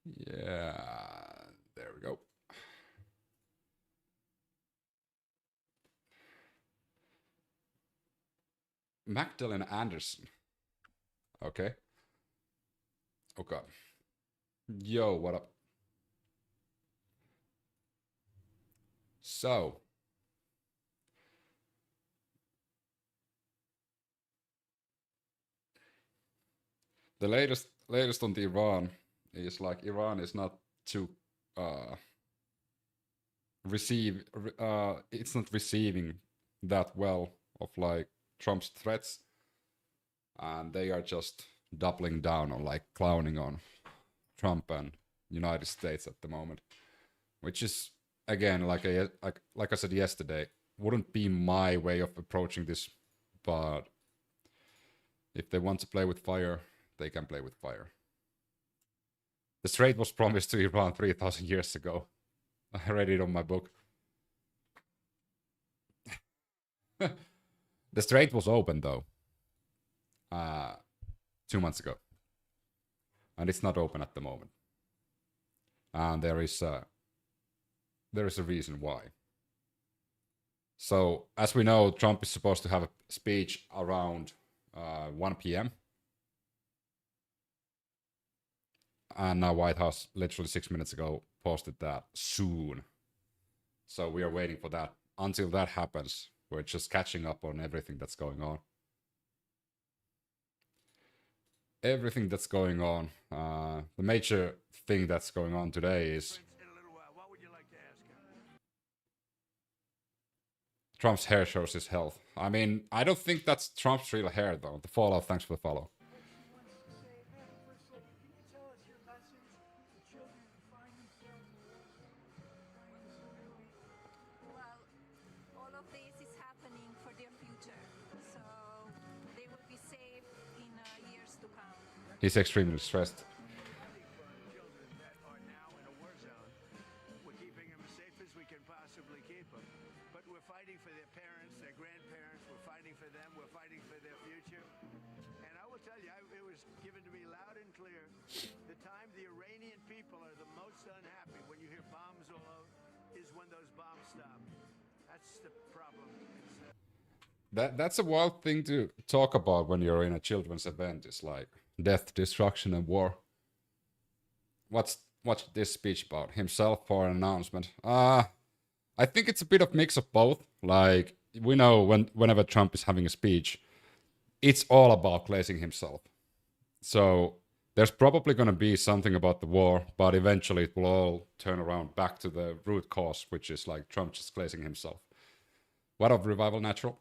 Yeah, there we go. Magdalene Anderson. Okay. Okay. Yo, what up? So, the latest on the Iran is like Iran is not too uh it's not receiving that well of like Trump's threats, and they are just doubling down on like clowning on Trump and United States at the moment, which is again like I said yesterday, wouldn't be my way of approaching this, but if they want to play with fire, they can play with fire. The strait was promised to Iran 3,000 years ago. I read it on my book. The strait was open though, uh, 2 months ago, and it's not open at the moment. And there is a reason why. So as we know, Trump is supposed to have a speech around 1 p.m. And now White House literally 6 minutes ago posted that soon. So we are waiting for that. Until that happens, we're just catching up on everything that's going on. Everything that's going on. The major thing that's going on today is Trump's hair shows his health. I mean, I don't think that's Trump's real hair though. The Fallout, thanks for the follow. He's extremely stressed. That's a wild thing to talk about when you're in a children's event. It's like death, destruction, and war. What's this speech about? Himself or an announcement? I think it's a bit of mix of both. Like we know whenever Trump is having a speech, it's all about glazing himself. So there's probably going to be something about the war, but eventually it will all turn around back to the root cause, which is like Trump just glazing himself. What of revival natural?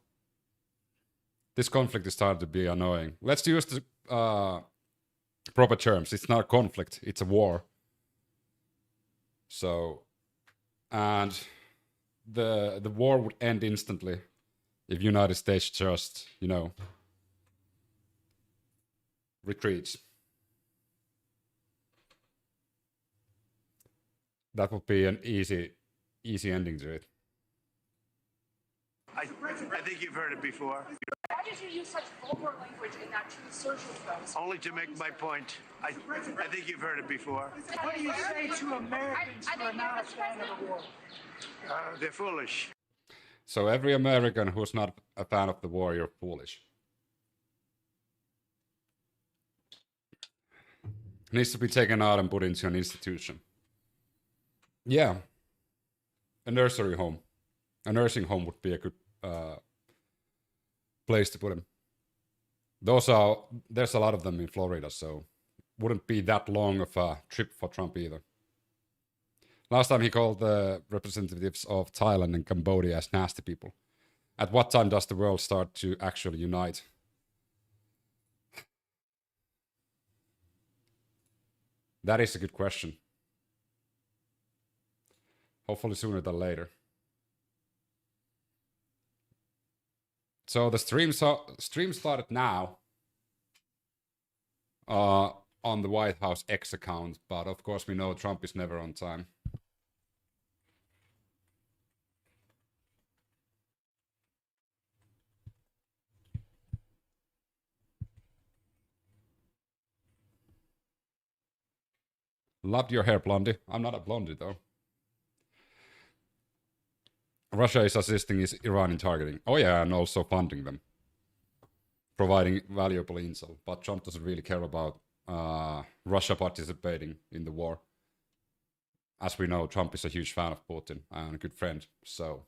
This conflict is starting to be annoying. Let's use the proper terms. It's not a conflict, it's a war. So, and the war would end instantly if United States just, retreats. That would be an easy ending to it. I think you've heard it before. Why did you use such vulgar language in that Truth Social post? Only to make my point. I think you've heard it before. What do you say to Americans who are not a fan of the war? They're foolish. So every American who's not a fan of the war, you're foolish. Needs to be taken out and put into an institution. Yeah. A nursery home. A nursing home would be a good place to put him. There's a lot of them in Florida, so wouldn't be that long of a trip for Trump either. Last time he called the representatives of Thailand and Cambodia as nasty people. At what time does the world start to actually unite? That is a good question. Hopefully sooner than later. So the stream started now on the White House X account, but of course we know Trump is never on time. Loved your hair, Blondie. I'm not a blondie, though. Russia is assisting Iran in targeting. Oh, yeah, and also funding them. Providing valuable intel. But Trump doesn't really care about Russia participating in the war. As we know, Trump is a huge fan of Putin and a good friend. So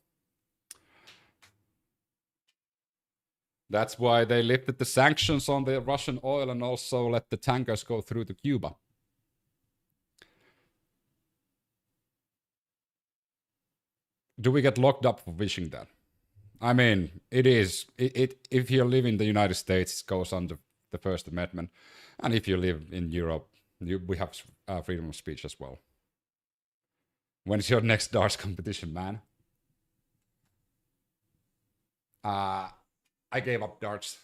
that's why they lifted the sanctions on the Russian oil and also let the tankers go through to Cuba. Do we get locked up for wishing that? I mean, if you live in the United States, it goes under the First Amendment. And if you live in Europe, we have freedom of speech as well. When's your next darts competition, man? I gave up darts.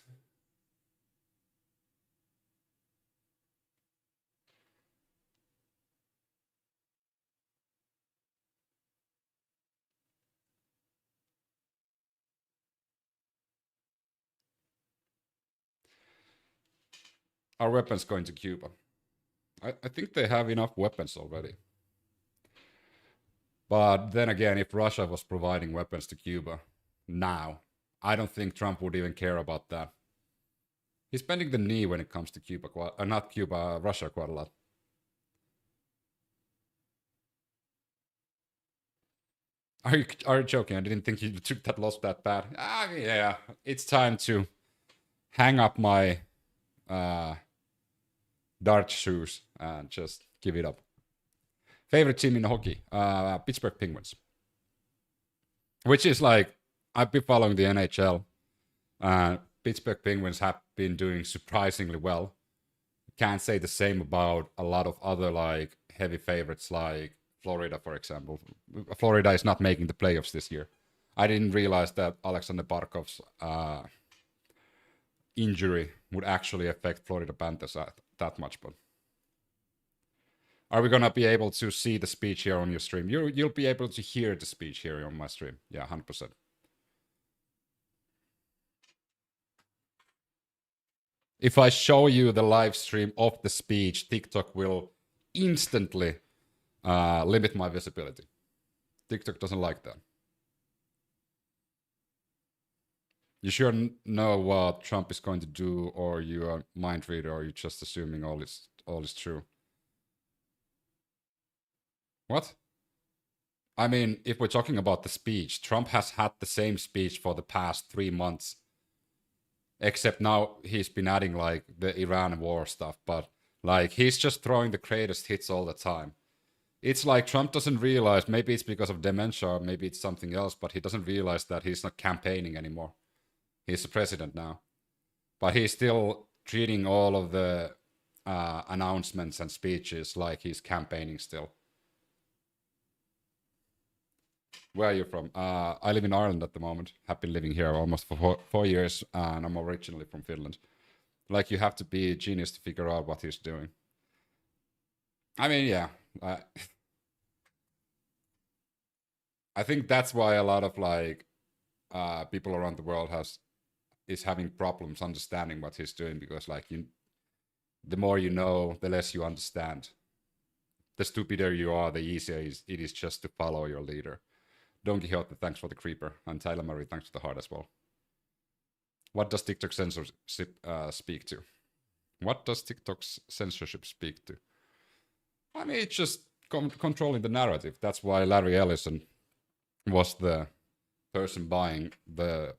Are weapons going to Cuba? I think they have enough weapons already. But then again, if Russia was providing weapons to Cuba now, I don't think Trump would even care about that. He's bending the knee when it comes to Cuba, not Cuba, Russia quite a lot. Are you joking? I didn't think you took that loss that bad. Yeah, it's time to hang up my dart shoes and just give it up. Favorite team in hockey? Pittsburgh Penguins. Which is like, I've been following the NHL. Pittsburgh Penguins have been doing surprisingly well. Can't say the same about a lot of other like heavy favorites like Florida, for example. Florida is not making the playoffs this year. I didn't realize that Alexander Barkov's injury would actually affect Florida Panthers that much, but are we gonna be able to see the speech here on your stream? You'll be able to hear the speech here on my stream. Yeah, 100%. If I show you the live stream of the speech, TikTok will instantly limit my visibility. TikTok doesn't like that. You sure know what Trump is going to do, or you are a mind reader, or you're just assuming all is true? What? I mean, if we're talking about the speech, Trump has had the same speech for the past 3 months. Except now he's been adding like the Iran war stuff, but like he's just throwing the greatest hits all the time. It's like Trump doesn't realize, maybe it's because of dementia, or maybe it's something else, but he doesn't realize that he's not campaigning anymore. He's the president now. But he's still treating all of the announcements and speeches like he's campaigning still. Where are you from? I live in Ireland at the moment. Have been living here almost for 4 years, and I'm originally from Finland. Like, you have to be a genius to figure out what he's doing. I mean, yeah. I think that's why a lot of like people around the world is having problems understanding what he's doing, because like the more you know, the less you understand. The stupider you are, the easier it is just to follow your leader. Don Quixote, thanks for the creeper. And Tyler Murray, thanks for the heart as well. What does TikTok censorship speak to? What does TikTok's censorship speak to? I mean, it's just controlling the narrative. That's why Larry Ellison was the person buying the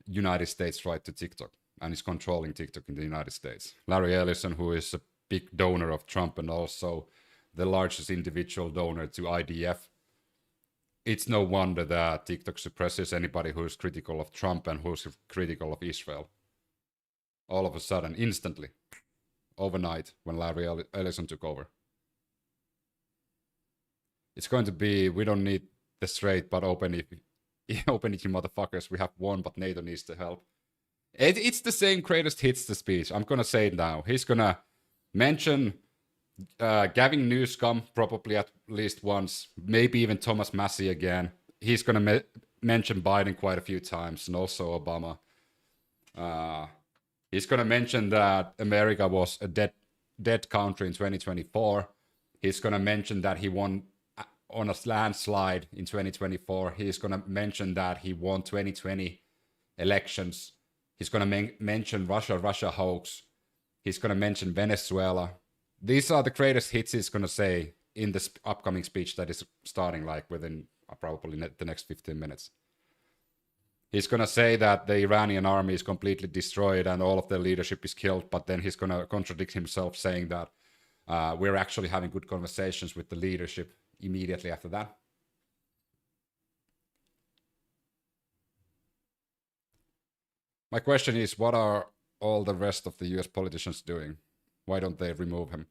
United States right to TikTok, and is controlling TikTok in the United States. Larry Ellison, who is a big donor of Trump and also the largest individual donor to IDF. It's no wonder that TikTok suppresses anybody who is critical of Trump and who's critical of Israel. All of a sudden, instantly, overnight, when Larry Ellison took over. It's going to be, we don't need the Strait, but open it, you motherfuckers. We have one, but NATO needs the help. It's the same greatest hits the speech. I'm going to say it now. He's going to mention Gavin Newsom probably at least once, maybe even Thomas Massey again. He's going to mention Biden quite a few times, and also Obama. He's going to mention that America was a dead country in 2024, He's going to mention that he won on a landslide in 2024. He's going to mention that he won 2020 elections. He's going to mention Russia hoax. He's going to mention Venezuela. These are the greatest hits he's going to say in this upcoming speech that is starting like within probably the next 15 minutes. He's going to say that the Iranian army is completely destroyed and all of their leadership is killed, but then he's going to contradict himself saying that we're actually having good conversations with the leadership immediately after that. My question is, what are all the rest of the US politicians doing? Why don't they remove him?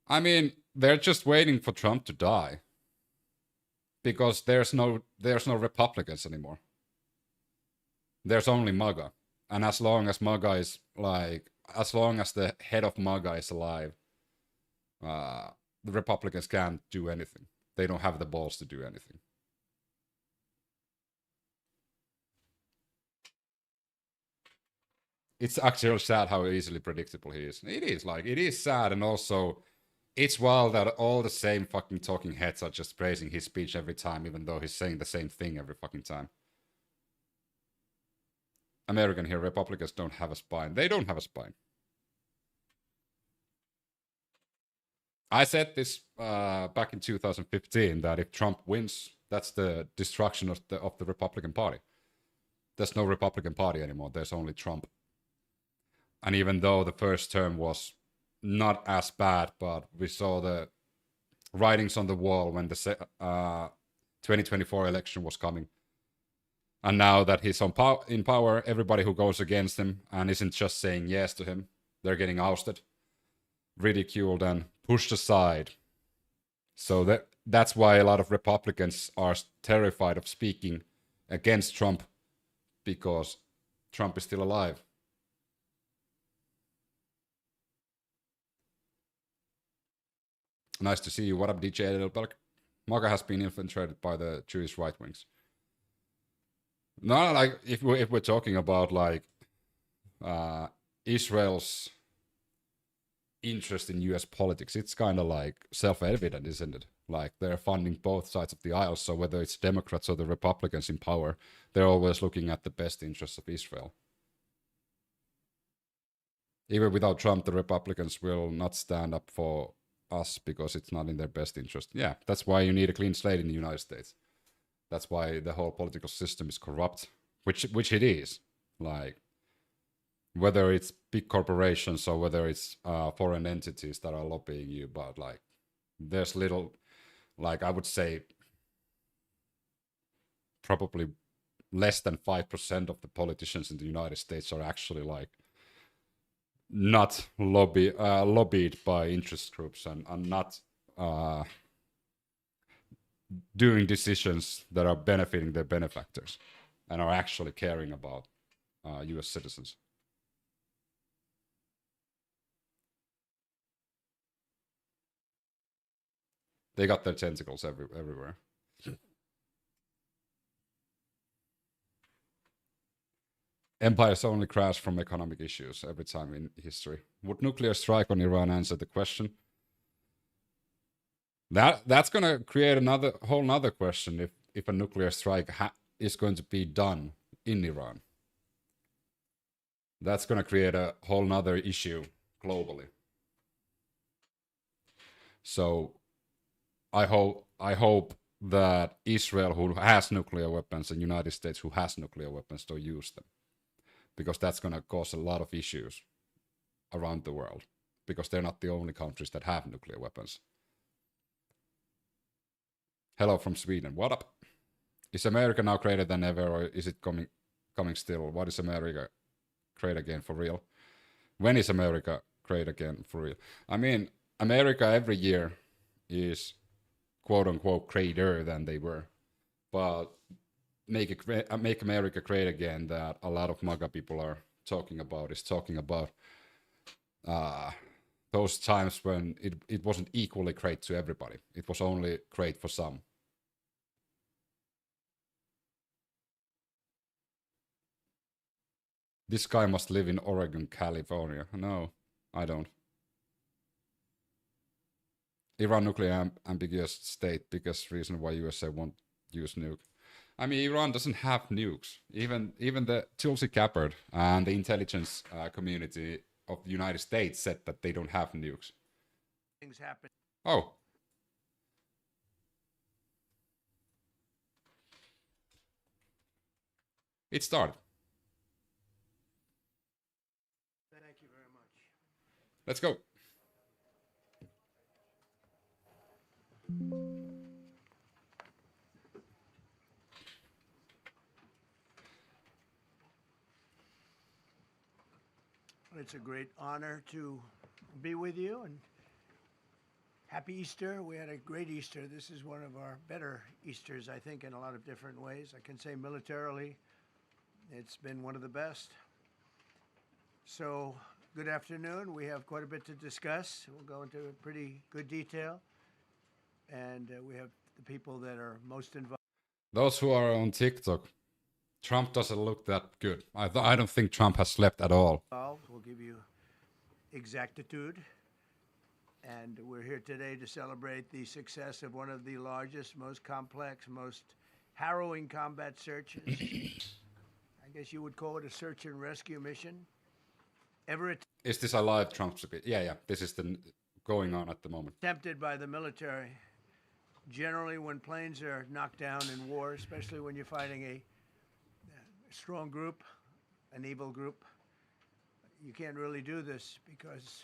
I mean, they're just waiting for Trump to die. Because there's no Republicans anymore. There's only MAGA. And as long as MAGA is as long as the head of MAGA is alive, the Republicans can't do anything. They don't have the balls to do anything. It's actually sad how easily predictable he is. It is sad, and also it's wild that all the same fucking talking heads are just praising his speech every time, even though he's saying the same thing every fucking time. American here, Republicans don't have a spine. They don't have a spine. I said this back in 2015 that if Trump wins, that's the destruction of the Republican Party. There's no Republican Party anymore. There's only Trump. And even though the first term was not as bad, but we saw the writings on the wall when the 2024 election was coming. And now that he's in power, everybody who goes against him and isn't just saying yes to him, they're getting ousted, ridiculed, and pushed aside. So that's why a lot of Republicans are terrified of speaking against Trump, because Trump is still alive. Nice to see you. What up, DJ Edelberg? MAGA has been infiltrated by the Jewish right wings. No, like if we're talking about like Israel's interest in U.S. politics, it's kind of like self-evident, isn't it? Like they're funding both sides of the aisle. So whether it's Democrats or the Republicans in power, they're always looking at the best interests of Israel. Even without Trump, the Republicans will not stand up for us because it's not in their best interest. Yeah, that's why you need a clean slate in the United States. That's why the whole political system is corrupt, which it is. Like, whether it's big corporations or whether it's foreign entities that are lobbying you, but like, there's little, like I would say, probably less than 5% of the politicians in the United States are actually like not lobbied by interest groups and not doing decisions that are benefiting their benefactors and are actually caring about US citizens. They got their tentacles everywhere. Empires only crash from economic issues every time in history. Would nuclear strike on Iran answer the question? That's going to create another whole nother question if a nuclear strike is going to be done in Iran. That's going to create a whole nother issue globally. So I hope that Israel, who has nuclear weapons, and United States, who has nuclear weapons, don't use them. Because that's going to cause a lot of issues around the world. Because they're not the only countries that have nuclear weapons. Hello from Sweden. What up? Is America now greater than ever, or is it coming still? What is America great again for real? When is America great again for real? I mean, America every year is quote unquote greater than they were, but make America great again that a lot of MAGA people are talking about those times when it wasn't equally great to everybody. It was only great for some. This guy must live in Oregon, California. No, I don't. Iran nuclear ambiguous state, biggest reason why USA won't use nuke. I mean, Iran doesn't have nukes. Even the Tulsi Gabbard and the intelligence community of the United States said that they don't have nukes. Things happen. Oh. It started. Thank you very much. Let's go. It's a great honor to be with you, and happy Easter. We had a great Easter. This is one of our better Easters, I think, in a lot of different ways. I can say militarily, it's been one of the best. So, good afternoon. We have quite a bit to discuss. We'll go into pretty good detail, and we have the people that are most involved. Those who are on TikTok, Trump doesn't look that good. I don't think Trump has slept at all. We'll give you exactitude. And we're here today to celebrate the success of one of the largest, most complex, most harrowing combat searches. I guess you would call it a search and rescue mission. Is this a live Trump speech? Yeah. This is going on at the moment. Attempted by the military. Generally, when planes are knocked down in war, especially when you're fighting a strong group, an evil group, you can't really do this because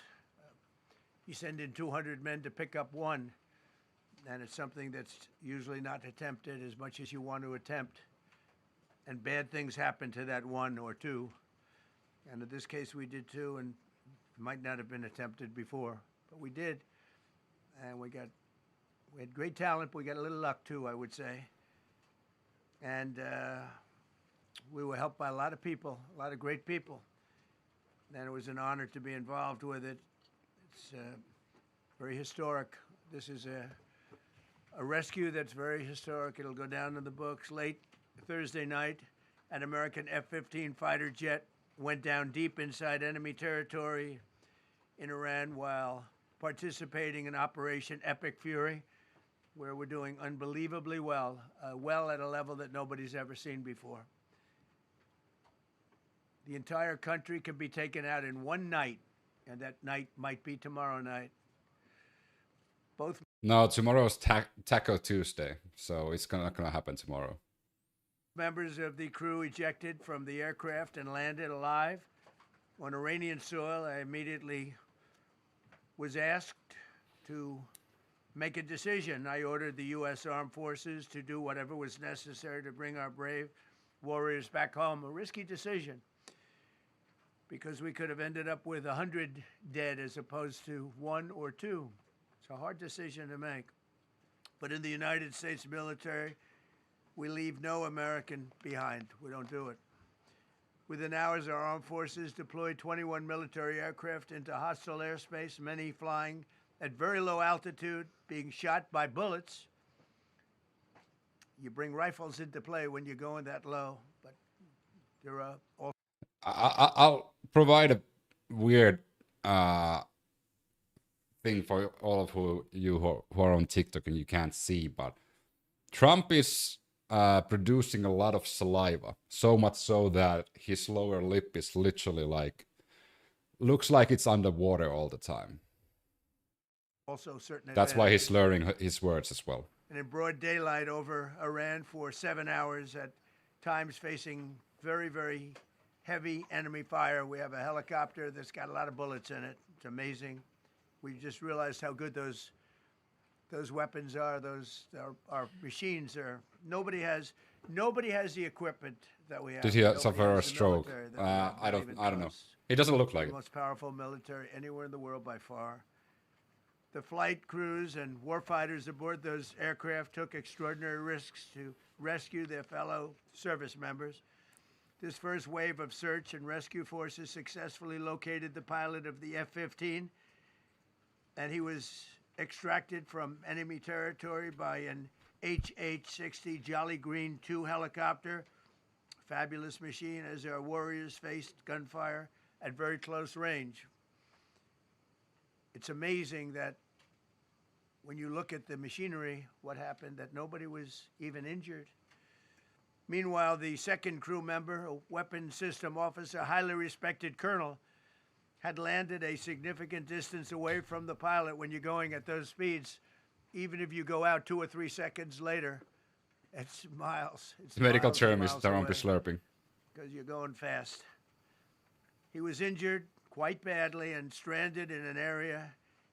you send in 200 men to pick up one, and it's something that's usually not attempted as much as you want to attempt. And bad things happen to that one or two. And in this case, we did two, and it might not have been attempted before, but we did. And we had great talent, but we got a little luck too, I would say. And we were helped by a lot of people, a lot of great people. And it was an honor to be involved with it. It's very historic. This is a rescue that's very historic. It'll go down in the books. Late Thursday night, an American F-15 fighter jet went down deep inside enemy territory in Iran while participating in Operation Epic Fury, where we're doing unbelievably well, well at a level that nobody's ever seen before. The entire country can be taken out in one night, and that night might be tomorrow night. No, tomorrow's Taco Tuesday, so it's not gonna happen tomorrow. Members of the crew ejected from the aircraft and landed alive on Iranian soil. I immediately was asked to make a decision. I ordered the U.S. Armed Forces to do whatever was necessary to bring our brave warriors back home. A risky decision, because we could have ended up with 100 dead as opposed to 1 or 2. It's a hard decision to make. But in the United States military, we leave no American behind. We don't do it. Within hours, our armed forces deployed 21 military aircraft into hostile airspace, many flying at very low altitude, being shot by bullets. You bring rifles into play when you're going that low, but there are all. I'll provide a weird thing for all of you who are on TikTok and you can't see, but Trump is producing a lot of saliva, so much so that his lower lip is literally looks like it's underwater all the time. Also certain. That's why he's slurring his words as well. And in broad daylight over Iran for 7 hours, at times facing very, very heavy enemy fire. We have a helicopter that's got a lot of bullets in it. It's amazing. We just realized how good those weapons are. Those our machines are. Nobody has the equipment that we have. Did he Nobody suffer a has the stroke? military that we have. I Not even don't know. close. He doesn't look like The it. most powerful military anywhere in the world by far. The flight crews and warfighters aboard those aircraft took extraordinary risks to rescue their fellow service members. This first wave of search and rescue forces successfully located the pilot of the F-15, and he was extracted from enemy territory by an HH-60 Jolly Green II helicopter. Fabulous machine as our warriors faced gunfire at very close range. It's amazing that when you look at the machinery, what happened, that nobody was even injured. Meanwhile, the second crew member, a weapons system officer, highly respected colonel, had landed a significant distance away from the pilot. When you're going at those speeds, even if you go out 2 or 3 seconds later, it's miles. It's The medical miles and term is miles therapy away, slurping. because you're going fast. He was injured quite badly and stranded in an area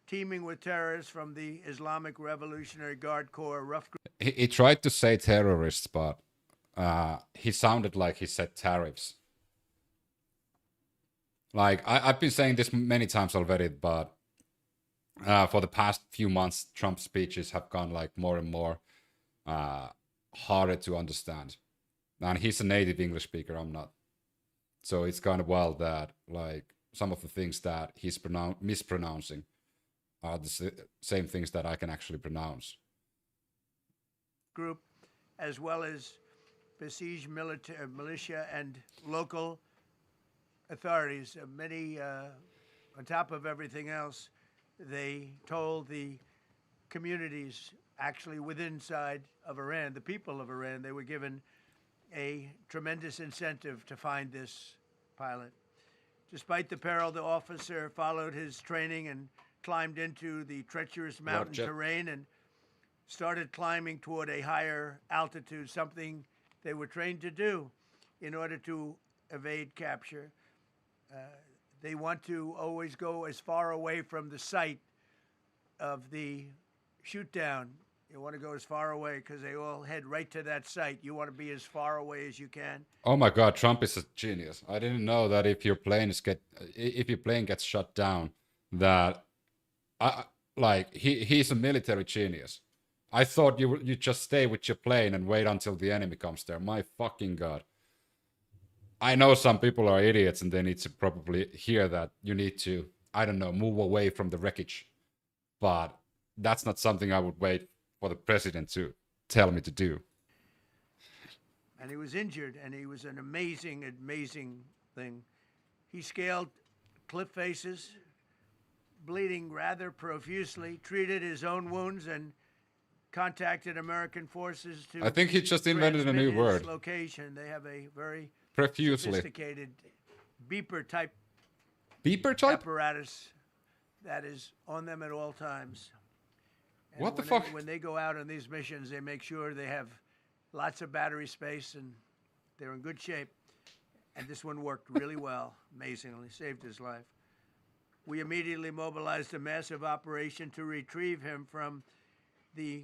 teeming with terrorists from the Islamic Revolutionary Guard Corps rough group. He tried to say terrorists, but he sounded like he said tariffs. Like, I've been saying this many times already, but for the past few months, Trump's speeches have gone like more and more harder to understand. And he's a native English speaker, I'm not. So it's kind of wild that like some of the things that he's mispronouncing are the same things that I can actually pronounce. Group, as well as besieged militia and local authorities. Many, on top of everything else, they told the communities actually within inside of Iran, the people of Iran, they were given a tremendous incentive to find this pilot. Despite the peril, the officer followed his training and climbed into the treacherous mountain terrain and started climbing toward a higher altitude, something they were trained to do in order to evade capture. They want to always go as far away from the site of the shoot down. You want to go as far away because they all head right to that site. You want to be as far away as you can. Oh my God, Trump is a genius. I didn't know that if your plane gets shut down, that he's a military genius. I thought you just stay with your plane and wait until the enemy comes there. My fucking God. I know some people are idiots and they need to probably hear that you need to, I don't know, move away from the wreckage. But that's not something I would wait for the president to tell me to do. And he was injured, and he was an amazing, amazing thing. He scaled cliff faces, bleeding rather profusely, treated his own wounds, and contacted American forces to. I think he just invented a new word. Location. They have a very profusely sophisticated beeper type apparatus that is on them at all times. And what the fuck? When they go out on these missions, they make sure they have lots of battery space and they're in good shape. And this one worked really well, amazingly, saved his life. We immediately mobilized a massive operation to retrieve him from the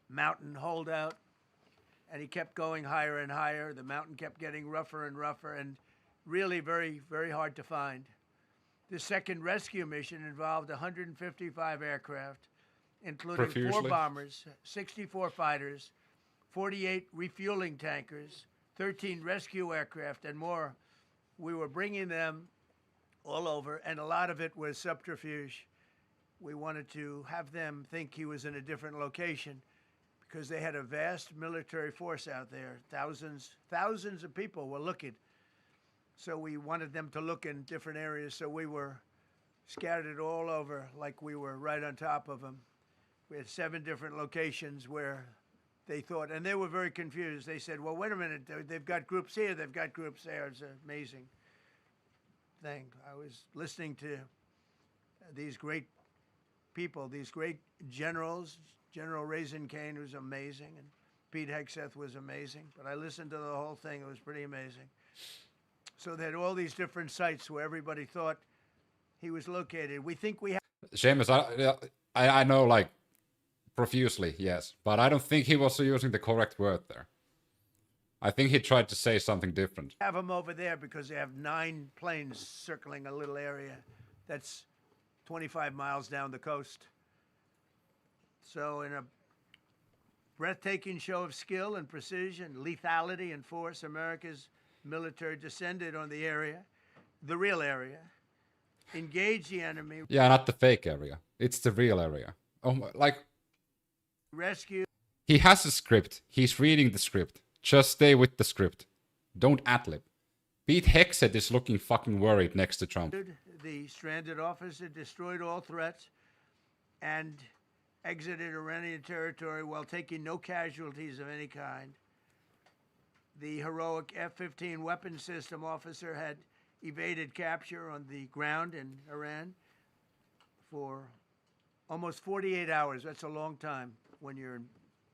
mountain holdout. And he kept going higher and higher. The mountain kept getting rougher and rougher and really very, very hard to find. The second rescue mission involved 155 aircraft, including 4 bombers, 64 fighters, 48 refueling tankers, 13 rescue aircraft, and more. We were bringing them all over, and a lot of it was subterfuge. We wanted to have them think he was in a different location because they had a vast military force out there. Thousands of people were looking. So we wanted them to look in different areas, so we were scattered all over like we were right on top of them. We had 7 different locations where they thought, and they were very confused. They said, well, wait a minute, they've got groups here, they've got groups there. It's an amazing thing. I was listening to these great people, these great generals, General Raisin Kane was amazing, and Pete Hegseth was amazing. But I listened to the whole thing. It was pretty amazing. So they had all these different sites where everybody thought he was located. We think we have... Seamus, I know, like, profusely, yes. But I don't think he was using the correct word there. I think he tried to say something different. Have them over there because they have 9 planes circling a little area that's 25 miles down the coast. So in a breathtaking show of skill and precision, lethality and force, America's military descended on the area, the real area, engaged the enemy. Yeah, not the fake area. It's the real area. Oh my, like... Rescue. He has a script. He's reading the script. Just stay with the script. Don't ad-lib. Pete Hegseth is looking fucking worried next to Trump. The stranded officer destroyed all threats and exited Iranian territory while taking no casualties of any kind. The heroic F-15 weapon system officer had evaded capture on the ground in Iran for almost 48 hours. That's a long time when you're in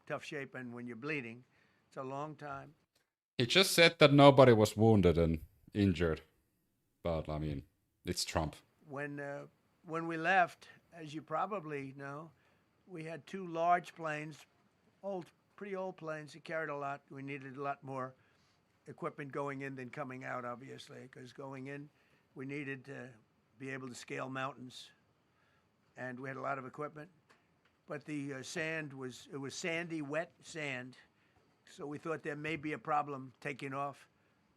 tough shape and when you're bleeding. It's a long time. He just said that nobody was wounded and injured. But, I mean, it's Trump. When we left, as you probably know, we had two large planes, pretty old planes that carried a lot. We needed a lot more equipment going in than coming out, obviously, because going in, we needed to be able to scale mountains. And we had a lot of equipment. But the sand was sandy, wet sand. So we thought there may be a problem taking off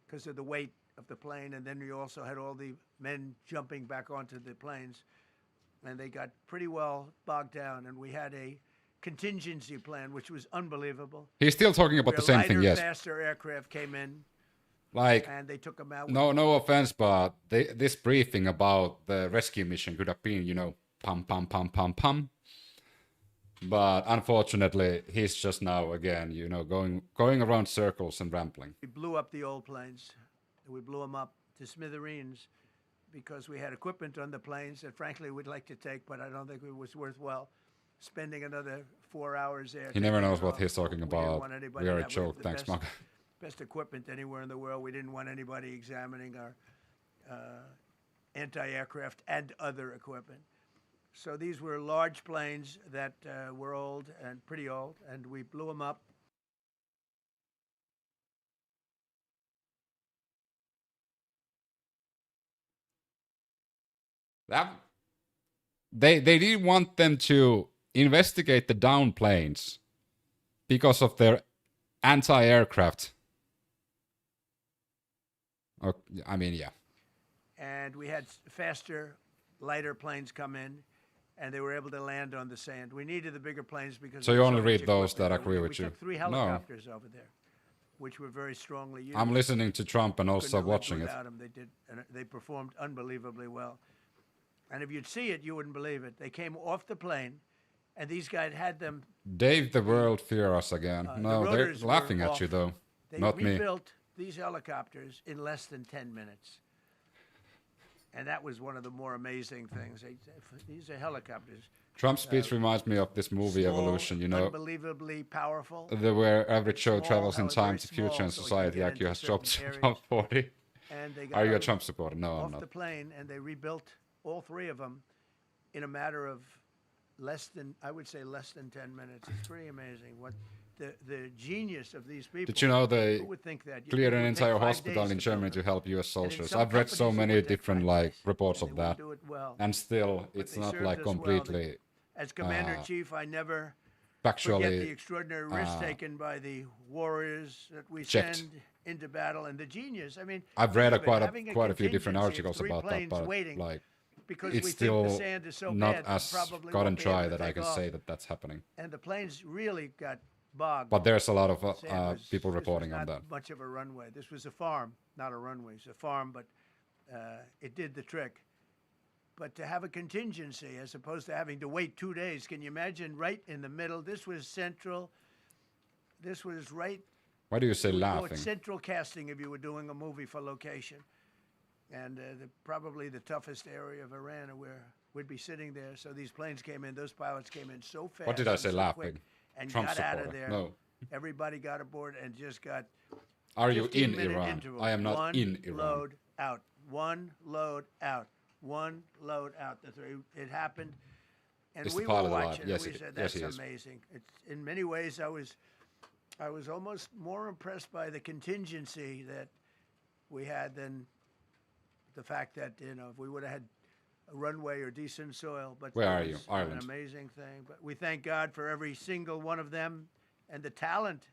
because of the weight of the plane. And then we also had all the men jumping back onto the planes. And they got pretty well bogged down. And we had a contingency plan, which was unbelievable. He's still talking about the same thing, yes. Faster aircraft came in. Like, and they took them out. No offense, but this briefing about the rescue mission could have been, you know, pum, pum, pum, pum, pum. But unfortunately, he's just now, again, you know, going around circles and rambling. We blew up the old planes. We blew them up to smithereens because we had equipment on the planes that, frankly, we'd like to take, but I don't think it was worthwhile spending another 4 hours there. He never knows what he's talking about. We are a joke. Thanks, Mark. Best equipment anywhere in the world. We didn't want anybody examining our anti-aircraft and other equipment. So these were large planes that were old and pretty old, and we blew them up. They didn't want them to investigate the down planes because of their anti-aircraft. I mean, yeah. And we had faster, lighter planes come in, and they were able to land on the sand. We needed the bigger planes because... So you only read those that agree with you? We took 3 helicopters over there, which were very strongly used. I'm listening to Trump and also watching it. Them. They performed unbelievably well. And if you'd see it, you wouldn't believe it. They came off the plane, and these guys had them... Dave the world fear us again. No, they're laughing at you, though. Not me. They rebuilt these helicopters in less than 10 minutes. And that was one of the more amazing things. These are helicopters. Trump's speech reminds me of this movie small, Evolution, you know. Unbelievably powerful. Where average Joe travels in time to future and society. IQ has dropped to about 40. Are you a Trump supporter? No, I'm not. Off the plane, and they rebuilt all 3 of them in a matter of I would say less than 10 minutes. It's pretty amazing what the genius of these people. Did you know they would think that cleared an entire hospital in Germany to help US soldiers? I've read so many different reports of that, and still it's not like completely. As Commander-in-Chief, I never factually forget the extraordinary risk taken by the warriors that we send into battle, and the genius. I mean, I've read quite a few different articles about that, but like. Because it's still not as cut and dry that I can say that that's happening. And the planes really got bogged. But there's a lot of people reporting on that. Much of a runway. This was a farm, not a runway. It's a farm, but it did the trick. But to have a contingency as opposed to having to wait 2 days, can you imagine? Right in the middle. This was central. This was right. Why do you say laughing? Central casting if you were doing a movie for location. And probably the toughest area of Iran where we'd be sitting there. So these planes came in, those pilots came in so fast. What did I say, so laughing? And Trump got supporter. Out of there. No. Everybody got aboard and just got... Are you in Iran? Interval. I am not in Iran. One load out. One load out. One load out. It happened. And we were watching and we said, that's amazing. In many ways, I was almost more impressed by the contingency that we had than the fact that, you know, if we would have had a runway or decent soil. But where are you? An Ireland. amazing thing. But we thank God for every single one of them and the talent.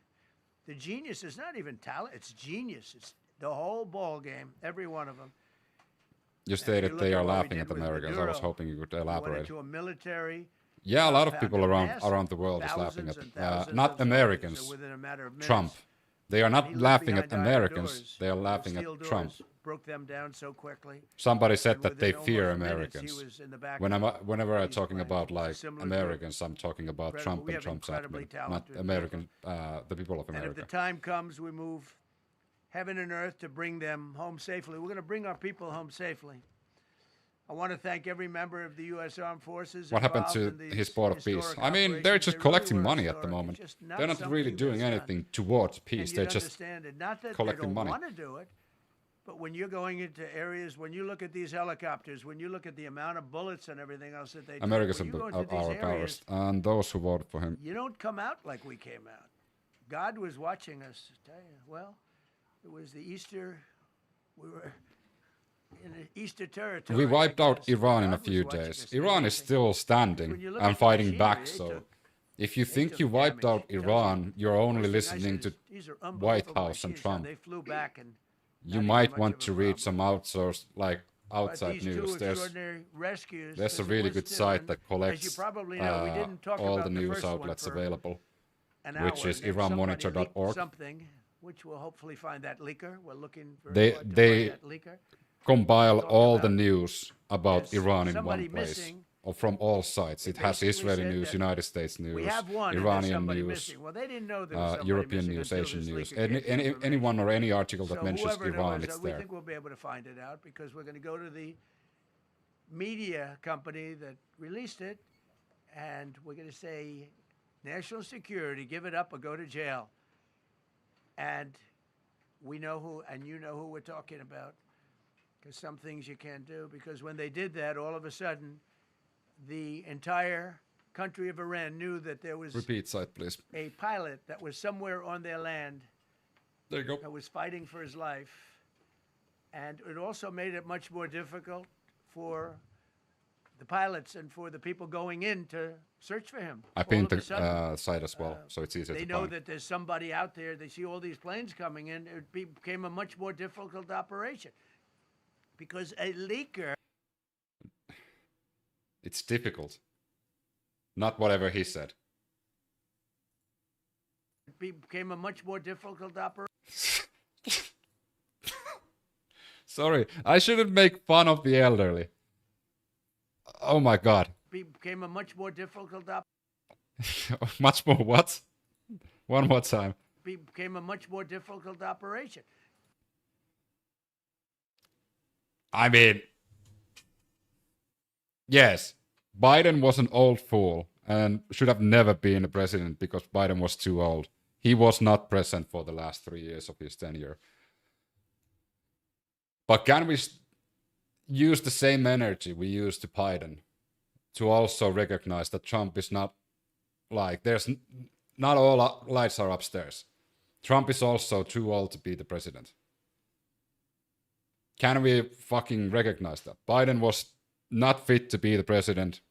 The genius is not even talent. It's genius. It's the whole ball game, every one of them. You stated they are laughing at Americans. I was hoping you could elaborate. Went into a military. Yeah, a lot of people around the world is laughing at not Americans. Trump. They are not laughing at Americans. They are laughing at Trump. broke them down so quickly. Somebody said And that they within fear almost minutes, Americans. he was in the back When of whenever I'm these talking planes. about It's a like similar group. Americans, I'm talking about Incredible. Trump We and have Trump's incredibly admin, not talented American, the people of And if the America. time comes, we move heaven and earth to bring them home safely. We're going to bring our people home safely. I want to thank every member of the U.S. Armed Forces. What happened to involved in these his board of peace? historic I mean, they're operations. just They collecting really were money at the historic. moment. It's just They're not really something doing that's done. anything towards peace. And They're you'd just understand it. Not that they collecting don't money. want to do it, but when you're going into areas, when you look at these helicopters, when you look at the amount of bullets and everything else that they take, Americans when you go are into these our areas, terrorists, and those who voted for him. you don't come out like we came out. God was watching us. Tell you, well, it was the Easter. We were in the Easter territory. We wiped I out guess. Iran in God a was few watching days. us. Iran is still When standing you look and at the fighting machinery, back. they So, took- if you they think took you wiped damage. out Tells Iran, you're only First thing I listening said to is, these are White unbelievable House and machines. Trump. They flew back and you not even might much want of a to read problem. some outsourced, like But outside these news. two extraordinary rescues, There's a as it really was good too, site and that as you collects probably know, we didn't talk all about the news first one outlets for available, an which hour. is Then somebody iranmonitor.org. leaked something, which will hopefully find that leaker. We're looking very They- hard to they- find that leaker. Compile Talk all the about- news about There's Iran in somebody one place, missing. or from all sides. They It has basically Israeli said news, that United States news, We have one, and there's Iranian somebody news, missing. Well, they didn't know there was somebody European missing news, until Asian this news. leaker gave the information. Anyone or any article that So mentions whoever it Iran, was, it's we there. think we'll be able to find it out because we're going to go to the media company that released it, and we're going to say, national security, give it up or go to jail. And we know who, and you know who we're talking about, because some things you can't do. Because when they did that, all of a sudden, the entire country of Iran knew that there was Repeat site, please. a pilot that was somewhere on their land There you go. that was fighting for his life. And it also made it much more difficult for the pilots and for the people going in to search for him. I All pinned of a sudden, the site as well, so it's easier they to know find. that there's somebody out there. They see all these planes coming in. It became a much more difficult operation because a leaker. It's difficult. Not whatever he said. Became a much more difficult operation. Sorry, I shouldn't make fun of the elderly. Oh my god. Became a much more difficult Much more what? One more time. became a much more difficult operation. I mean, yes, Biden was an old fool and should have never been a president because Biden was too old. He was not present for the last 3 years of his tenure. But can we use the same energy we used to Biden to also recognize that Trump is not like, there's not all lights are upstairs. Trump is also too old to be the president. Can we fucking recognize that? Biden was not fit to be the president.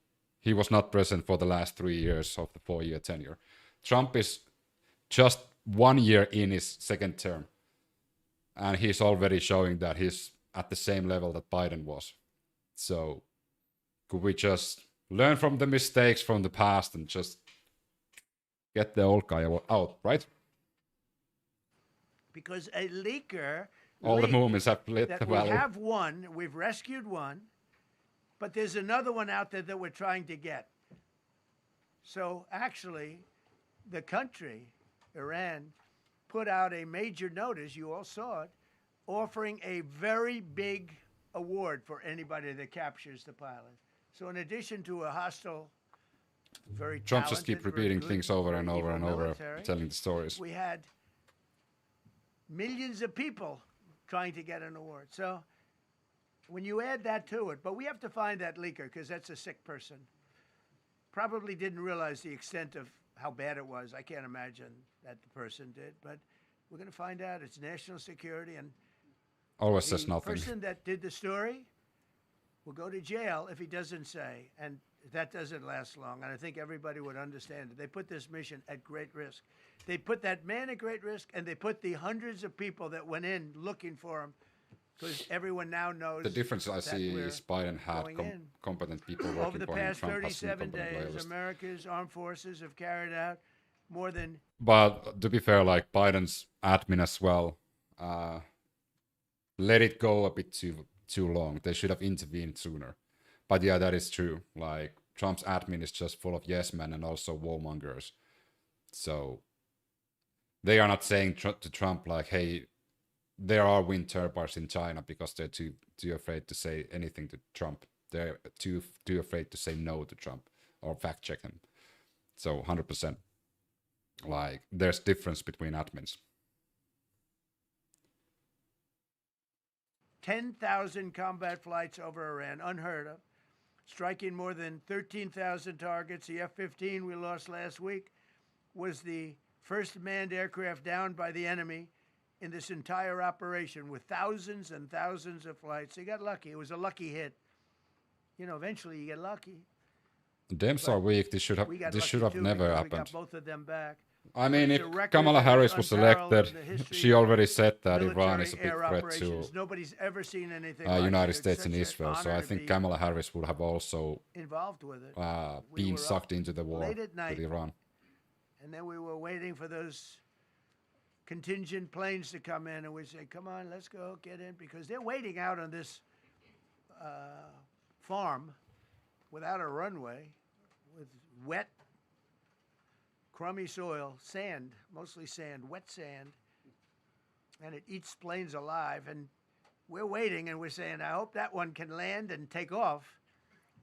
He was not present for the last 3 years of the 4-year tenure. Trump is just 1 year in his second term. And he's already showing that he's at the same level that Biden was. So could we just learn from the mistakes from the past and just get the old guy out, right? Because a leaker. All the leaked movements have lit that the we valley. have one, we've rescued one, but there's another one out there that we're trying to get. So actually, the country, Iran, put out a major notice, you all saw it, offering a very big award for anybody that captures the pilot. So in addition to a hostile, very Trump just keep talented, very repeating good, things over and very over and evil over, military, telling the stories. we had millions of people trying to get an award. So when you add that to it, but we have to find that leaker because that's a sick person. Probably didn't realize the extent of how bad it was. I can't imagine that the person did, but we're going to find out. It's national security, and Always says the nothing. person that did the story will go to jail if he doesn't say, and that doesn't last long. And I think everybody would understand it. They put this mission at great risk. They put that man at great risk, and they put the hundreds of people that went in looking for him, because everyone now knows. The difference I that see we're is Biden had going in. competent people Over working the for him. past Trump has some 37 competent days, loyalists. America's armed forces have carried out more than But to be fair, like Biden's admin as well let it go a bit too long. They should have intervened sooner. But yeah, that is true. Like, Trump's admin is just full of yes men and also warmongers. So they are not saying to Trump like, hey, there are wind turbines in China, because they're too afraid to say anything to Trump. They're too afraid to say no to Trump or fact check him. So 100%. Like, there's difference between admins. 10,000 combat flights over Iran, unheard of, striking more than 13,000 targets. The F-15 we lost last week was the first manned aircraft downed by the enemy in this entire operation, with thousands and thousands of flights. They got lucky. It was a lucky hit. You know, eventually you get lucky. Dems are weak. This should have never happened. We got both of them back. I mean, if Kamala Harris was elected, she already said that Iran is a big threat to nobody's ever seen anything United States and Israel. So I think Kamala Harris would have also involved with it. Been sucked into the war with Iran. And then we were waiting for those contingent planes to come in, and we say, come on, let's go, get in, because they're waiting out on this farm without a runway, with wet, crummy soil, sand, mostly sand, wet sand, and it eats planes alive. And we're waiting, and we're saying, I hope that one can land and take off.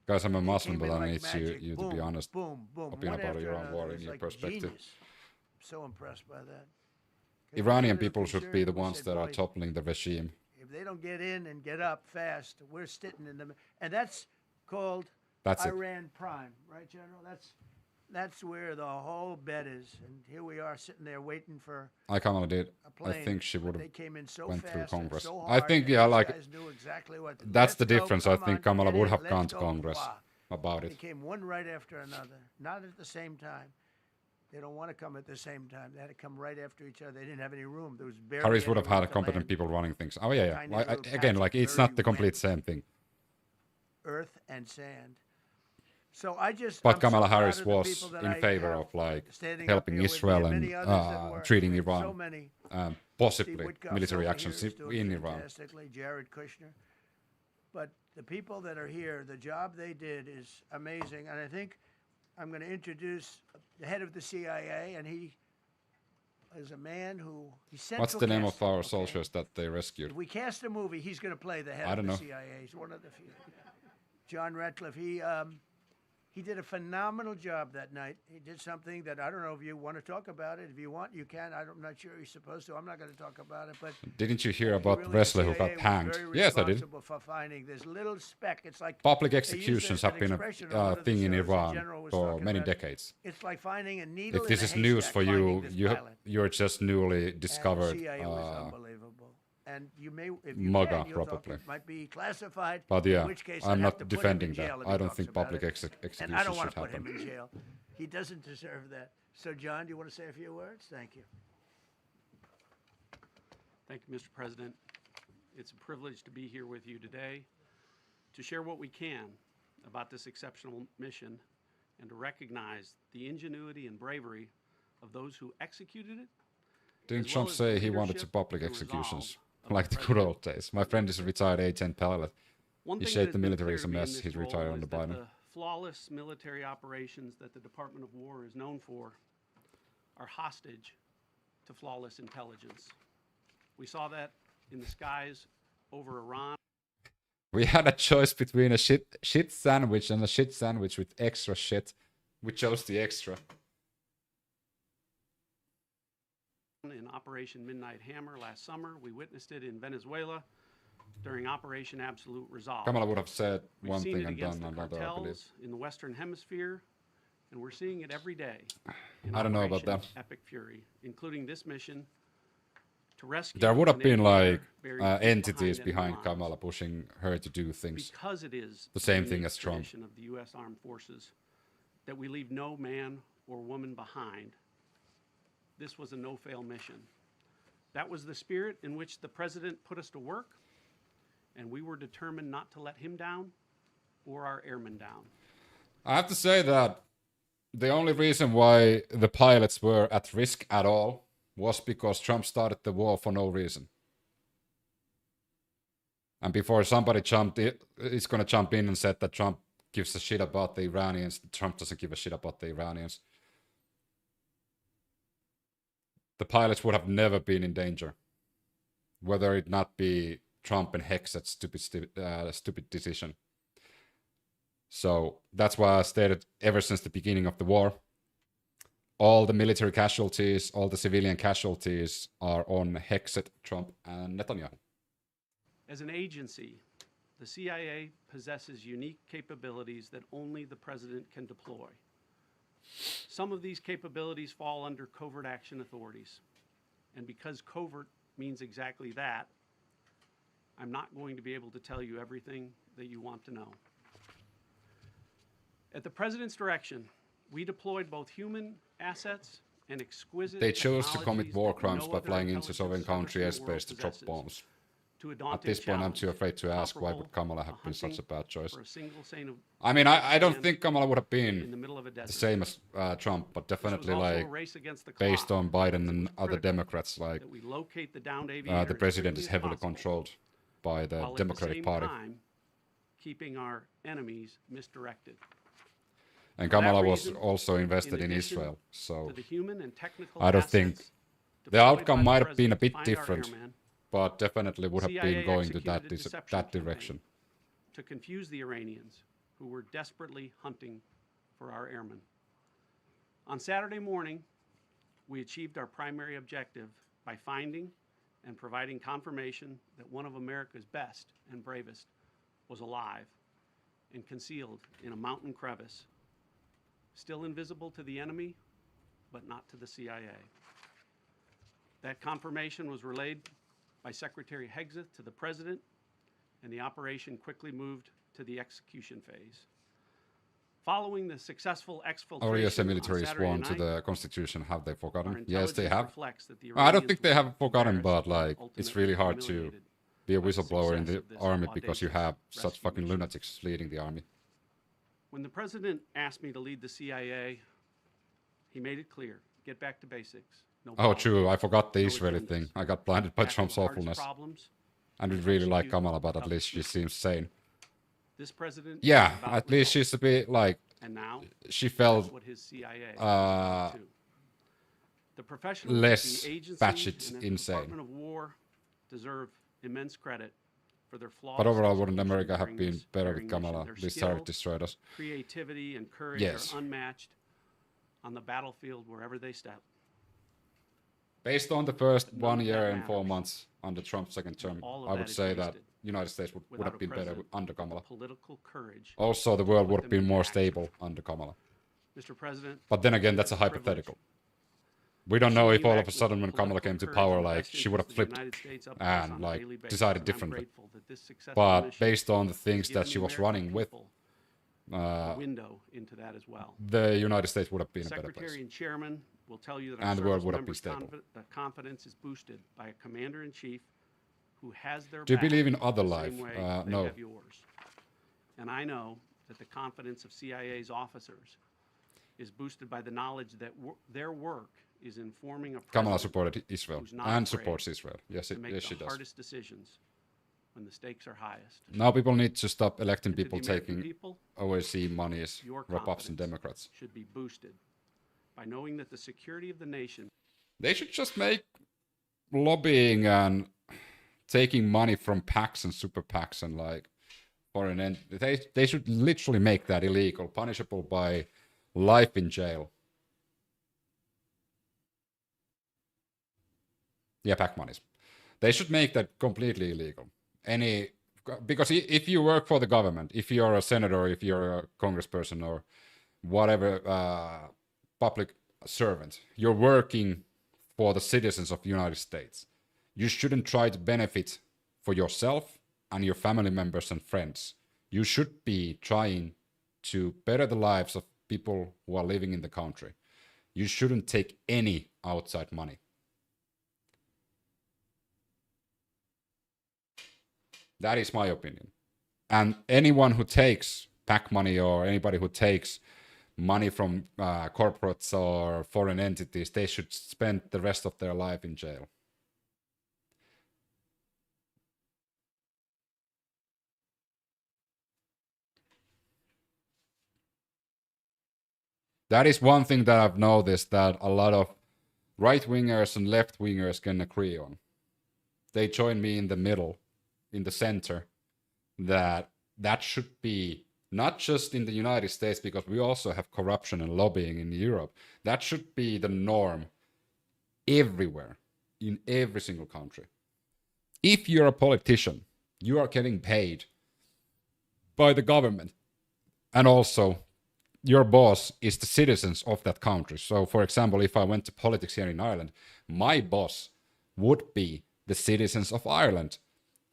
Guys, I'm a Muslim, but I need you boom, to be honest. Boom, boom, opinion about Iran war in your perspective. Genius. So impressed by that. Iranian people should be the ones that are toppling the regime. If they don't get in and get up fast, we're sitting in them, and that's called Iran Prime, right, General? That's where the whole bet is, and here we are sitting there waiting for. Kamala did. A plane, I think she would have went through Congress. So I think, yeah, like exactly that's the difference. I think Kamala would have gone to Congress about it. They came one right after another, not at the same time. They don't want to come at the same time. They had to come right after each other. They didn't have any room. There was barely. Harris would have had competent people running things. Oh yeah. Again, like it's not the complete same thing. Earth and sand. So I just. But Kamala Harris was in favor of like helping Israel and treating Iran, possibly military actions in Iran. Fantastically, Jared Kushner. But the people that are here, the job they did is amazing, and I think I'm going to introduce the head of the CIA, and he is a man who What's the name of our soldiers that they rescued? If we cast a movie, he's going to play the head of the CIA. He's one of the few. John Ratcliffe. He did a phenomenal job that night. He did something that I don't know if you want to talk about it. If you want, you can. I'm not sure you're supposed to. I'm not going to talk about it. But didn't you hear about the wrestler who got hanged? Yes, I did. For finding this little speck. It's like public executions have been a thing in Iran for many decades. It's like finding a needle. If this is news for you, you're just newly discovered. CIA was unbelievable. And you may, if you MAGA, can, probably. It might be classified. But yeah, in which case I'm I'd have not to put defending him in jail that. if he I don't talks think about public it. executions And I don't want should to put him happen. in jail. He doesn't deserve that. So, John, do you want to say a few words? Thank you. Thank you, Mr. President. It's a privilege to be here with you today to share what we can about this exceptional mission and to recognize the ingenuity and bravery of those who executed it. Didn't Trump say he wanted to public executions? Like the good old days. My friend is a retired A-10 pilot. He said the military is a mess. He's retired under Biden. The flawless military operations that the Department of War is known for are hostage to flawless intelligence. We saw that in the skies over Iran. We had a choice between a shit sandwich and a shit sandwich with extra shit. We chose the extra. In Operation Midnight Hammer last summer, we witnessed it in Venezuela during Operation Absolute Resolve. Kamala would have said We've one seen thing it and against done the another, I believe. cartels in the Western Hemisphere, and we're seeing it every day. In I don't know about Operation that. Epic Fury, including this mission to rescue. There would have an been aviator like buried entities enemy behind lines. Kamala pushing her to do things. Because it is The same the thing unique as Trump. tradition of the U.S. Armed Forces that we leave no man or woman behind. This was a no-fail mission. That was the spirit in which the president put us to work, and we were determined not to let him down or our airmen down. I have to say that the only reason why the pilots were at risk at all was because Trump started the war for no reason. And before somebody is going to jump in and said that Trump gives a shit about the Iranians, Trump doesn't give a shit about the Iranians. The pilots would have never been in danger, whether it not be Trump and Hexet's stupid decision. So that's why I stated ever since the beginning of the war, all the military casualties, all the civilian casualties are on Hexet, Trump, and Netanyahu. As an agency, the CIA possesses unique capabilities that only the president can deploy. Some of these capabilities fall under covert action authorities. And because covert means exactly that, I'm not going to be able to tell you everything that you want to know. At the president's direction, we deployed both human assets and exquisite They chose to commit technologies war that crimes no by other flying into Soviet intelligence country service in the world airspace to drop possesses. bombs. To a At daunting this point, I'm too challenge afraid to ask why comparable would Kamala have to been such a hunting bad choice. for a single sane of I mean, I don't sand think Kamala would have in been the middle of a desert. the same as Trump, but This was definitely also a like race against the based clock, on Biden as it and was other critical Democrats, like that we locate the downed aviator the as president quickly is as heavily possible, controlled by the while Democratic at the same Party. time keeping our enemies misdirected. And For that Kamala was reason, also invested in addition Israel, so to the human and technical I don't think assets the deployed outcome by the might have been a president bit to find our different, airmen, but definitely would have CIA been going to executed a that deception that campaign direction. to confuse the Iranians who were desperately hunting for our airmen. On Saturday morning, we achieved our primary objective by finding and providing confirmation that one of America's best and bravest was alive and concealed in a mountain crevice, still invisible to the enemy, but not to the CIA. That confirmation was relayed by Secretary Hegseth to the president, and the operation quickly moved to the execution phase. Following the successful exfiltration Or yes, the on military is Saturday sworn to night, the Constitution. Have they our forgotten? Yes, intelligence they have. reflects that the I don't Iranians think they were have forgotten, embarrassed but like and it's ultimately really hard to humiliated be a by the whistleblower in success the of this army because you audacious have such rescue fucking mission. lunatics leading the army. When the president asked me to lead the CIA, he made it clear, get back to basics. No Oh, politics, true. I forgot the no Israeli agendas. thing. I got blinded by Tackle Trump's the hardest awfulness. problems. And we really like execute Kamala, but the at least she toughest seems sane. This president Yeah, is about at least results. she's a bit like And now, she that's felt what his CIA is uh, about too. The professionals at less the agency batshit and at the insane. Department of War deserve immense credit for their flawless But overall, wouldn't execution America have during been this better daring with Kamala? mission. Their These skill, Tsar destroyed us. creativity, and courage Yes. are unmatched on the battlefield wherever they step. Based on the first But none 1 of year that and 4 matters. months under Trump's second term, All of I that would is say that wasted United States would without have a been better president under with the Kamala. political courage. Also, the world put would have them been into more action. stable under Kamala. Mr. President, But then again, that's a it's privilege hypothetical. We don't know seeing if you all act of a with sudden when Kamala political came to courage power, in the like best she would have interest of the flipped United States up close on and a like daily basis. decided And I'm differently. grateful that this successful But mission based on the has things given that she the was American running with, people a window into that as well. the United States would have been a better Secretary place. and Chairman will tell you that And our the world service would have been members' stable. confidence is boosted by a commander-in-chief who has their Do you back believe in the other same life? way they No. have yours. And I know that the confidence of CIA's officers is boosted by the knowledge that their work is informing a Kamala president supported Israel who's not and afraid supports Israel. Yes, to make yes, the she does. hardest decisions when the stakes are highest. Now people need to stop electing And to people the American taking people, OSC monies, your rap-ups and confidence Democrats. should be boosted by knowing that the security of the nation They should just make lobbying and taking money from PACs and super PACs and like foreign they should literally make that illegal, punishable by life in jail. Yeah, PAC monies. They should make that completely illegal. Because if you work for the government, if you're a senator, if you're a congressperson or whatever public servant, you're working for the citizens of the United States. You shouldn't try to benefit for yourself and your family members and friends. You should be trying to better the lives of people who are living in the country. You shouldn't take any outside money. That is my opinion. And anyone who takes PAC money or anybody who takes money from corporates or foreign entities, they should spend the rest of their life in jail. That is one thing that I've noticed that a lot of right-wingers and left-wingers can agree on. They join me in the middle, in the center, that should be not just in the United States, because we also have corruption and lobbying in Europe. That should be the norm everywhere, in every single country. If you're a politician, you are getting paid by the government, and also your boss is the citizens of that country. So, for example, if I went to politics here in Ireland, my boss would be the citizens of Ireland.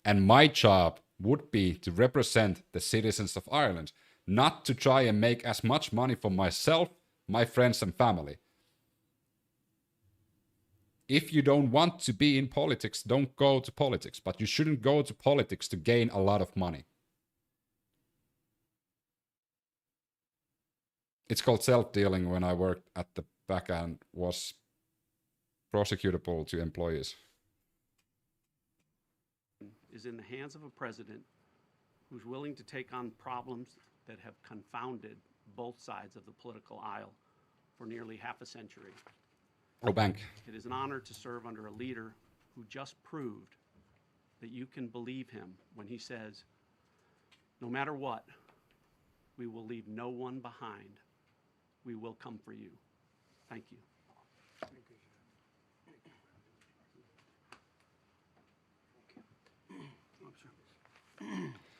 And my job would be to represent the citizens of Ireland, not to try and make as much money for myself, my friends and family. If you don't want to be in politics, don't go to politics. But you shouldn't go to politics to gain a lot of money. It's called self-dealing. When I worked at the back end, was prosecutable to employees. Is in the hands of a president who's willing to take on problems that have confounded both sides of the political aisle for nearly half a century. Oh, bank. It is an honor to serve under a leader who just proved that you can believe him when he says, no matter what, we will leave no one behind. We will come for you. Thank you.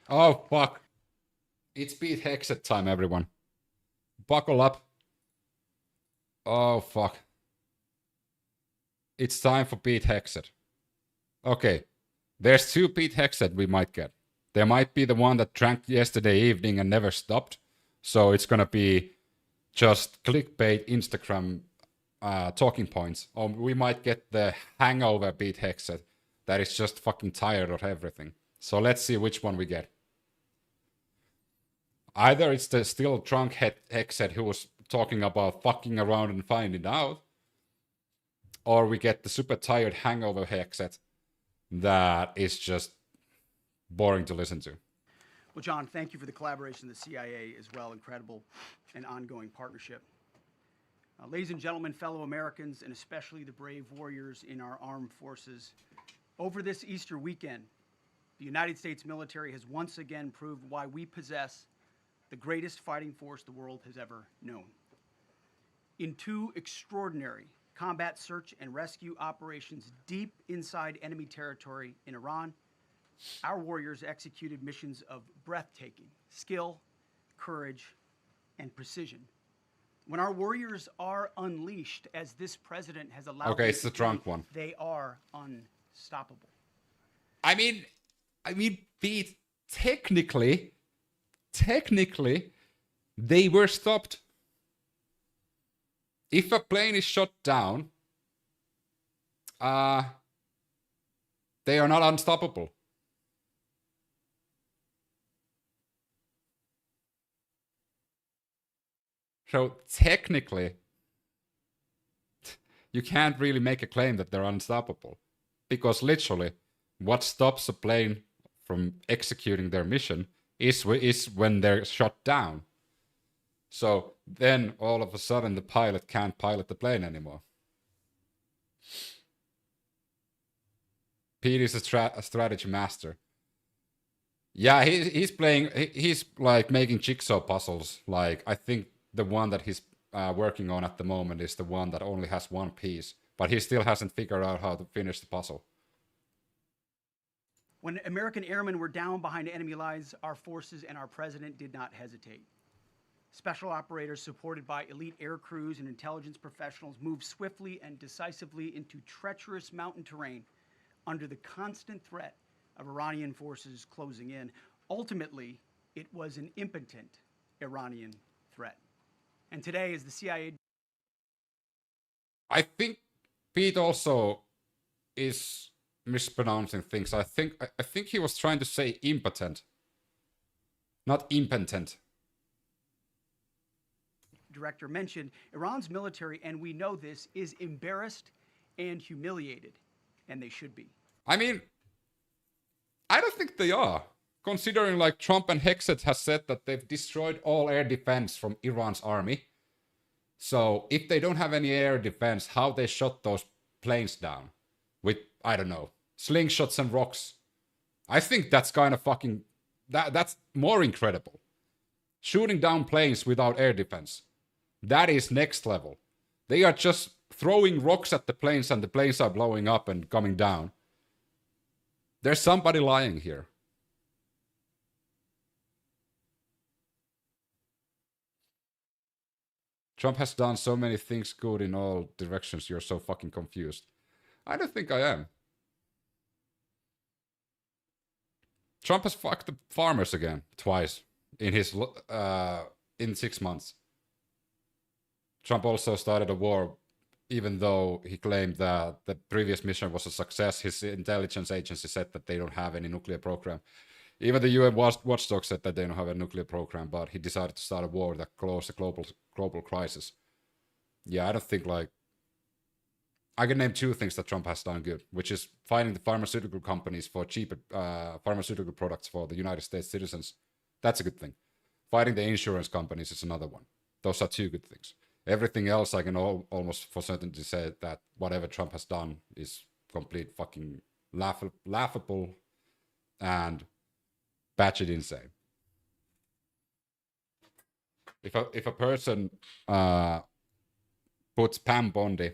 Oh, fuck. It's Pete Hexet time, everyone. Buckle up. Oh, fuck. It's time for Pete Hexet. Okay. There's two Pete Hexet we might get. There might be the one that drank yesterday evening and never stopped. So it's gonna be just clickbait Instagram talking points. Or we might get the hangover Pete Hexet that is just fucking tired of everything. So let's see which one we get. Either it's the still drunk Hexet who was talking about fucking around and finding out, or we get the super tired hangover Hexet that is just boring to listen to. Well, John, thank you for the collaboration with the CIA as well. Incredible and ongoing partnership. Ladies and gentlemen, fellow Americans, and especially the brave warriors in our armed forces, over this Easter weekend, the United States military has once again proved why we possess the greatest fighting force the world has ever known. In two extraordinary combat search and rescue operations deep inside enemy territory in Iran, our warriors executed missions of breathtaking skill, courage, and precision. When our warriors are unleashed, as this president has allowed Okay, it's the drunk one. they are unstoppable. I mean, Pete, technically, they were stopped. If a plane is shot down, they are not unstoppable. So technically, you can't really make a claim that they're unstoppable. Because literally, what stops a plane from executing their mission is when they're shot down. So then all of a sudden the pilot can't pilot the plane anymore. Pete is a strategy master. Yeah, he's like making jigsaw puzzles. Like, I think the one that he's working on at the moment is the one that only has one piece, but he still hasn't figured out how to finish the puzzle. When American airmen were down behind enemy lines, our forces and our president did not hesitate. Special operators supported by elite air crews and intelligence professionals moved swiftly and decisively into treacherous mountain terrain under the constant threat of Iranian forces closing in. Ultimately, it was an impotent Iranian threat. And today, as the CIA... I think Pete also is mispronouncing things. I think he was trying to say impotent, not impotent. Director mentioned, Iran's military, and we know this, is embarrassed and humiliated, and they should be. I mean, I don't think they are, considering like Trump and Hexet has said that they've destroyed all air defense from Iran's army. So if they don't have any air defense, how they shot those planes down? With, I don't know, slingshots and rocks. I think that's kind of fucking... That's more incredible. Shooting down planes without air defense. That is next level. They are just throwing rocks at the planes and the planes are blowing up and coming down. There's somebody lying here. Trump has done so many things good in all directions, you're so fucking confused. I don't think I am. Trump has fucked the farmers again, twice, in his in 6 months. Trump also started a war, even though he claimed that the previous mission was a success. His intelligence agency said that they don't have any nuclear program. Even the UN watchdog said that they don't have a nuclear program, but he decided to start a war that caused a global crisis. Yeah, I don't think like... I can name 2 things that Trump has done good, which is fighting the pharmaceutical companies for cheaper pharmaceutical products for the United States citizens. That's a good thing. Fighting the insurance companies is another one. Those are 2 good things. Everything else, I can almost for certainty say that whatever Trump has done is complete fucking laughable and batshit insane. If a person puts Pam Bondi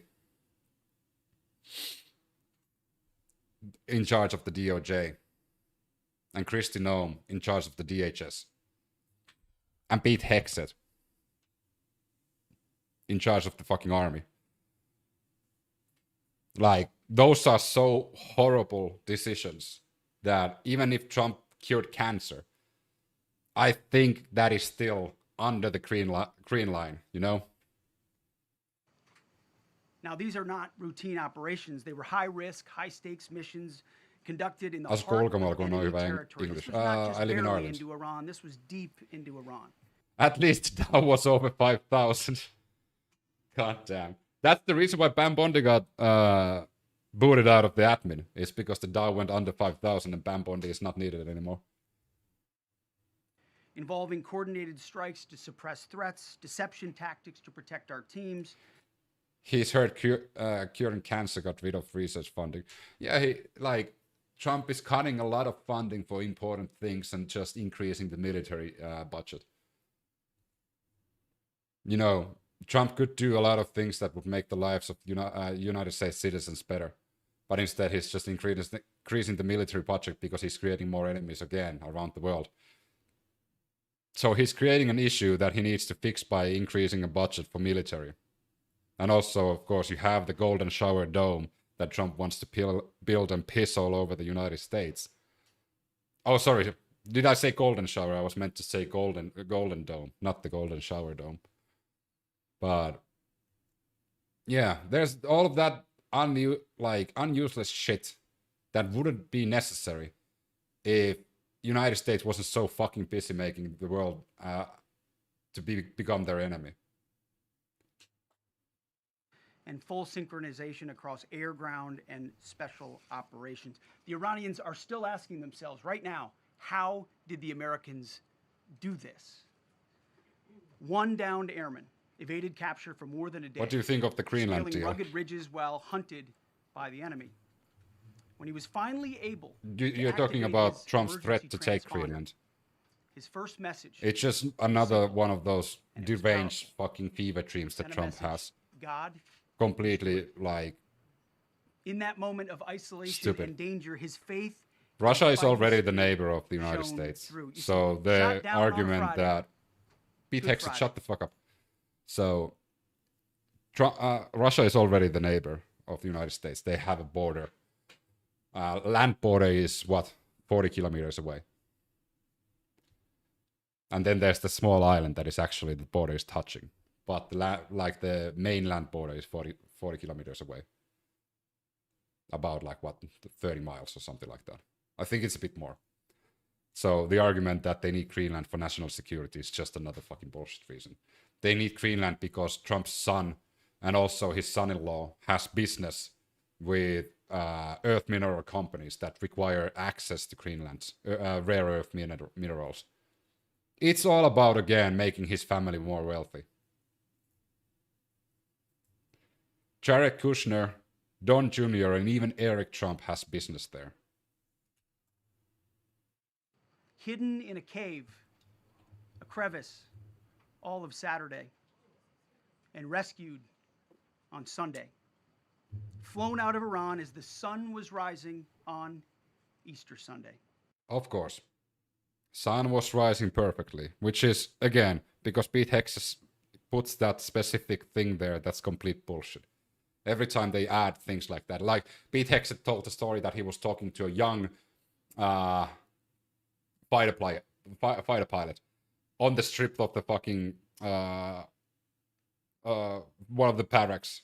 in charge of the DOJ and Kristi Noem in charge of the DHS and Pete Hegseth in charge of the fucking army, like, those are so horrible decisions that even if Trump cured cancer, I think that is still under the green line, you know? Now, these are not routine operations. They were high-risk, high-stakes missions conducted in the Asukko heart of ulkomailla, kun on enemy hyvä territory. English. This was not just I live in barely Ireland. into Iran. This was deep into Iran. At least that was over 5,000. God damn. That's the reason why Pam Bondi got booted out of the admin. It's because the DAO went under 5,000 and Pam Bondi is not needed anymore. Involving coordinated strikes to suppress threats, deception tactics to protect our teams. He's heard curing cancer got rid of research funding. Yeah, Trump is cutting a lot of funding for important things and just increasing the military budget. You know, Trump could do a lot of things that would make the lives of United States citizens better. But instead, he's just increasing the military budget because he's creating more enemies again around the world. So he's creating an issue that he needs to fix by increasing a budget for military. And also, of course, you have the golden shower dome that Trump wants to build and piss all over the United States. Oh, sorry. Did I say golden shower? I was meant to say golden dome, not the golden shower dome. But yeah, there's all of that unuseless shit that wouldn't be necessary if United States wasn't so fucking busy making the world to become their enemy. And full synchronization across air, ground, and special operations. The Iranians are still asking themselves right now, how did the Americans do this? One downed airman evaded capture for more than a day. What do you think of the Greenland scaling deal? Rugged ridges while hunted by the enemy. When he was finally able You're talking about Trump's threat to take Greenland. His first message. It's just another one of those deranged fucking fever dreams that Trump has. God. Completely like in that moment of isolation stupid. And danger, his faith. Russia is already the neighbor of the United States. So the argument that Pete Hegseth, shut the fuck up. So Russia is already the neighbor of the United States. They have a border. Land border is what, 40 kilometers away. And then there's the small island that is actually the border is touching. But the mainland border is 40 kilometers away. About 30 miles or something like that. I think it's a bit more. So the argument that they need Greenland for national security is just another fucking bullshit reason. They need Greenland because Trump's son and also his son-in-law has business with earth mineral companies that require access to Greenland's rare earth minerals. It's all about, again, making his family more wealthy. Jared Kushner, Don Jr., and even Eric Trump has business there. Hidden in a cave, a crevice, all of Saturday, and rescued on Sunday. Flown out of Iran as the sun was rising on Easter Sunday. Of course. Sun was rising perfectly, which is, again, because Pete Hexes puts that specific thing there that's complete bullshit. Every time they add things like that. Like, Pete Hexes told the story that he was talking to a young fighter pilot on the strip of the fucking one of the barracks,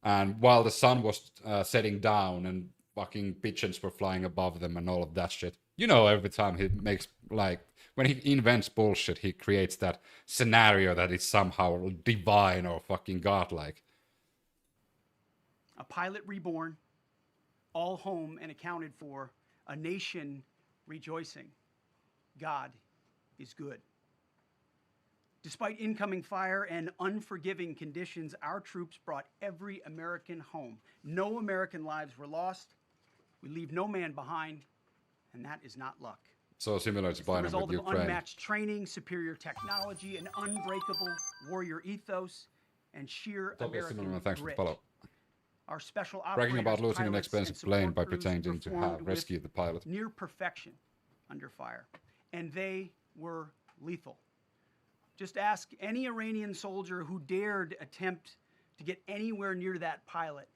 and while the sun was setting down and fucking pigeons were flying above them and all of that shit. You know, every time he makes, like, when he invents bullshit, he creates that scenario that is somehow divine or fucking godlike. A pilot reborn, all home and accounted for, a nation rejoicing. God is good. Despite incoming fire and unforgiving conditions, our troops brought every American home. No American lives were lost. We leave no man behind, and that is not luck. So similar to It's the Biden result with of Ukraine. unmatched training, superior technology, an unbreakable warrior ethos, and sheer Totally American similar, thanks for the grit. follow. Our special Bragging about operators, losing an pilots, expensive and plane support by crews pretending to performed have with rescued the pilot. near perfection under fire, and they were lethal. Just ask any Iranian soldier who dared attempt to get anywhere near that pilot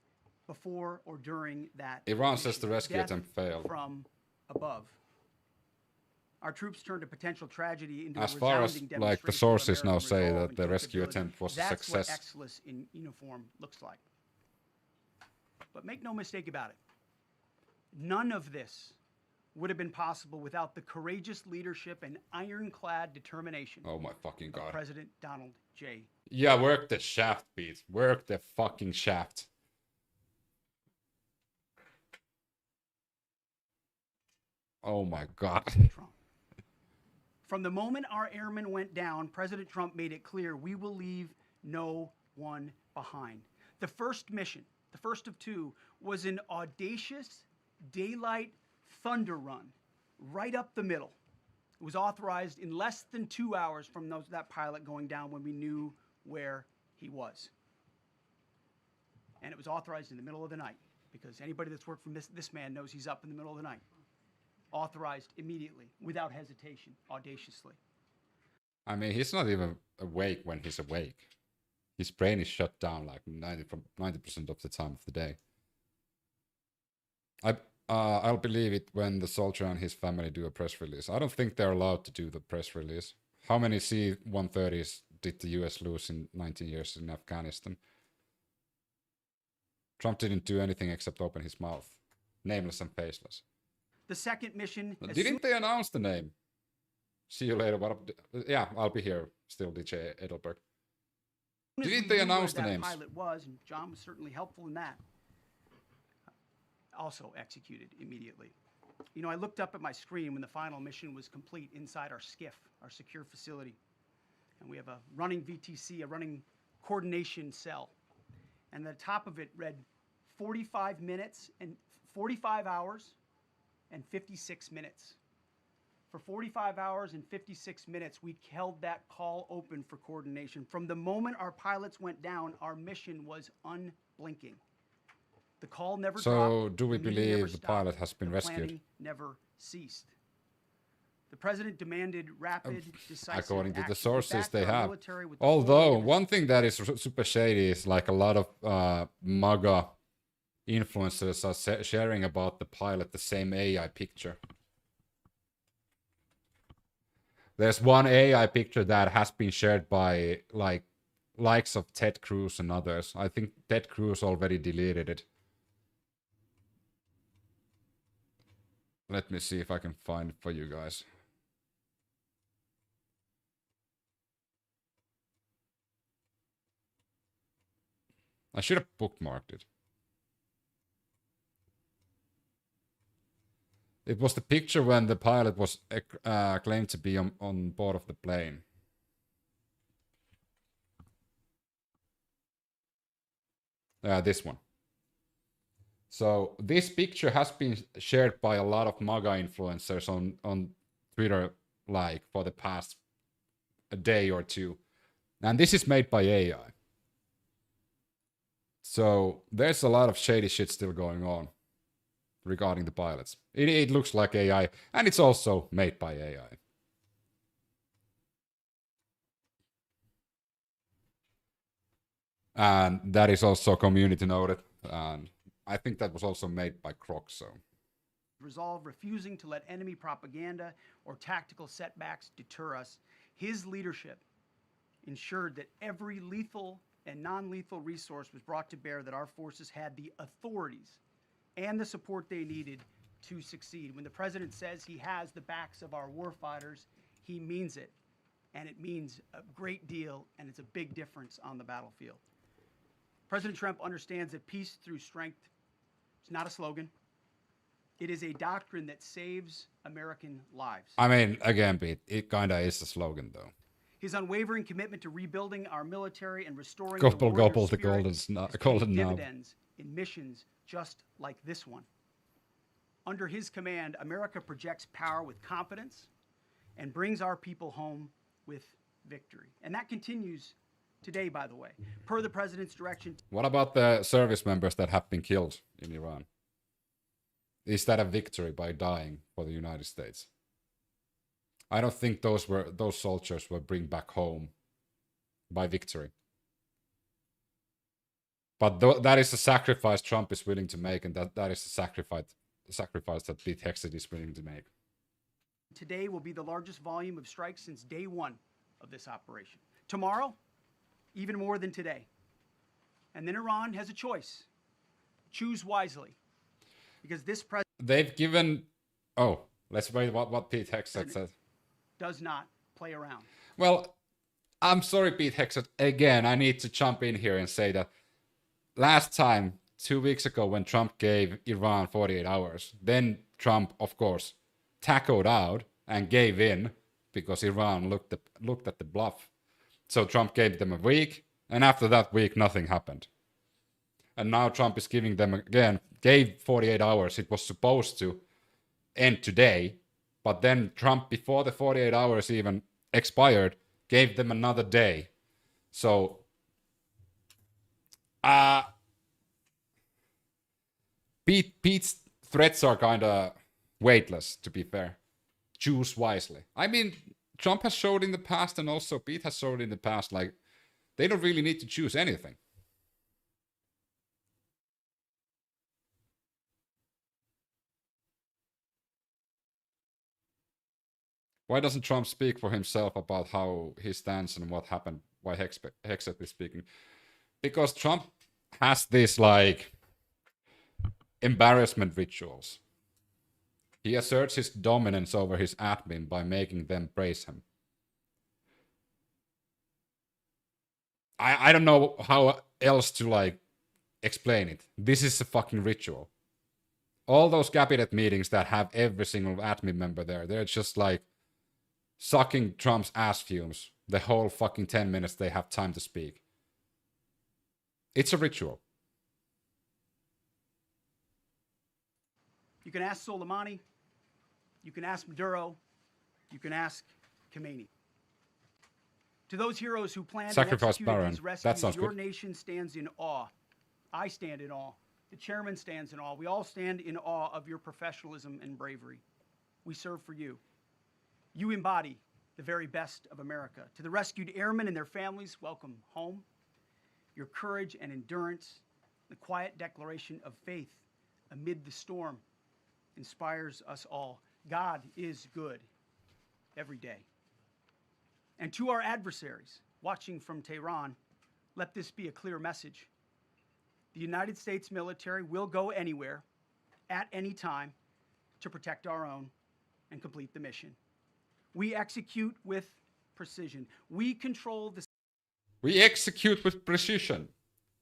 before or during that. Iran says the mission. rescue Death attempt failed. from above. Our troops turned a potential tragedy into As a far as, resounding like, the demonstration of sources now American say resolve that and the rescue capability. attempt was a That's success. what excellence in uniform looks like. But make no mistake about it. None of this would have been possible without the courageous leadership and ironclad determination Oh my fucking of god. President Donald J. Yeah, work the shaft, Pete. Work the fucking shaft. Oh my god. Trump. From the moment our airmen went down, President Trump made it clear we will leave no one behind. The first mission, the first of two, was an audacious daylight thunder run right up the middle. It was authorized in less than 2 hours from that pilot going down when we knew where he was. And it was authorized in the middle of the night, because anybody that's worked for this man knows he's up in the middle of the night. Authorized immediately, without hesitation, audaciously. I mean, he's not even awake when he's awake. His brain is shut down like 90% of the time of the day. I'll believe it when the soldier and his family do a press release. I don't think they're allowed to do the press release. How many C-130s did the US lose in 19 years in Afghanistan? Trump didn't do anything except open his mouth. Nameless and faceless. The second mission... Didn't they announce the name? See you later. What up? Yeah, I'll be here still, DJ Edelberg. Didn't they announce the names? Pilot was, and John was certainly helpful in that. Also executed immediately. You know, I looked up at my screen when the final mission was complete inside our SCIF, our secure facility. And we have a running VTC, a running coordination cell. And the top of it read 45 minutes and 45 hours and 56 minutes. For 45 hours and 56 minutes, we held that call open for coordination. From the moment our pilots went down, our mission was unblinking. The call never dropped. So, do we the meeting never believe the stopped. pilot has been The rescued? planning never ceased. The president demanded rapid, decisive According to the action. We sources backed they our have. military with the full Although, weight of one thing that is super shady is like a lot of MAGA influencers are sharing about the pilot the same AI picture. There's one AI picture that has been shared by like likes of Ted Cruz and others. I think Ted Cruz already deleted it. Let me see if I can find it for you guys. I should have bookmarked it. It was the picture when the pilot was claimed to be on board of the plane. This one. So this picture has been shared by a lot of MAGA influencers on Twitter, like for the past a day or two. And this is made by AI. So there's a lot of shady shit still going on regarding the pilots. It looks like AI, and it's also made by AI. And that is also community noted, and I think that was also made by Croc, so. Resolve refusing to let enemy propaganda or tactical setbacks deter us. His leadership ensured that every lethal and non-lethal resource was brought to bear, that our forces had the authorities and the support they needed to succeed. When the president says he has the backs of our warfighters, he means it. And it means a great deal, and it's a big difference on the battlefield. President Trump understands that peace through strength is not a slogan. It is a doctrine that saves American lives. I mean, again, Pete, it kind of is a slogan, though. His unwavering commitment to rebuilding our military and restoring Gobble, the warrior gobble, the spirit golden knob. dividends in missions just like this one. Under his command, America projects power with confidence and brings our people home with victory. And that continues today, by the way, per the president's direction. What about the service members that have been killed in Iran? Is that a victory by dying for the United States? I don't think those soldiers were bring back home by victory. But that is a sacrifice Trump is willing to make, and that is a sacrifice that Pete Hegseth is willing to make. Today will be the largest volume of strikes since day one of this operation. Tomorrow, even more than today. And then Iran has a choice. Choose wisely. Because this president they've given... Oh, let's wait what Pete Hegseth said. Does not play around. Well, I'm sorry, Pete Hegseth. Again, I need to jump in here and say that last time, 2 weeks ago, when Trump gave Iran 48 hours, then Trump, of course, tackled out and gave in because Iran looked at the bluff. So Trump gave them a week, and after that week, nothing happened. And now Trump is giving them again, gave 48 hours. It was supposed to end today, but then Trump, before the 48 hours even expired, gave them another day. So, Pete's threats are kind of weightless, to be fair. Choose wisely. I mean, Trump has showed in the past, and also Pete has showed in the past, like, they don't really need to choose anything. Why doesn't Trump speak for himself about how his stance and what happened, why Hegseth is speaking? Because Trump has these, like, embarrassment rituals. He asserts his dominance over his admin by making them praise him. I don't know how else to, like, explain it. This is a fucking ritual. All those cabinet meetings that have every single admin member there, they're just like sucking Trump's ass fumes the whole fucking 10 minutes they have time to speak. It's a ritual. You can ask Soleimani, you can ask Maduro, you can ask Khomeini. To those heroes who planned and executed these rescues, your nation stands in awe. I stand in awe. The chairman stands in awe. We all stand in awe of your professionalism and bravery. We serve for you. You embody the very best of America. To the rescued airmen and their families, welcome home. Your courage and endurance, the quiet declaration of faith amid the storm, inspires us all. God is good every day. And to our adversaries watching from Tehran, let this be a clear message. The United States military will go anywhere, at any time, to protect our own and complete the mission. We execute with precision. We control the... We execute with precision.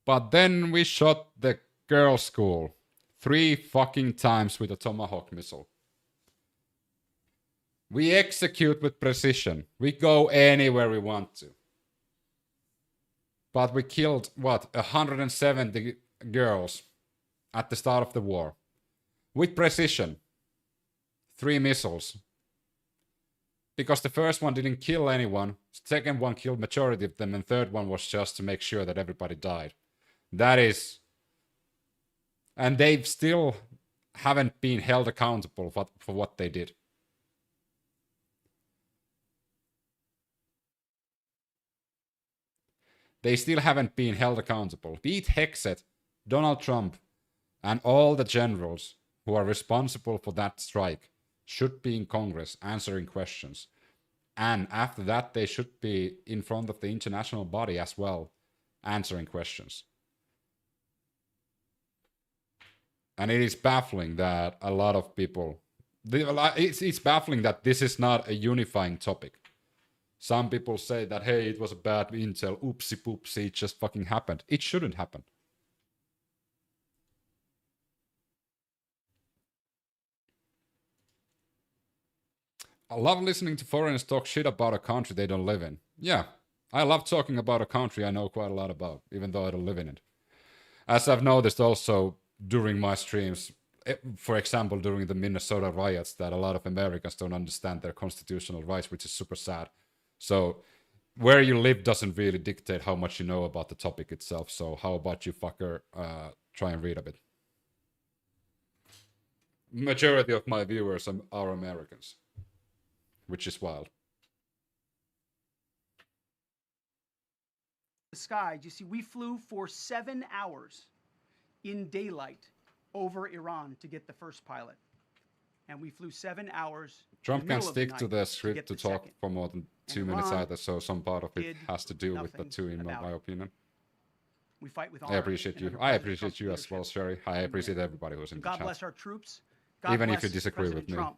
But then we shot the girls' school 3 fucking times with a Tomahawk missile. We execute with precision. We go anywhere we want to. But we killed, what, 170 girls at the start of the war. With precision. 3 missiles. Because the first one didn't kill anyone, second one killed majority of them, and third one was just to make sure that everybody died. That is... And they still haven't been held accountable for what they did. They still haven't been held accountable. Pete Hegseth, Donald Trump, and all the generals who are responsible for that strike should be in Congress answering questions. And after that, they should be in front of the international body as well, answering questions. And it is baffling that a lot of people... It's baffling that this is not a unifying topic. Some people say that, hey, it was a bad intel, oopsie poopsie, it just fucking happened. It shouldn't happen. I love listening to foreigners talk shit about a country they don't live in. Yeah, I love talking about a country I know quite a lot about, even though I don't live in it. As I've noticed also during my streams, for example, during the Minnesota riots, that a lot of Americans don't understand their constitutional rights, which is super sad. So, where you live doesn't really dictate how much you know about the topic itself. So, how about you fucker try and read a bit? Majority of my viewers are Americans. Which is wild. The sky, you see, we flew for 7 hours in daylight over Iran to get the first pilot. And we flew 7 hours. Trump can't stick to the script to talk for more than 2 minutes either, so some part of it has to do with the two, in my opinion. We fight with I appreciate you. I appreciate you as well, Sherry. I appreciate everybody who's in the chat. God bless our troops. Even if you disagree with me. Trump,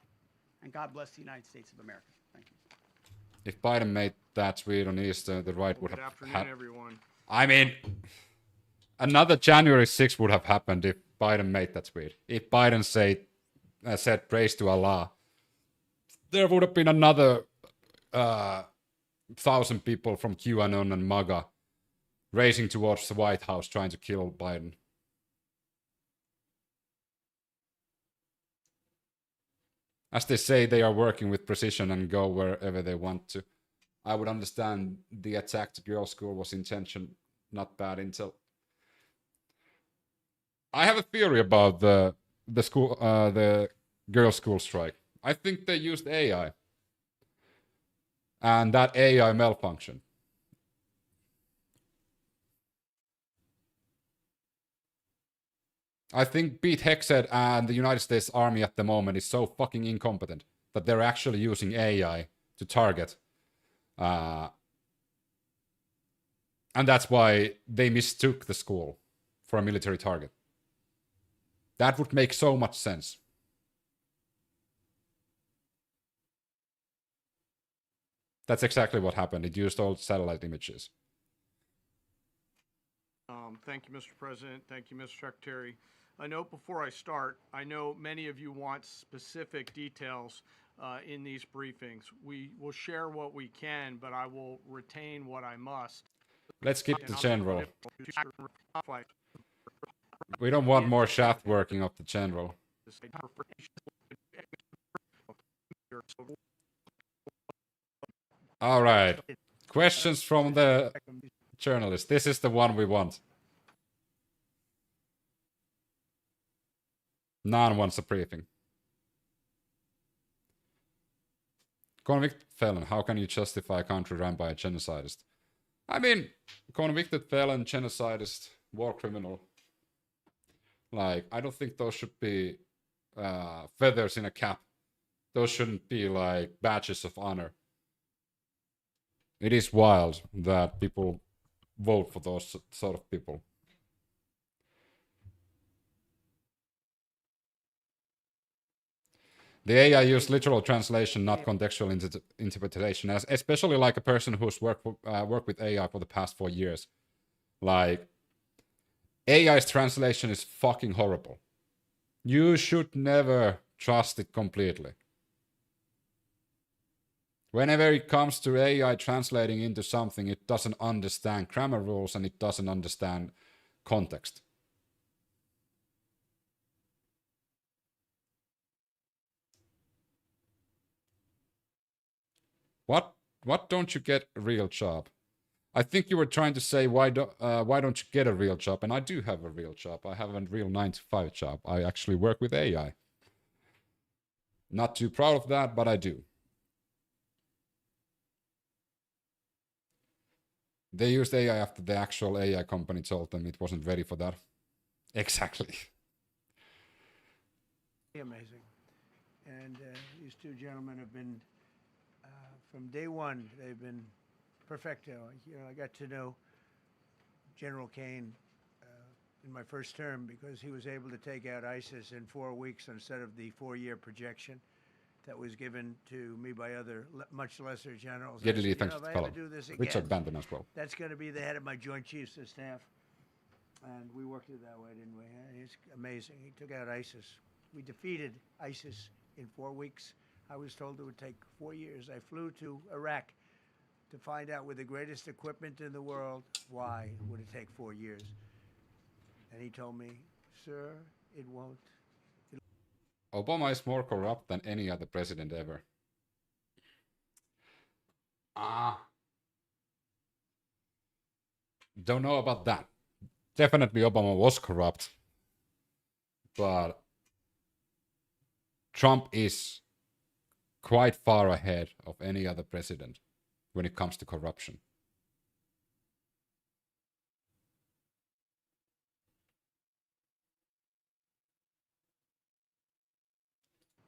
and God bless the United States of America. Thank you. If Biden made that tweet on Easter, the right would Good have afternoon, had... everyone. I mean, another January 6th would have happened if Biden made that tweet. If Biden said praise to Allah, there would have been another 1,000 people from QAnon and MAGA racing towards the White House trying to kill Biden. As they say, they are working with precision and go wherever they want to. I would understand the attack to girls' school was intention, not bad intel. I have a theory about the girls' school strike. I think they used AI, and that AI malfunctioned. I think Pete Hegseth and the United States Army at the moment is so fucking incompetent that they're actually using AI to target. And that's why they mistook the school for a military target. That would make so much sense. That's exactly what happened. It used old satellite images. Thank you, Mr. President. Thank you, Mr. Secretary. A note before I start, I know many of you want specific details in these briefings. We will share what we can, but I will retain what I must. Let's keep the general. We don't want more shaft working of the general. All right. Questions from the journalists. This is the one we want. None wants a briefing. Convicted felon. How can you justify a country run by a genocidist? I mean, convicted felon, genocidist, war criminal. Like, I don't think those should be feathers in a cap. Those shouldn't be like badges of honor. It is wild that people vote for those sort of people. The AI used literal translation, not contextual interpretation, especially like a person who's worked with AI for the past 4 years. Like, AI's translation is fucking horrible. You should never trust it completely. Whenever it comes to AI translating into something, it doesn't understand grammar rules and it doesn't understand context. What don't you get a real job? I think you were trying to say why don't you get a real job? And I do have a real job. I have a real 9-to-5 job. I actually work with AI. Not too proud of that, but I do. They used AI after the actual AI company told them it wasn't ready for that. Exactly. Amazing. And these two gentlemen have been, from day one, they've been perfecto. You know, I got to know General Kane in my first term because he was able to take out ISIS in 4 weeks instead of the 4-year projection that was given to me by other much lesser generals. Get it, I said, thanks if I fellow. ever do this again, Richard Bandon as well. that's going to be the head of my Joint Chiefs of Staff. And we worked it that way, didn't we? It's amazing. He took out ISIS. We defeated ISIS in 4 weeks. I was told it would take 4 years. I flew to Iraq to find out with the greatest equipment in the world, why would it take 4 years? And he told me, sir, it won't. Obama is more corrupt than any other president ever. Don't know about that. Definitely Obama was corrupt. But Trump is quite far ahead of any other president when it comes to corruption.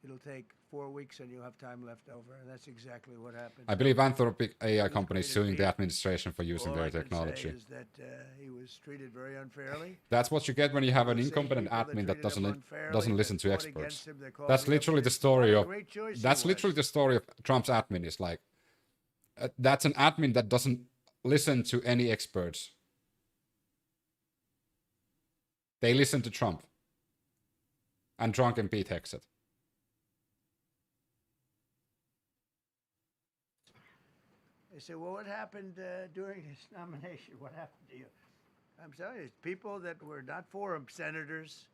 It'll take 4 weeks and you'll have time left over. And that's exactly what happened. I believe Anthropic AI He's company is great at suing the being- administration for using All their I can technology. say is that he was treated very unfairly. That's what you get when you have an The same incompetent people admin that treated him unfairly, doesn't that listen to fought experts. against him, that called That's me up literally and the said, story "What a of great choice he that's was." literally the story of Trump's admin. Is like that's an admin that doesn't listen to any experts. They listen to Trump and drunken Pete Hexet. They said, well, what happened during his nomination? What happened to you? I'm telling you, people that were not for him, senators,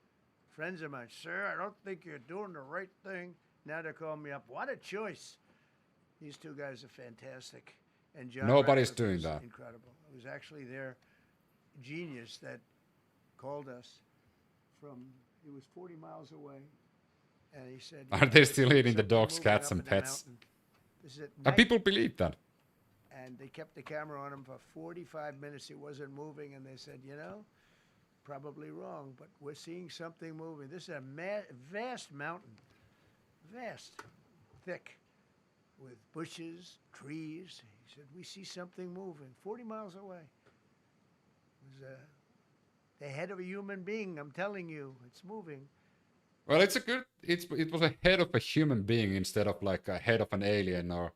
friends of mine, sir, I don't think you're doing the right thing. Now they're calling me up. What a choice. These two guys are fantastic. And John Nobody's Ratcliffe doing is that. incredible. It was actually their genius that called us from, he was 40 miles away. And he said, Are they still eating the something dogs, moving cats, up and in the pets? mountain. This is at And night. people believe that. And they kept the camera on him for 45 minutes. He wasn't moving, and they said, you know, probably wrong, but we're seeing something moving. This is a vast mountain, vast, thick, with bushes, trees. He said, we see something moving 40 miles away. It was the head of a human being. I'm telling you, it's moving. Well, it was a head of a human being instead of like a head of an alien or.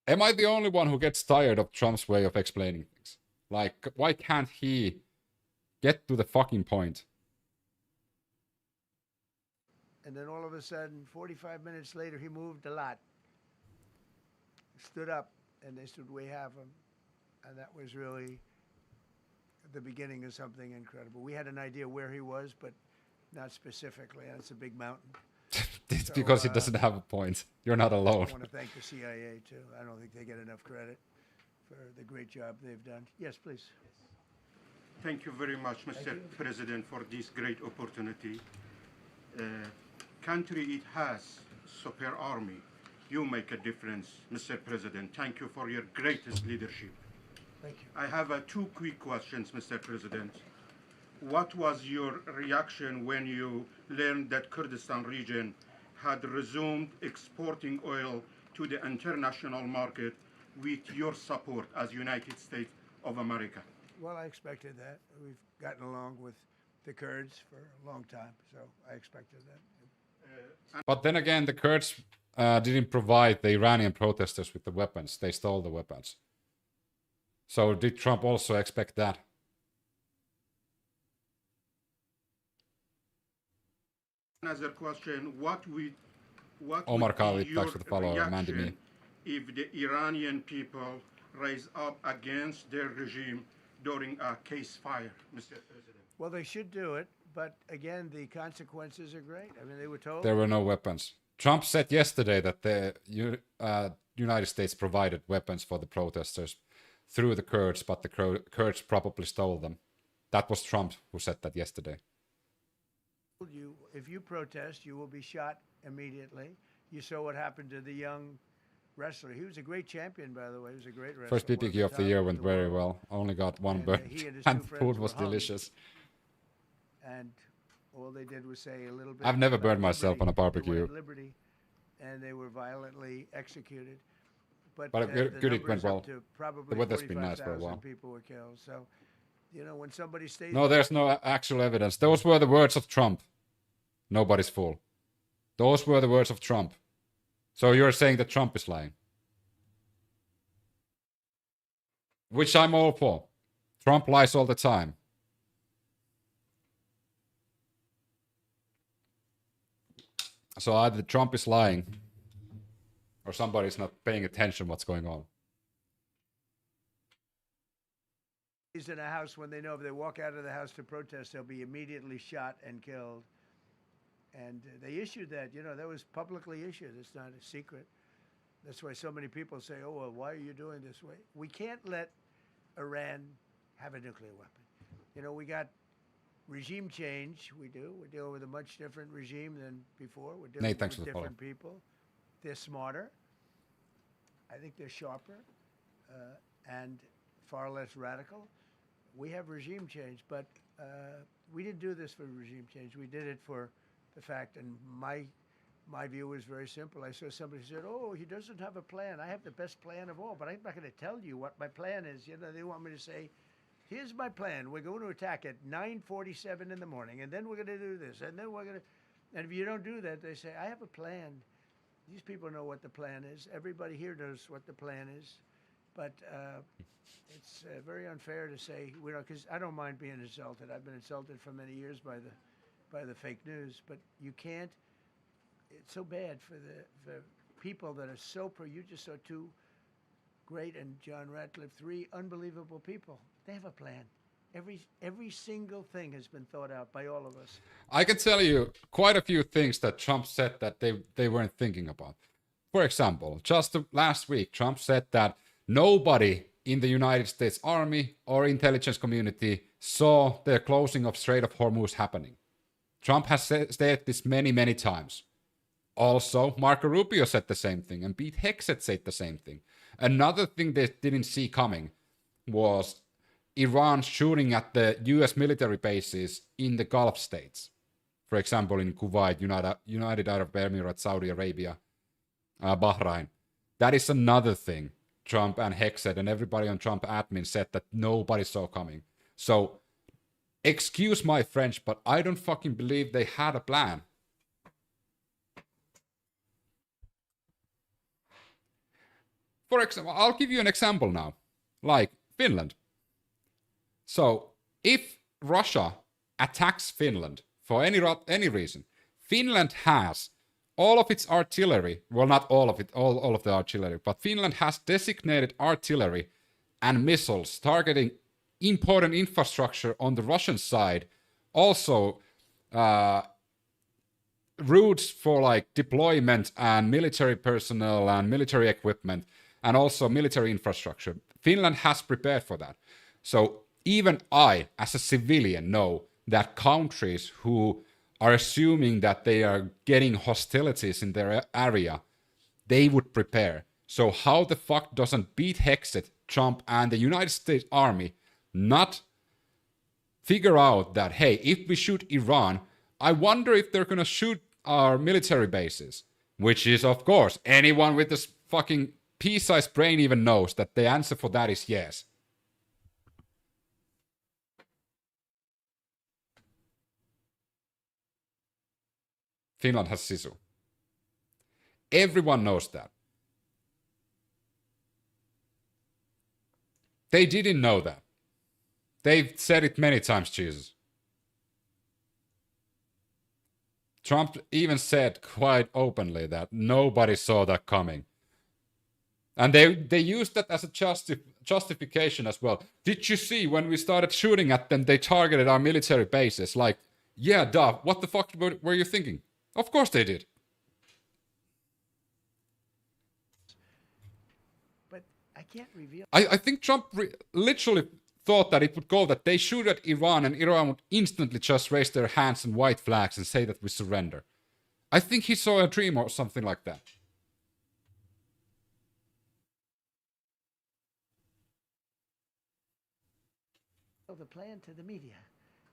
Am I the only one who gets tired of Trump's way of explaining things? Like, why can't he get to the fucking point? And then all of a sudden, 45 minutes later, he moved a lot. Stood up, and they said, we have him. And that was really the beginning of something incredible. We had an idea where he was, but not specifically. It's a big mountain. It's So, because he doesn't have a point. You're not alone. I want to thank the CIA, too. I don't think they get enough credit for the great job they've done. Yes, please. Thank you very much, Mr. President, for this great opportunity. Country, it has super army. You make a difference, Mr. President. Thank you for your greatest leadership. Thank you. I have two quick questions, Mr. President. What was your reaction when you learned that Kurdistan region had resumed exporting oil to the international market with your support as United States of America? Well, I expected that. We've gotten along with the Kurds for a long time, so I expected that. But then again, the Kurds didn't provide the Iranian protesters with the weapons. They stole the weapons. So did Trump also expect that? Another question, what Omar would Khalid, be thanks your for the follow, Mandy Me. reaction if the Iranian people rise up against their regime during a ceasefire, Mr. President? Well, they should do it, but again, the consequences are great. I mean, they were told. There were no weapons. Trump said yesterday that the United States provided weapons for the protesters through the Kurds, but the Kurds probably stole them. That was Trump who said that yesterday. You, if you protest, you will be shot immediately. You saw what happened to the young wrestler. He was a great champion, by the way. He was a great wrestler. First PPK of the year went very well. Only got one And, burn, he and his and two food friends was were hung. delicious. And all they did was say a little bit. I've never about burned myself on a liberty, the barbecue. word liberty, and they were violently executed. But good the it went numbers well. up to probably The weather's been nice for a 45,000 while. people were killed. So, you know, when somebody stays. No, there's no actual evidence. Those were the words of Trump. Nobody's fool. Those were the words of Trump. So you're saying that Trump is lying. Which I'm all for. Trump lies all the time. So either Trump is lying or somebody's not paying attention what's going on. In a house, when they know if they walk out of the house to protest, they'll be immediately shot and killed. And they issued that, you know, that was publicly issued. It's not a secret. That's why so many people say, oh, well, why are you doing this way? We can't let Iran have a nuclear weapon. You know, we got regime change. We do. We're dealing with a much different regime than before. We're dealing Nate, thanks with for the different people. They're smarter. I think they're sharper and far less radical. We have regime change, but we didn't do this for regime change. We did it for the fact, and my view was very simple. I saw somebody who said, oh, he doesn't have a plan. I have the best plan of all, but I'm not going to tell you what my plan is. You know, they want me to say, here's my plan. We're going to attack at 9:47 in the morning, and then we're going to do this, and then we're going to, and if you don't do that, they say, I have a plan. These people know what the plan is. Everybody here knows what the plan is, but it's very unfair to say, you know, because I don't mind being insulted. I've been insulted for many years by the fake news, but you can't. It's so bad for the people that are so pro. You just saw two great, and John Ratcliffe, three unbelievable people. They have a plan. Every single thing has been thought out by all of us. I can tell you quite a few things that Trump said that they weren't thinking about. For example, just last week, Trump said that nobody in the United States Army or intelligence community saw the closing of Strait of Hormuz happening. Trump has said this many, many times. Also, Marco Rubio said the same thing, and Pete Hegseth said the same thing. Another thing they didn't see coming was Iran shooting at the US military bases in the Gulf states. For example, in Kuwait, United Arab Emirates, Saudi Arabia, Bahrain. That is another thing Trump and Hegseth and everybody on Trump admin said that nobody saw coming. So, excuse my French, but I don't fucking believe they had a plan. For example, I'll give you an example now, like Finland. So, if Russia attacks Finland for any reason, Finland has all of its artillery, well, not all of it, all of the artillery, but Finland has designated artillery and missiles targeting important infrastructure on the Russian side. Also, routes for like deployment and military personnel and military equipment, and also military infrastructure. Finland has prepared for that. So even I, as a civilian, know that countries who are assuming that they are getting hostilities in their area, they would prepare. So how the fuck doesn't Pete Hegseth, Trump, and the United States Army not figure out that, hey, if we shoot Iran, I wonder if they're gonna shoot our military bases? Which is, of course, anyone with this fucking pea-sized brain even knows that the answer for that is yes. Finland has SISU. Everyone knows that. They didn't know that. They've said it many times, Jesus. Trump even said quite openly that nobody saw that coming. And they used that as a justification as well. Did you see when we started shooting at them, they targeted our military bases? Like, yeah, duh, what the fuck were you thinking? Of course they did. But I can't reveal. I think Trump literally thought that it would go that they shoot at Iran and Iran would instantly just raise their hands and white flags and say that we surrender. I think he saw a dream or something like that. The plan to the media.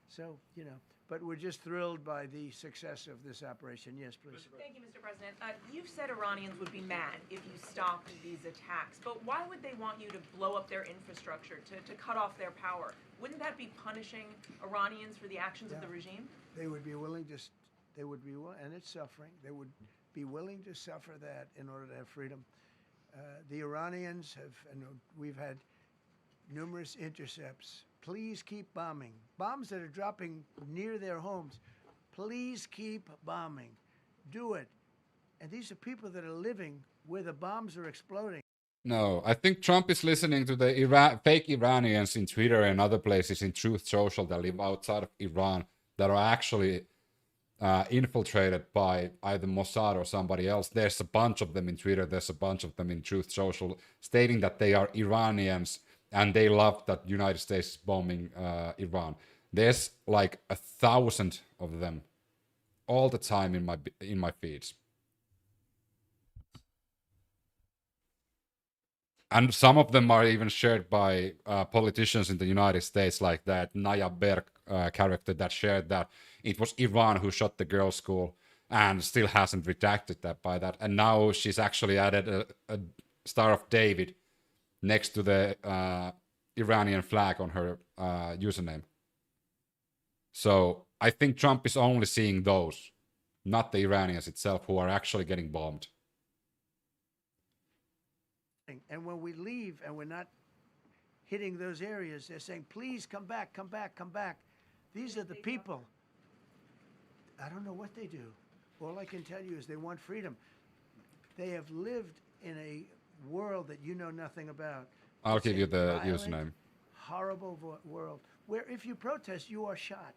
So, you know, but we're just thrilled by the success of this operation. Yes, please. Thank you, Mr. President. You've said Iranians would be mad if you stopped these attacks, but why would they want you to blow up their infrastructure, to cut off their power? Wouldn't that be punishing Iranians for the actions of the regime? They would be willing to, and it's suffering, they would be willing to suffer that in order to have freedom. The Iranians have, and we've had numerous intercepts. Please keep bombing. Bombs that are dropping near their homes. Please keep bombing. Do it. And these are people that are living where the bombs are exploding. No, I think Trump is listening to the fake Iranians in Twitter and other places in Truth Social that live outside of Iran that are actually infiltrated by either Mossad or somebody else. There's a bunch of them in Twitter. There's a bunch of them in Truth Social stating that they are Iranians and they love that United States is bombing Iran. There's like 1,000 of them all the time in my feeds. And some of them are even shared by politicians in the United States, like that Naya Berg character that shared that it was Iran who shot the girls' school and still hasn't redacted that by that. And now she's actually added a Star of David next to the Iranian flag on her username. So I think Trump is only seeing those, not the Iranians itself, who are actually getting bombed. And when we leave and we're not hitting those areas, they're saying, please come back, come back, come back. These are the people. I don't know what they do. All I can tell you is they want freedom. They have lived in a world that you know nothing about. I'll It's give a you the violent, username. Horrible world where if you protest, you are shot.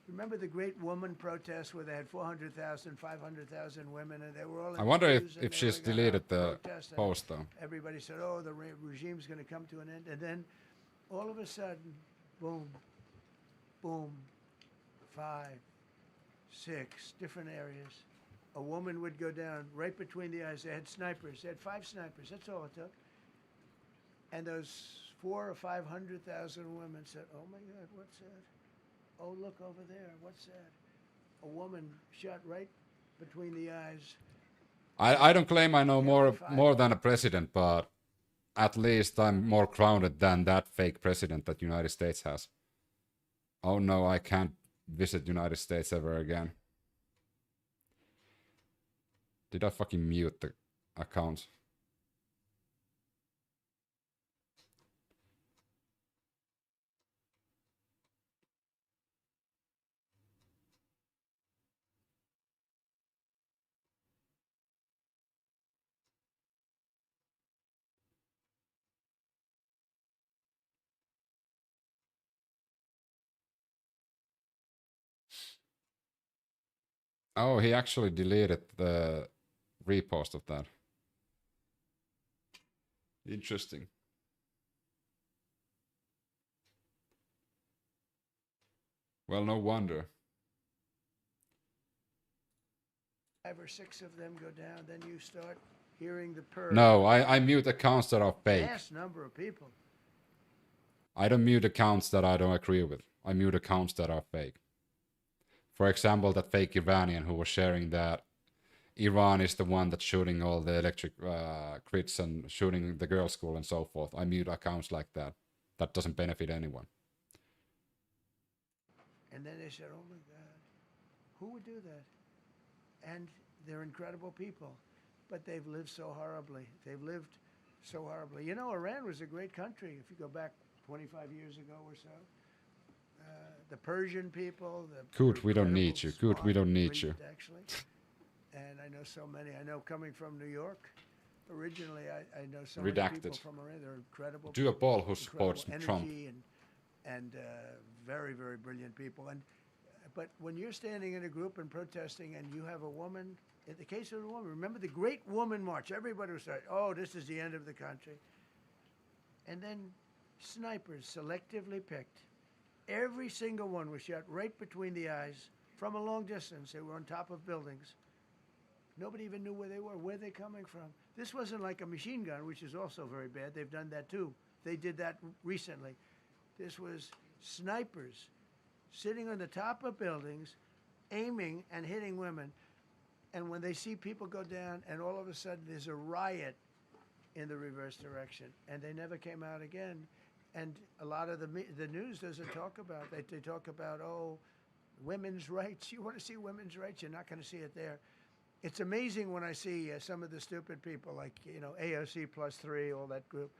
Remember the great woman protests where they had 400,000, 500,000 women, and they were all in I wonder queues, and if they she's were gonna deleted the protest, and post though. everybody said, oh, the regime's going to come to an end. And then all of a sudden, boom, boom, 5, 6 different areas. A woman would go down right between the eyes. They had snipers. They had 5 snipers. That's all it took. And those 400,000 or 500,000 women said, oh, my God, what's that? Oh, look over there. What's that? A woman shot right between the eyes. I don't claim I know more than a president, but at least I'm more grounded than that fake president that United States has. Oh no, I can't visit United States ever again. Did I fucking mute the account? Oh, he actually deleted the repost of that. Interesting. Well, no wonder. 5 or 6 of them go down, then you start hearing the purr. No, I mute accounts that are fake. Vast number of people. I don't mute accounts that I don't agree with. I mute accounts that are fake. For example, that fake Iranian who was sharing that Iran is the one that's shooting all the electric grids and shooting the girls' school and so forth. I mute accounts like that. That doesn't benefit anyone. And then they said, oh my God, who would do that? And they're incredible people, but they've lived so horribly. They've lived so horribly. You know, Iran was a great country if you go back 25 years ago or so. The Persian people. Good, we don't need you. Good, we don't need you. Actually. And I know so many. I know coming from New York, originally, I know so many people Redacted. from Iran. They're incredible. Do a people, poll who supports incredible Trump. energy and very, very brilliant people. But when you're standing in a group and protesting and you have a woman, in the case of the woman, remember the Great Woman March, everybody was saying, oh, this is the end of the country. And then snipers selectively picked. Every single one was shot right between the eyes from a long distance. They were on top of buildings. Nobody even knew where they were, where they're coming from. This wasn't like a machine gun, which is also very bad. They've done that too. They did that recently. This was snipers sitting on the top of buildings, aiming and hitting women. And when they see people go down, and all of a sudden there's a riot in the reverse direction, and they never came out again. And a lot of the news doesn't talk about that. They talk about, oh, women's rights. You want to see women's rights? You're not going to see it there. It's amazing when I see some of the stupid people like, you know, AOC +3, all that group.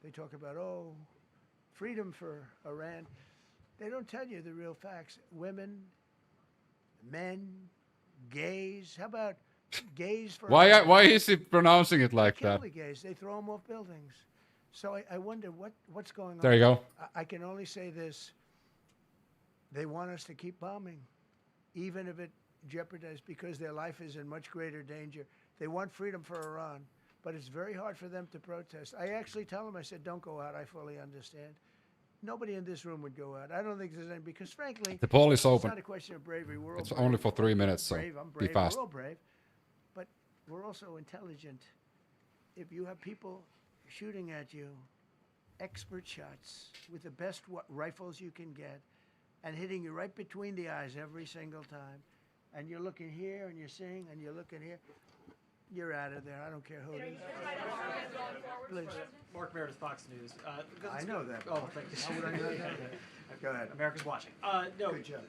They talk about, oh, freedom for Iran. They don't tell you the real facts. Women, men, gays. How about gays for Iran? Why is he pronouncing it like Kill that? the gays. They throw them off buildings. So I wonder what's going on. There you go. I can only say this. They want us to keep bombing, even if it jeopardizes, because their life is in much greater danger. They want freedom for Iran, but it's very hard for them to protest. I actually tell them, I said, don't go out. I fully understand. Nobody in this room would go out. I don't think there's any, because frankly, The poll is it's open. not a question of bravery. We're all It's brave. only for 3 minutes, so brave. I'm be brave. fast. We're all brave, but we're also intelligent. If you have people shooting at you, expert shots with the best rifles you can get, and hitting you right between the eyes every single time, and you're looking here and you're seeing and you're looking here, you're out of there. I don't care who it is. Please. Mark Meredith, Fox News. I know that. Oh, thank you. How would I know that? Go ahead. America's watching. No. Good job.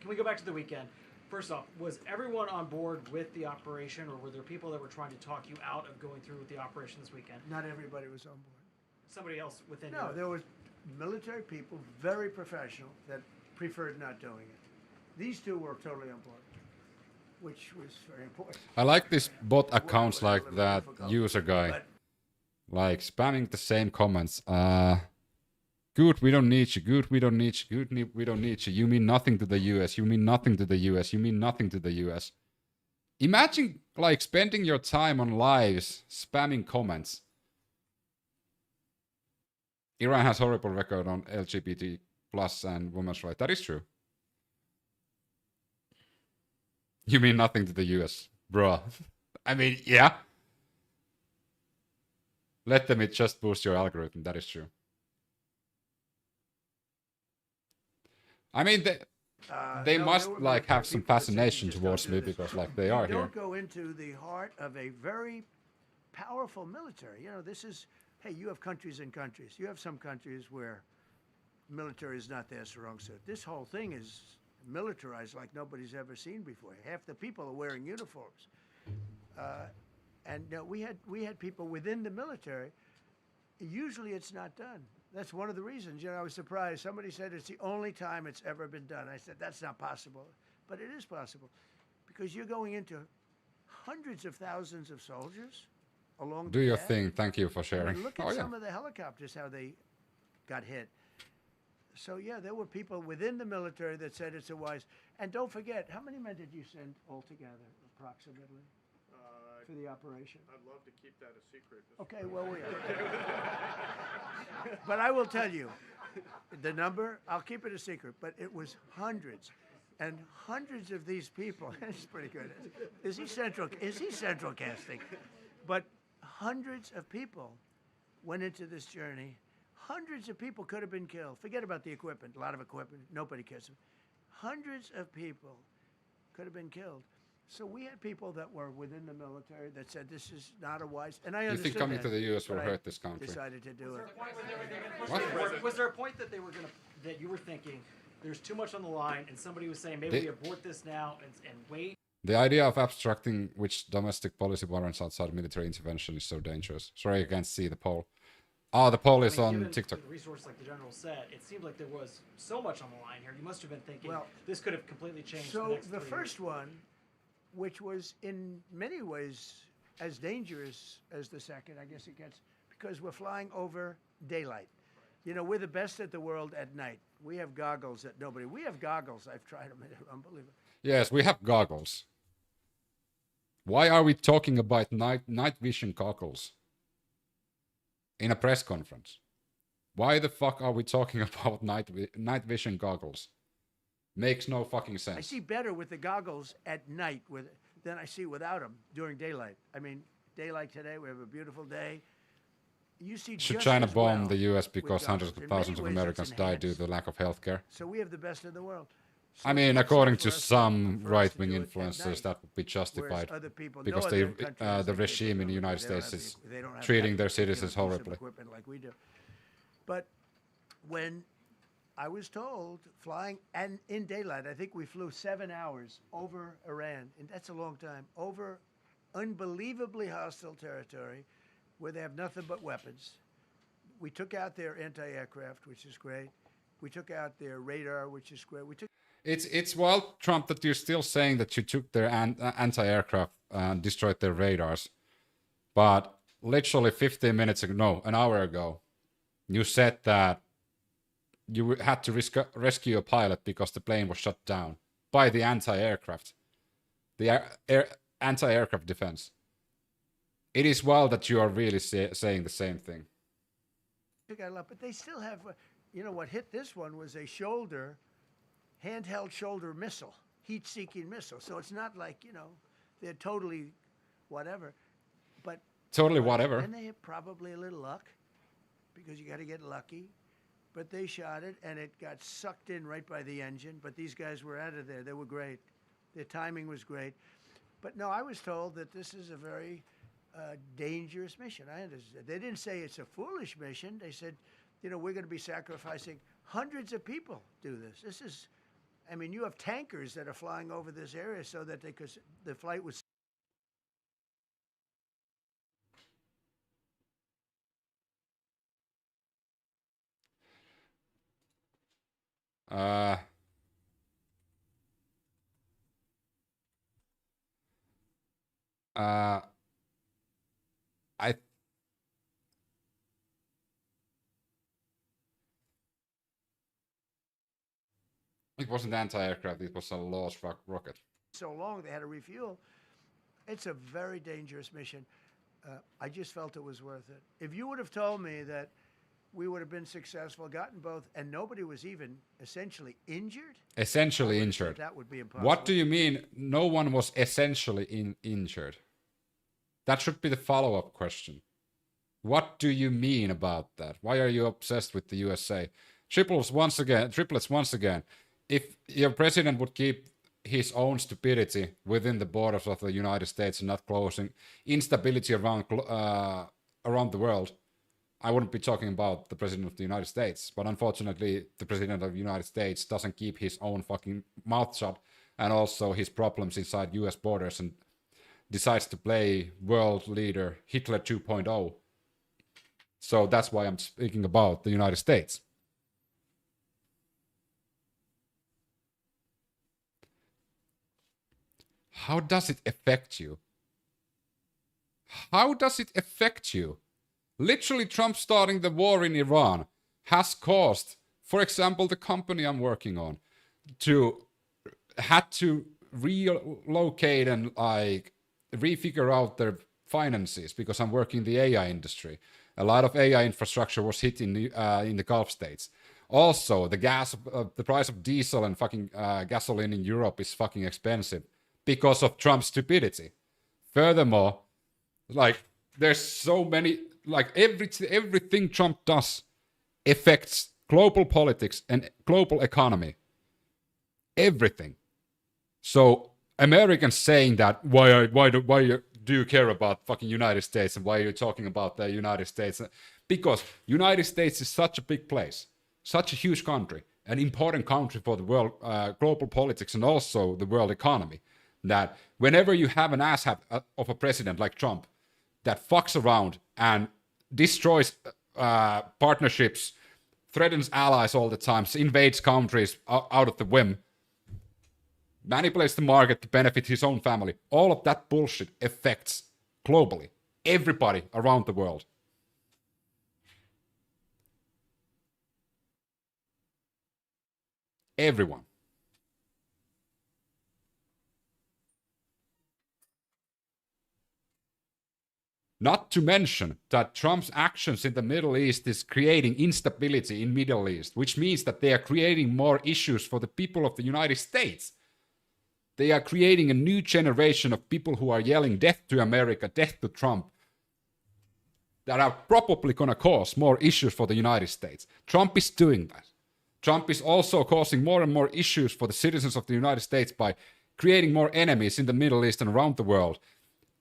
Can we go back to the weekend? First off, was everyone on board with the operation, or were there people that were trying to talk you out of going through with the operation this weekend? Not everybody was on board. Somebody else within No, you? there was military people, very professional, that preferred not doing it. These two were totally on board, which was very important. I like this bot accounts like that user guy, like spamming the same comments. Good, we don't need you. Good, we don't need you. Good, we don't need you. You mean nothing to the US. You mean nothing to the US. You mean nothing to the US. Imagine like spending your time on lives spamming comments. Iran has horrible record on LGBT plus and women's rights. That is true. You mean nothing to the US, bruh. I mean, yeah. Let them just boost your algorithm. That is true. I mean, they No, must there were like have some people that said, fascination "You just towards don't do me this." because like they You are here. don't go into the heart of a very powerful military. You know, this is, hey, you have countries and countries. You have some countries where military is not their strong suit. This whole thing is militarized like nobody's ever seen before. Half the people are wearing uniforms. And we had people within the military. Usually it's not done. That's one of the reasons. You know, I was surprised. Somebody said it's the only time it's ever been done. I said, that's not possible. But it is possible. Because you're going into hundreds of thousands of soldiers along Do the your path. thing. Thank you for I sharing. mean, look at Oh yeah. some of the helicopters, how they got hit. So, yeah, there were people within the military that said it's a wise. And don't forget, how many men did you send altogether, approximately, for the operation? I'd love to keep that a secret. Okay, well, but I will tell you, the number, I'll keep it a secret, but it was hundreds. And hundreds of these people, it's pretty good. Is he central casting? But hundreds of people went into this journey. Hundreds of people could have been killed. Forget about the equipment, a lot of equipment, nobody cares. Hundreds of people could have been killed. So we had people that were within the military that said this is not a wise, and I You understood think coming that, to the US will but I hurt this country? decided to do it. Was there a point that they were that you were thinking there's too much on the line, and somebody was saying maybe They- we abort this now and wait? The idea of abstracting which domestic policy warrants outside military intervention is so dangerous. Sorry, I can't see the poll. Oh, the poll is on given TikTok. The resource like the general said, it seemed like there was so much on the line here. You must have been thinking Well, this could have completely changed. So the next the 3 first years. one, which was in many ways as dangerous as the second, I guess it gets, because we're flying over daylight. You know, we're the best at the world at night. We have goggles that nobody. We have goggles. I've tried them. They're unbelievable. Yes, we have goggles. Why are we talking about night vision goggles in a press conference? Why the fuck are we talking about night vision goggles? Makes no fucking sense. I see better with the goggles at night than I see without them during daylight. I mean, daylight today, we have a beautiful day. You see Should just China as bomb well the US with because hundreds goggles. of In many thousands of ways, Americans it's died due enhanced. to the lack of healthcare? So we have the best in the world. I mean, according to some right-wing influencers, that would be justified because the regime in the United States is treating their citizens horribly. Equipment like we do. But when I was told flying and in daylight, I think we flew 7 hours over Iran, and that's a long time, over unbelievably hostile territory where they have nothing but weapons. We took out their anti-aircraft, which is great. We took out their radar, which is great. It's wild, Trump, that you're still saying that you took their anti-aircraft and destroyed their radars. But literally 15 minutes ago, no, an hour ago, you said that you had to rescue a pilot because the plane was shut down by the anti-aircraft. The anti-aircraft defense. It is wild that you are really saying the same thing. But they still have, you know, what hit this one was a handheld shoulder missile, heat-seeking missile. So it's not like, you know, they're totally whatever. But totally whatever. And they have probably a little luck, because you got to get lucky. But they shot it, and it got sucked in right by the engine. But these guys were out of there. They were great. Their timing was great. But no, I was told that this is a very dangerous mission. I understand. They didn't say it's a foolish mission. They said, you know, we're going to be sacrificing hundreds of people do this. This is, I mean, you have tankers that are flying over this area so that the flight was. It wasn't anti-aircraft, it was a lost rocket. So long, they had to refuel. It's a very dangerous mission. I just felt it was worth it. If you would have told me that we would have been successful, gotten both, and nobody was even essentially injured? Essentially injured. That would be impossible. What do you mean no one was essentially injured? That should be the follow-up question. What do you mean about that? Why are you obsessed with the USA? Triplets once again. If your president would keep his own stupidity within the borders of the United States and not causing instability around the world, I wouldn't be talking about the president of the United States. But unfortunately, the president of the United States doesn't keep his own fucking mouth shut, and also his problems inside US borders, and decides to play world leader Hitler 2.0. So that's why I'm speaking about the United States. How does it affect you? How does it affect you? Literally, Trump starting the war in Iran has caused, for example, the company I'm working on had to relocate and like refigure out their finances because I'm working in the AI industry. A lot of AI infrastructure was hit in the Gulf states. Also, the price of diesel and fucking gasoline in Europe is fucking expensive because of Trump's stupidity. Furthermore, like there's so many, like everything Trump does affects global politics and global economy. Everything. So Americans saying that why do you care about fucking United States and why are you talking about the United States? Because United States is such a big place, such a huge country, an important country for the world, global politics and also the world economy. That whenever you have an asshat of a president like Trump that fucks around and destroys partnerships, threatens allies all the time, invades countries out of the whim, manipulates the market to benefit his own family, all of that bullshit affects globally. Everybody around the world. Everyone. Not to mention that Trump's actions in the Middle East is creating instability in Middle East, which means that they are creating more issues for the people of the United States. They are creating a new generation of people who are yelling death to America, death to Trump, that are probably going to cause more issues for the United States. Trump is doing that. Trump is also causing more and more issues for the citizens of the United States by creating more enemies in the Middle East and around the world,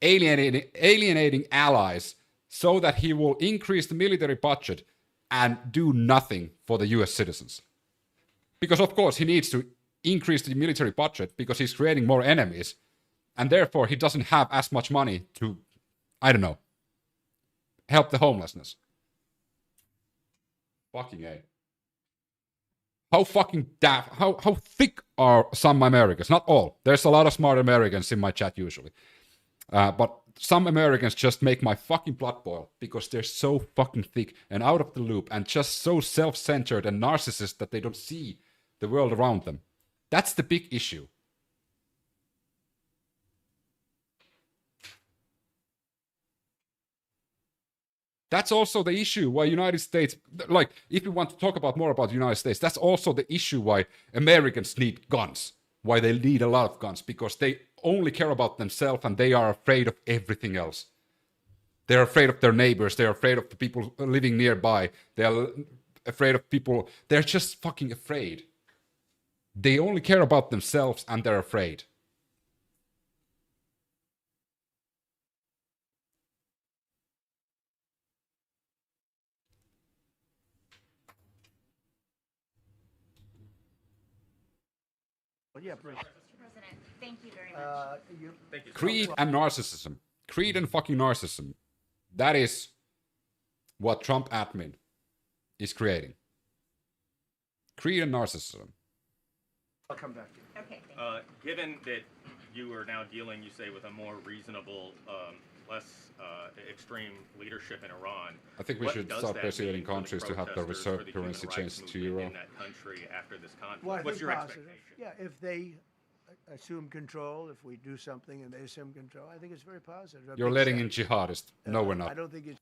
alienating allies so that he will increase the military budget and do nothing for the US citizens. Because of course he needs to increase the military budget because he's creating more enemies, and therefore he doesn't have as much money to, I don't know, help the homelessness. Fucking A. How fucking daft, how thick are some Americans? Not all. There's a lot of smart Americans in my chat usually. But some Americans just make my fucking blood boil because they're so fucking thick and out of the loop and just so self-centered and narcissist that they don't see the world around them. That's the big issue. That's also the issue why United States, like, if you want to talk about more about the United States, that's also the issue why Americans need guns, why they need a lot of guns, because they only care about themselves and they are afraid of everything else. They're afraid of their neighbors, they're afraid of the people living nearby, they're afraid of people, they're just fucking afraid. They only care about themselves and they're afraid. Well, yeah, please. Mr. President, thank you very much. Greed and narcissism. Greed and fucking narcissism. That is what Trump admin is creating. Greed and narcissism. I'll come back to you. Okay, thank you. Given that you are now dealing, you say, with a more reasonable, less extreme leadership in Iran, I think we should start persuading countries to have their reserve currency changed to euro. in that country after this conflict? Well, I What's think your positive. expectation? Yeah, if they assume control, if we do something and they assume control, I think it's very positive. You're letting in jihadists. No, we're I not. don't think you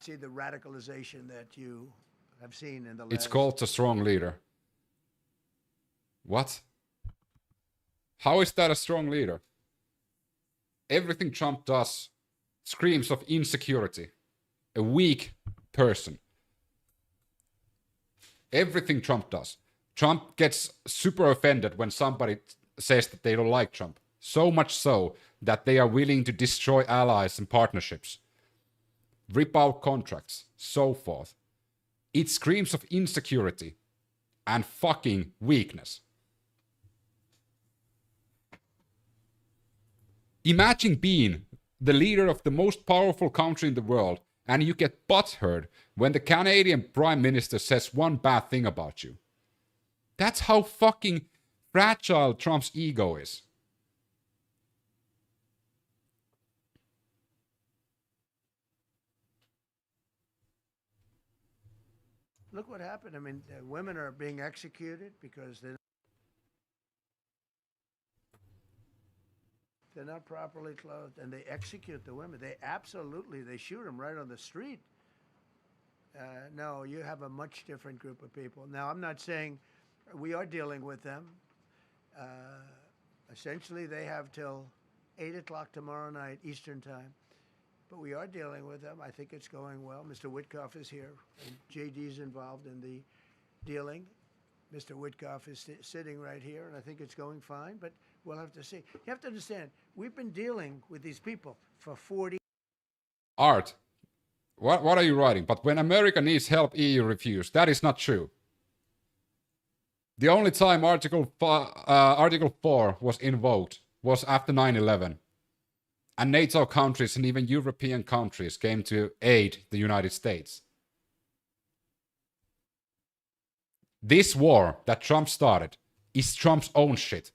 see the radicalization that you have seen in the last... It's called a strong leader. What? How is that a strong leader? Everything Trump does screams of insecurity. A weak person. Everything Trump does. Trump gets super offended when somebody says that they don't like Trump. So much so that they are willing to destroy allies and partnerships. Rip out contracts. So forth. It screams of insecurity and fucking weakness. Imagine being the leader of the most powerful country in the world and you get butthurt when the Canadian Prime Minister says one bad thing about you. That's how fucking fragile Trump's ego is. Look what happened. I mean, women are being executed because they're not properly clothed, and they execute the women. They shoot them right on the street. No, you have a much different group of people. Now, I'm not saying we are dealing with them. Essentially, they have till 8 o'clock tomorrow night, Eastern time. But we are dealing with them. I think it's going well. Mr. Witkoff is here, and JD's involved in the dealing. Mr. Witkoff is sitting right here, and I think it's going fine, but we'll have to see. You have to understand, we've been dealing with these people for 40 Art, what are you writing? But when America needs help, EU refuse. That is not true. The only time Article 4 was invoked was after 9/11. And NATO countries and even European countries came to aid the United States. This war that Trump started is Trump's own shit.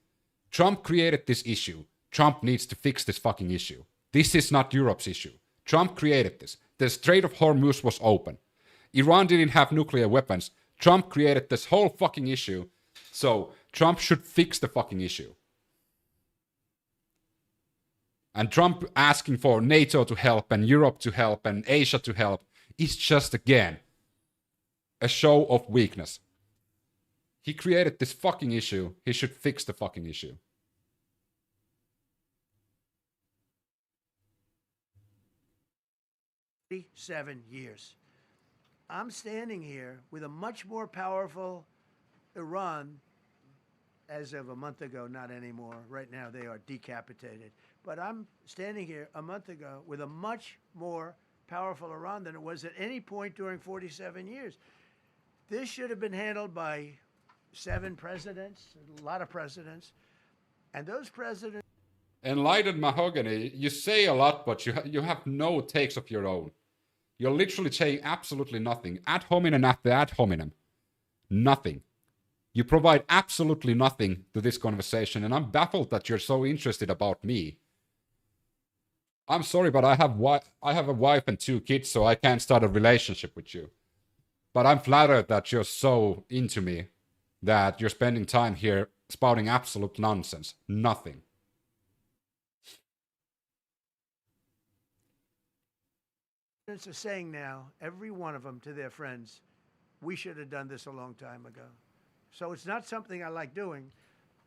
Trump created this issue. Trump needs to fix this fucking issue. This is not Europe's issue. Trump created this. The Strait of Hormuz was open. Iran didn't have nuclear weapons. Trump created this whole fucking issue. So Trump should fix the fucking issue. And Trump asking for NATO to help and Europe to help and Asia to help is just, again, a show of weakness. He created this fucking issue. He should fix the fucking issue. Years. I'm standing here with a much more powerful Iran as of a month ago, not anymore. Right now they are decapitated. But I'm standing here a month ago with a much more powerful Iran than it was at any point during 47 years. This should have been handled by 7 presidents, a lot of presidents, and those presidents... Enlightened Mahogany, you say a lot, but you have no takes of your own. You're literally saying absolutely nothing. Ad hominem after ad hominem. Nothing. You provide absolutely nothing to this conversation, and I'm baffled that you're so interested about me. I'm sorry, but I have a wife and 2 kids, so I can't start a relationship with you. But I'm flattered that you're so into me, that you're spending time here spouting absolute nonsense. Nothing. are saying now, every one of them to their friends, we should have done this a long time ago. So it's not something I like doing.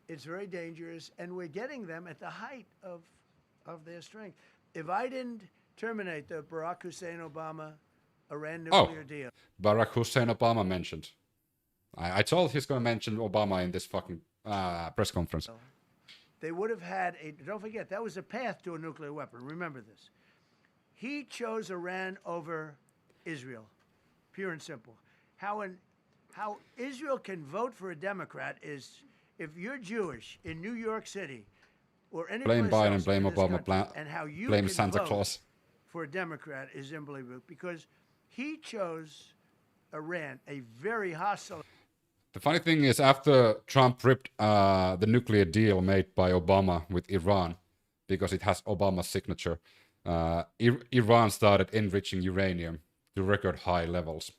It's very dangerous, and we're getting them at the height of their strength. If I didn't terminate the Barack Hussein Obama Iran nuclear deal... Barack Hussein Obama mentioned. I told he's going to mention Obama in this fucking press conference. They would have had a... Don't forget, that was a path to a nuclear weapon. Remember this. He chose Iran over Israel, pure and simple. How Israel can vote for a Democrat is, if you're Jewish in New York City or any blame place Biden, else blame in this Obama, country, and how you blame can Santa vote Claus for a Democrat is unbelievable, because he chose Iran, a very hostile... The funny thing is, after Trump ripped the nuclear deal made by Obama with Iran, because it has Obama's signature, Iran started enriching uranium to record high levels.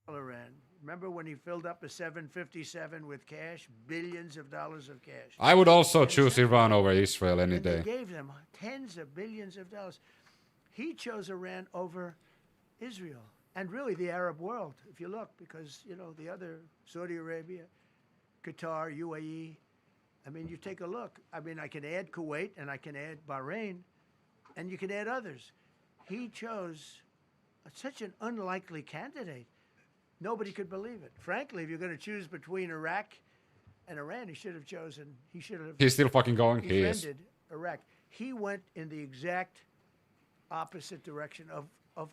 Iran. Remember when he filled up a 757 with cash, billions of dollars of cash? I would also choose Iran over Israel any day. They gave them tens of billions of dollars. He chose Iran over Israel and really the Arab world, if you look, because, you know, the other, Saudi Arabia, Qatar, UAE, I mean, you take a look. I mean, I can add Kuwait and I can add Bahrain, and you can add others. He chose such an unlikely candidate. Nobody could believe it. Frankly, if you're going to choose between Iraq and Iran, he should have chosen, he should have... He's still fucking going. He is. Iraq. He went in the exact opposite direction of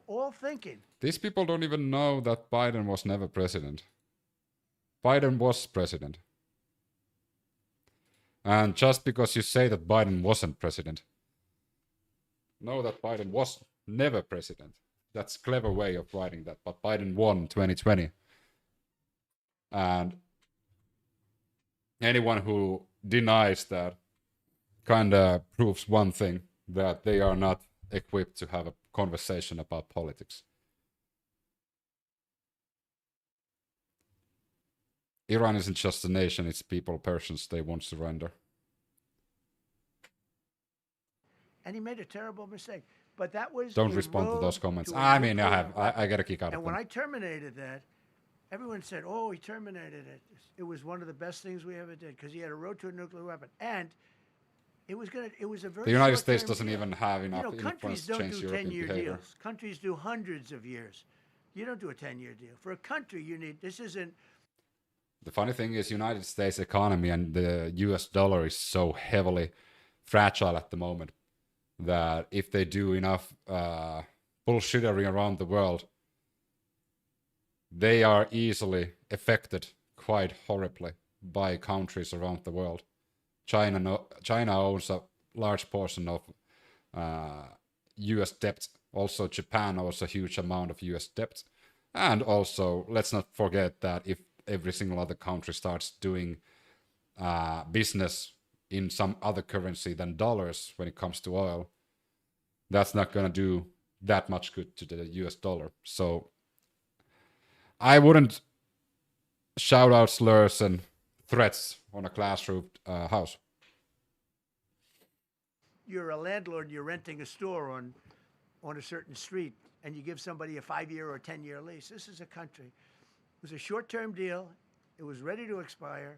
all thinking. These people don't even know that Biden was never president. Biden was president. And just because you say that Biden wasn't president, know that Biden was never president. That's a clever way of writing that. But Biden won 2020. And anyone who denies that kind of proves one thing, that they are not equipped to have a conversation about politics. Iran isn't just a nation, it's people, persons, they won't surrender. And he made a terrible mistake. But that was... Don't respond to those comments. I mean, I get a kick out of them. And when I terminated that, everyone said, oh, he terminated it. It was one of the best things we ever did, because he had a road to a nuclear weapon. And it was a very... The United States doesn't even have enough influence to change European behavior. Deals. Countries do hundreds of years. You don't do a 10-year deal. For a country, you need... This isn't... The funny thing is, United States economy and the US dollar is so heavily fragile at the moment that if they do enough bullshittery around the world, they are easily affected quite horribly by countries around the world. China owns a large portion of US debt. Also, Japan owns a huge amount of US debt. And also, let's not forget that if every single other country starts doing business in some other currency than dollars when it comes to oil, that's not going to do that much good to the US dollar. So I wouldn't shout out slurs and threats on a glass-roofed house. You're a landlord, you're renting a store on a certain street, and you give somebody a 5-year or 10-year lease. This is a country. It was a short-term deal. It was ready to expire.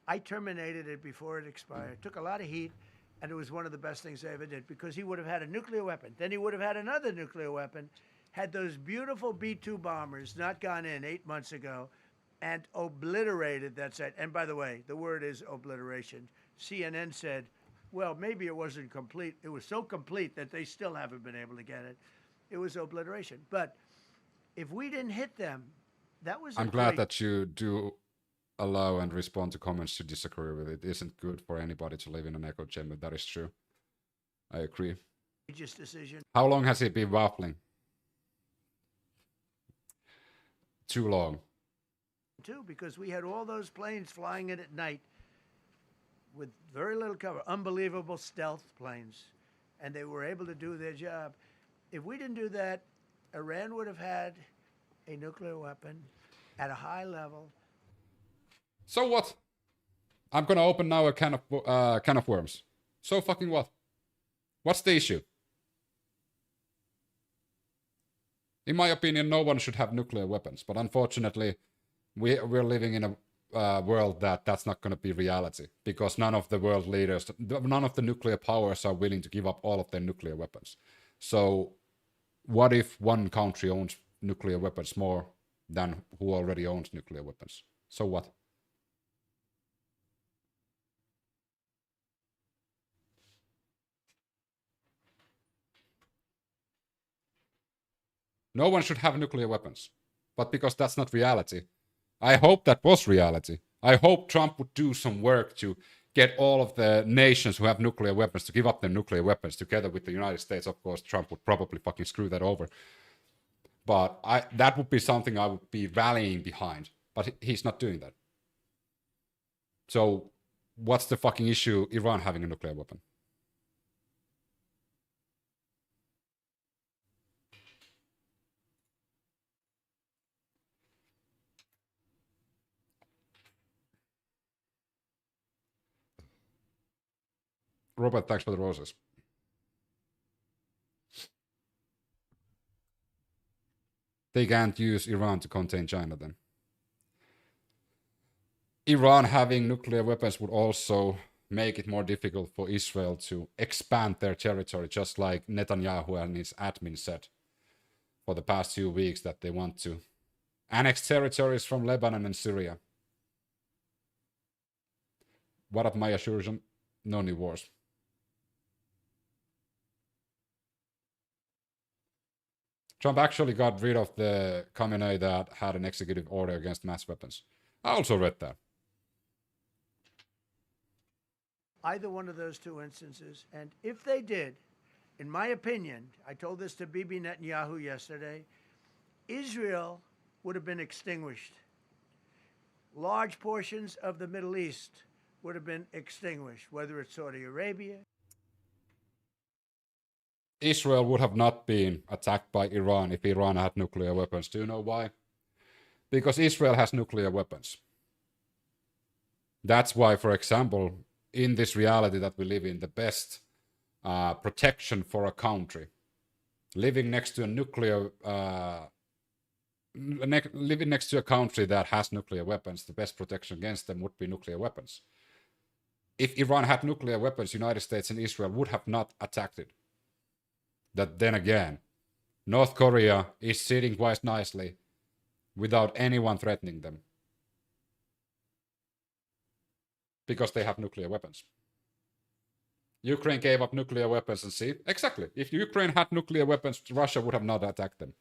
I terminated it before it expired. Took a lot of heat, and it was one of the best things I ever did, because he would have had a nuclear weapon. Then he would have had another nuclear weapon, had those beautiful B-2 bombers not gone in 8 months ago, and obliterated that site. And by the way, the word is obliteration. CNN said, well, maybe it wasn't complete. It was so complete that they still haven't been able to get it. It was obliteration. But if we didn't hit them, that was. I'm glad that you do allow and respond to comments you disagree with. It isn't good for anybody to live in an echo chamber. That is true. I agree. Decision. How long has it been waffling? Too long. Too, because we had all those planes flying in at night with very little cover, unbelievable stealth planes, and they were able to do their job. If we didn't do that, Iran would have had a nuclear weapon at a high level. So what? I'm gonna open now a can of worms. So fucking what? What's the issue? In my opinion, no one should have nuclear weapons, but unfortunately, we're living in a world that's not going to be reality, because none of the world leaders, none of the nuclear powers are willing to give up all of their nuclear weapons. So what if one country owns nuclear weapons more than who already owns nuclear weapons? So what? No one should have nuclear weapons, but because that's not reality, I hope that was reality. I hope Trump would do some work to get all of the nations who have nuclear weapons to give up their nuclear weapons together with the United States. Of course, Trump would probably fucking screw that over. But that would be something I would be rallying behind. But he's not doing that. So what's the fucking issue Iran having a nuclear weapon? Robert, thanks for the roses. They can't use Iran to contain China then. Iran having nuclear weapons would also make it more difficult for Israel to expand their territory, just like Netanyahu and his admin said for the past 2 weeks that they want to annex territories from Lebanon and Syria. What up, Maya Shurjan? No new wars. Trump actually got rid of the Khamenei that had an executive order against mass weapons. I also read that. Either one of those two instances, and if they did, in my opinion, I told this to Bibi Netanyahu yesterday, Israel would have been extinguished. Large portions of the Middle East would have been extinguished, whether it's Saudi Arabia. Israel would have not been attacked by Iran if Iran had nuclear weapons. Do you know why? Because Israel has nuclear weapons. That's why, for example, in this reality that we live in, the best protection for a country living next to a nuclear living next to a country that has nuclear weapons, the best protection against them would be nuclear weapons. If Iran had nuclear weapons, United States and Israel would have not attacked it. That then again, North Korea is sitting quite nicely without anyone threatening them, because they have nuclear weapons. Ukraine gave up nuclear weapons and see, exactly, if Ukraine had nuclear weapons, Russia would have not attacked them.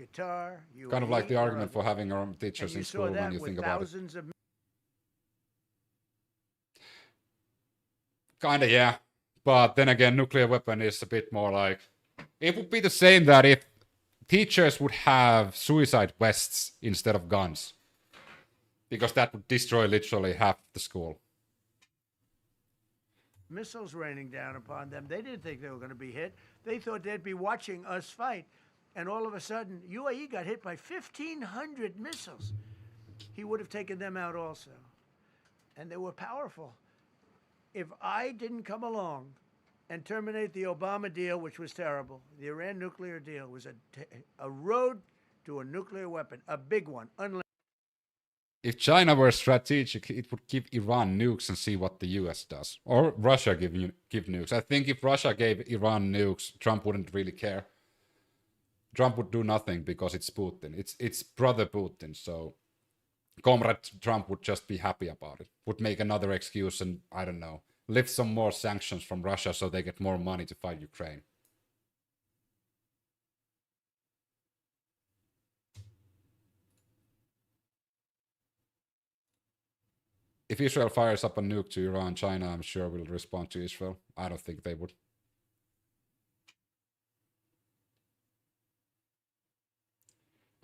Qatar, UAE, Kind of like the argument for having our own teachers in school when you think about it. Kinda, yeah. But then again, nuclear weapon is a bit more like... It would be the same that if teachers would have suicide vests instead of guns, because that would destroy literally half the school. Missiles raining down upon them. They didn't think they were going to be hit. They thought they'd be watching us fight. And all of a sudden, UAE got hit by 1,500 missiles. He would have taken them out also. And they were powerful. If I didn't come along and terminate the Obama deal, which was terrible, the Iran nuclear deal was a road to a nuclear weapon, a big one, unlimited. If China were strategic, it would give Iran nukes and see what the US does. Or Russia give nukes. I think if Russia gave Iran nukes, Trump wouldn't really care. Trump would do nothing because it's Putin. It's brother Putin, so Comrade Trump would just be happy about it. Would make another excuse and, I don't know, lift some more sanctions from Russia so they get more money to fight Ukraine. If Israel fires up a nuke to Iran, China, I'm sure, will respond to Israel. I don't think they would.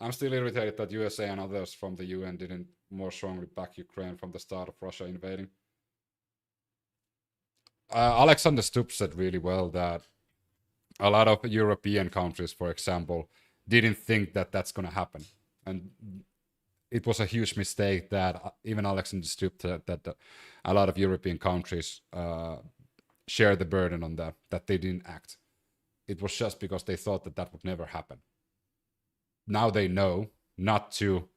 I'm still irritated that USA and others from the UN didn't more strongly back Ukraine from the start of Russia invading. Alexander Stubb said really well that a lot of European countries, for example, didn't think that that's going to happen. And it was a huge mistake that even Alexander Stubb said that a lot of European countries share the burden on that they didn't act. It was just because they thought that that would never happen. Now they know not to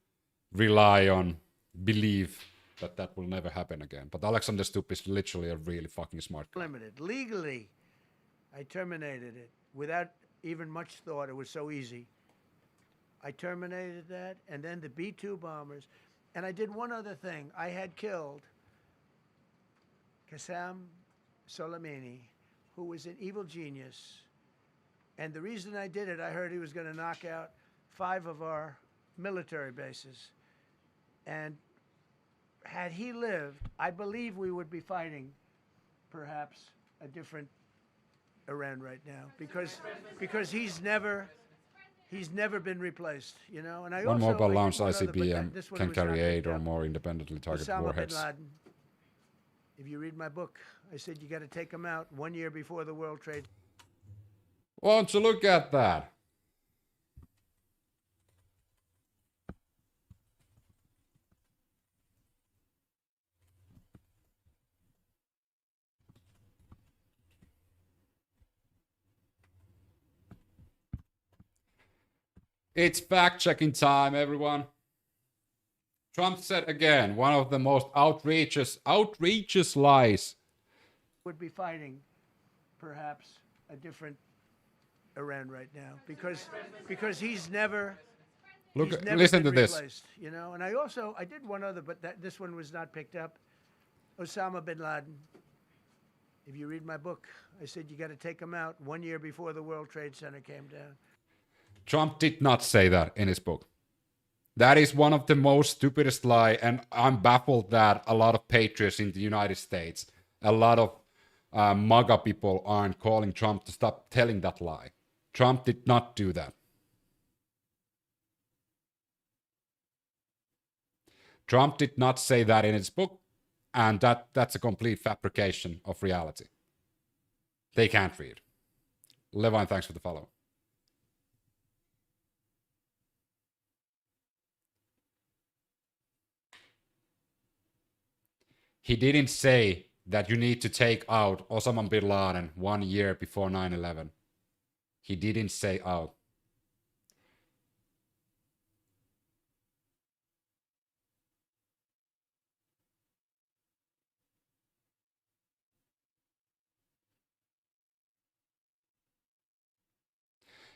rely on belief that that will never happen again. But Alexander Stubb is literally a really fucking smart guy. Limited. Legally, I terminated it without even much thought. It was so easy. I terminated that, and then the B-2 bombers. And I did one other thing. I had killed Qasem Soleimani, who was an evil genius. And the reason I did it, I heard he was going to knock out 5 of our military bases. And had he lived, I believe we would be fighting perhaps a different Iran right now, because he's never been replaced, you know. And I One also, mobile I launch did one other, but ICBM this one can was not carry picked 8 or up. more independently targeted Osama bin warheads. Laden. If you read my book, I said you got to take him out 1 year before the World Trade. Won't you look at that? It's fact-checking time, everyone. Trump said again, one of the most outrageous lies. Would be fighting perhaps a different Iran right now, because he's never Listen to been this. replaced, you know. And I did one other, but this one was not picked up. Osama bin Laden. If you read my book, I said you got to take him out 1 year before the World Trade Center came down. Trump did not say that in his book. That is one of the most stupidest lie, and I'm baffled that a lot of patriots in the United States, a lot of MAGA people aren't calling Trump to stop telling that lie. Trump did not do that. Trump did not say that in his book, and that's a complete fabrication of reality. They can't read. Levine, thanks for the follow. He didn't say that you need to take out Osama bin Laden 1 year before 9/11. He didn't say out.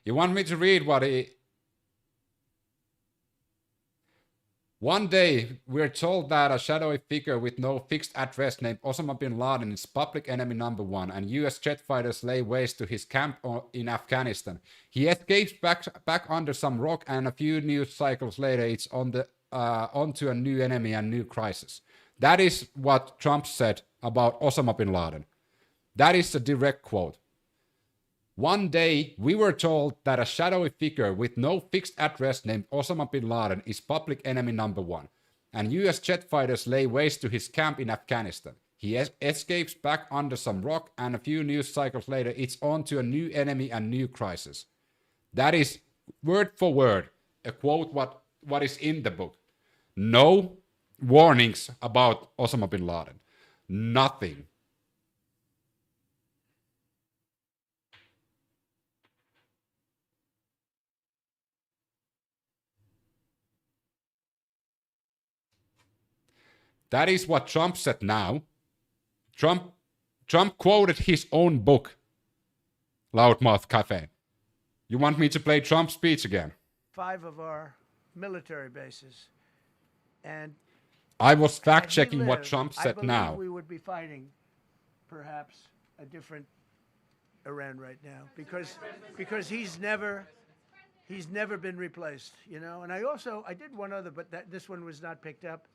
You want me to read what he... One day, we're told that a shadowy figure with no fixed address named Osama bin Laden is public enemy number 1, and US jet fighters lay waste to his camp in Afghanistan. He escapes back under some rock, and a few news cycles later, it's onto a new enemy and new crisis. That is what Trump said about Osama bin Laden. That is a direct quote. One day, we were told that a shadowy figure with no fixed address named Osama bin Laden is public enemy number one, and US jet fighters lay waste to his camp in Afghanistan. He escapes back under some rock, and a few news cycles later, it's on to a new enemy and new crisis. That is, word for word, a quote what is in the book. No warnings about Osama bin Laden. Nothing. That is what Trump said now. Trump quoted his own book, Loudmouth Cafe. You want me to play Trump's speech again? 5 of our military bases. And I was fact had he checking what lived, Trump I said believe now. we would be fighting perhaps a different Iran right now because he's never been replaced, you know. And I did one other, but this one was not picked up.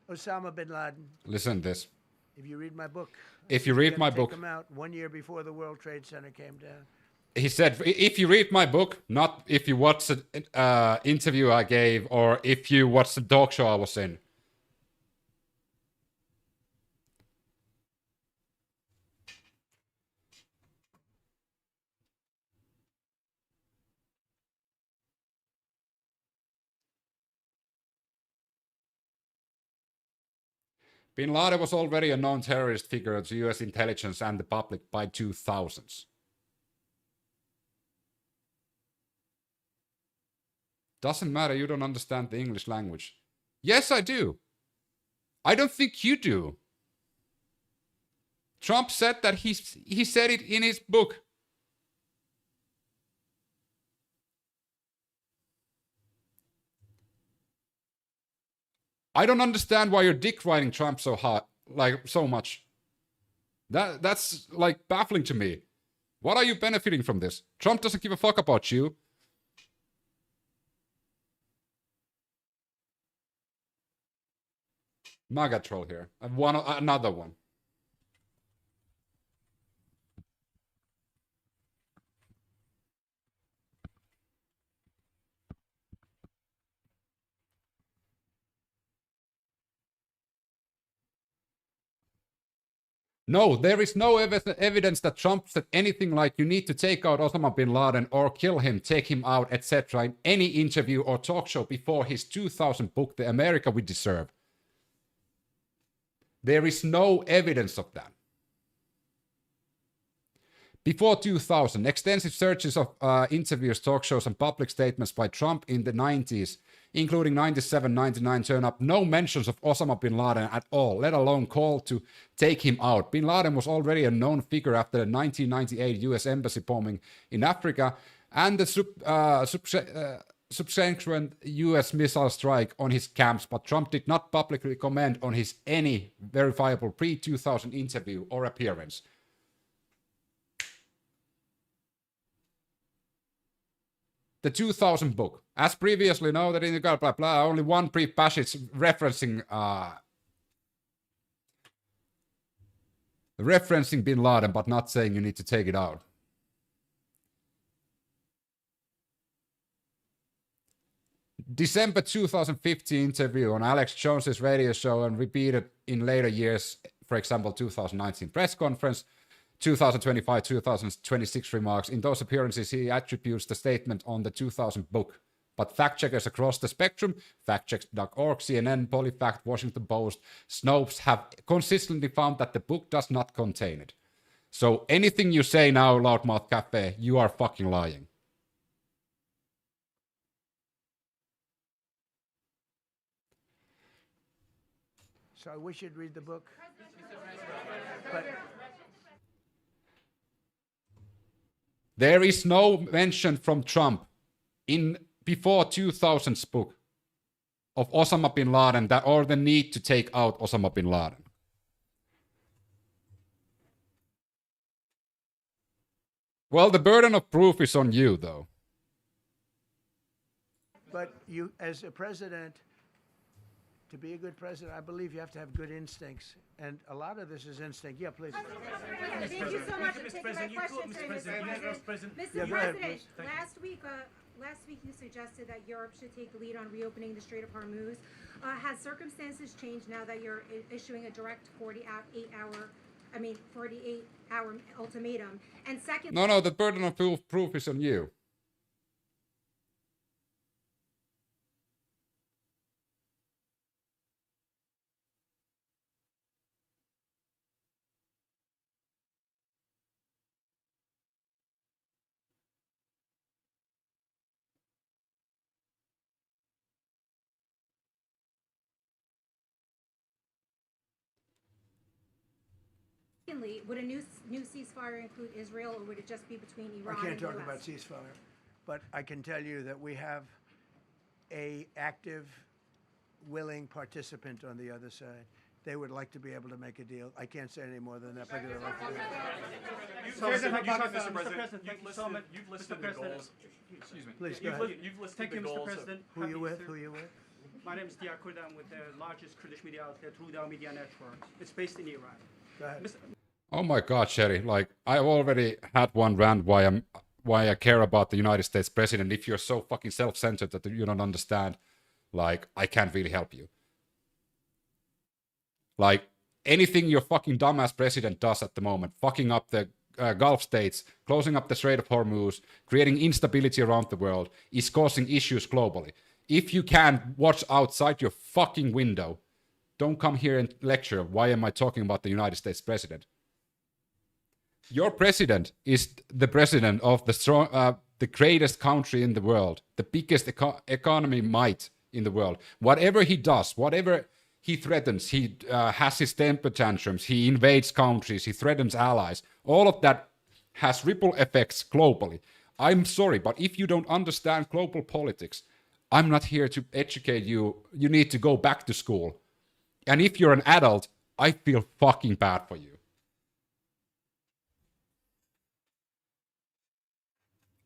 Osama bin Laden. Listen to this. If you read my book. If you read my book. Take him out 1 year before the World Trade Center came down. He said, if you read my book, not if you watch the interview I gave or if you watch the talk show I was in. Bin Laden was already a known terrorist figure to US intelligence and the public by 2000s. Doesn't matter, you don't understand the English language. Yes, I do. I don't think you do. Trump said that he said it in his book. I don't understand why you're dick riding Trump so hard, like so much. That's like baffling to me. What are you benefiting from this? Trump doesn't give a fuck about you. MAGA troll here. Another one. No, there is no evidence that Trump said anything like you need to take out Osama bin Laden or kill him, take him out, etc. in any interview or talk show before his 2000 book, The America We Deserve. There is no evidence of that. Before 2000, extensive searches of interviews, talk shows, and public statements by Trump in the 90s, including 97, 99, turn up no mentions of Osama bin Laden at all, let alone call to take him out. Bin Laden was already a known figure after the 1998 US embassy bombing in Africa and the subsequent US missile strike on his camps, but Trump did not publicly comment on his any verifiable pre-2000 interview or appearance. The 2000 book. As previously noted in the blah blah blah, only one brief passage referencing bin Laden, but not saying you need to take it out. December 2015 interview on Alex Jones's radio show and repeated in later years, for example, 2019 press conference, 2025-2026 remarks. In those appearances, he attributes the statement on the 2000 book. But fact checkers across the spectrum, factchecks.org, CNN, PolitiFact, Washington Post, Snopes have consistently found that the book does not contain it. So anything you say now, Loudmouth Cafe, you are fucking lying. So I wish you'd read the book. But there is no mention from Trump in before 2000's book of Osama bin Laden or the need to take out Osama bin Laden. Well, the burden of proof is on you, though. But you, as a president, to be a good president, I believe you have to have good instincts. And a lot of this is instinct. Yeah, please. Thank you so much for taking my question, Mr. President. Mr. President, last week you suggested that Europe should take the lead on reopening the Strait of Hormuz. Has circumstances changed now that you're issuing a direct 48-hour ultimatum? And second, No, the burden of proof is on you. secondly, would a new ceasefire include Israel, or would it just be between Iran I can't and talk US? about ceasefire, but I can tell you that we have a active, willing participant on the other side. They would like to be able to make a deal. I can't say any more than that, but they'd like to do it. You've listed the goals. Excuse me. Please, go ahead. You've listed Thank the you, Mr. goals. President. Who you with? Who you with? My name is Dia Kurd. I'm with the largest Kurdish media outlet, Ruda Media Network. It's based in Iran. Go ahead. Oh my God, Sherry! Like I've already had one rant why I care about the United States president. If you're so fucking self-centered that you don't understand, like I can't really help you. Like anything your fucking dumbass president does at the moment, fucking up the Gulf states, closing up the Strait of Hormuz, creating instability around the world, is causing issues globally. If you can't watch outside your fucking window, don't come here and lecture. Why am I talking about the United States president? Your president is the president of the greatest country in the world, the biggest economy might in the world. Whatever he does, whatever he threatens, he has his temper tantrums, he invades countries, he threatens allies. All of that has ripple effects globally. I'm sorry, but if you don't understand global politics, I'm not here to educate you. You need to go back to school. And if you're an adult, I feel fucking bad for you.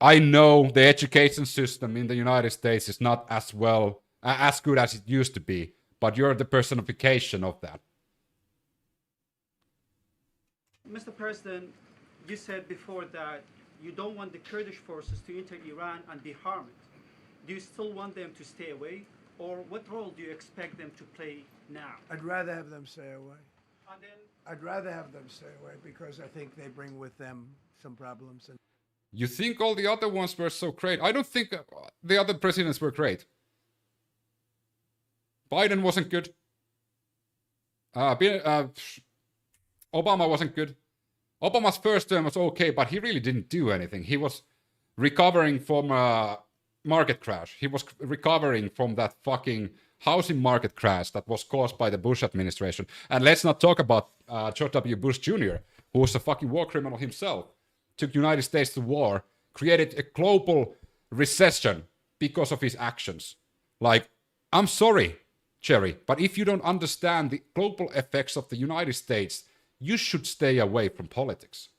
I know the education system in the United States is not as good as it used to be, but you're the personification of that. Mr. President, you said before that you don't want the Kurdish forces to enter Iran and be harmed. Do you still want them to stay away? Or what role do you expect them to play now? I'd rather have them stay away. And then, I'd rather have them stay away because I think they bring with them some problems. And You think all the other ones were so great? I don't think the other presidents were great. Biden wasn't good. Obama wasn't good. Obama's first term was okay, but he really didn't do anything. He was recovering from a market crash. He was recovering from that fucking housing market crash that was caused by the Bush administration. And let's not talk about George W. Bush Jr., who was a fucking war criminal himself. Took the United States to war, created a global recession because of his actions. Like, I'm sorry, Jerry, but if you don't understand the global effects of the United States, you should stay away from politics.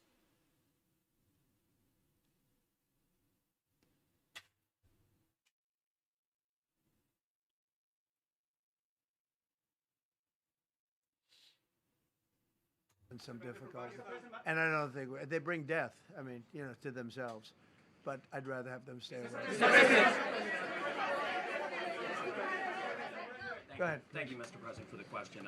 some difficulty. And I don't think they bring death. I mean, you know, to themselves. But I'd rather have them stay away. Go ahead. Thank you, Mr. President, for the question.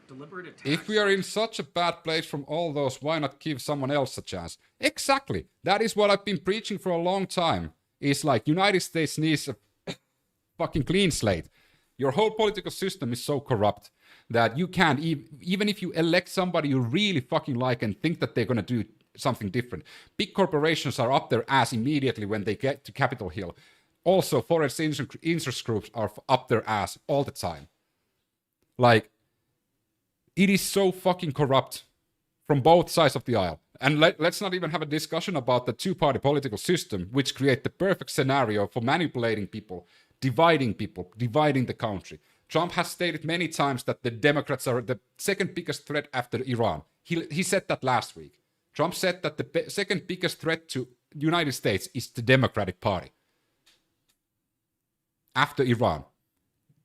Deliberate attacks. If we are in such a bad place from all those, why not give someone else a chance? Exactly. That is what I've been preaching for a long time. It's like United States needs a fucking clean slate. Your whole political system is so corrupt that you can't, even if you elect somebody you really fucking like and think that they're going to do something different. Big corporations are up their ass immediately when they get to Capitol Hill. Also, foreign interest groups are up their ass all the time. Like, it is so fucking corrupt from both sides of the aisle. And let's not even have a discussion about the two-party political system, which create the perfect scenario for manipulating people, dividing the country. Trump has stated many times that the Democrats are the second biggest threat after Iran. He said that last week. Trump said that the second biggest threat to the United States is the Democratic Party after Iran.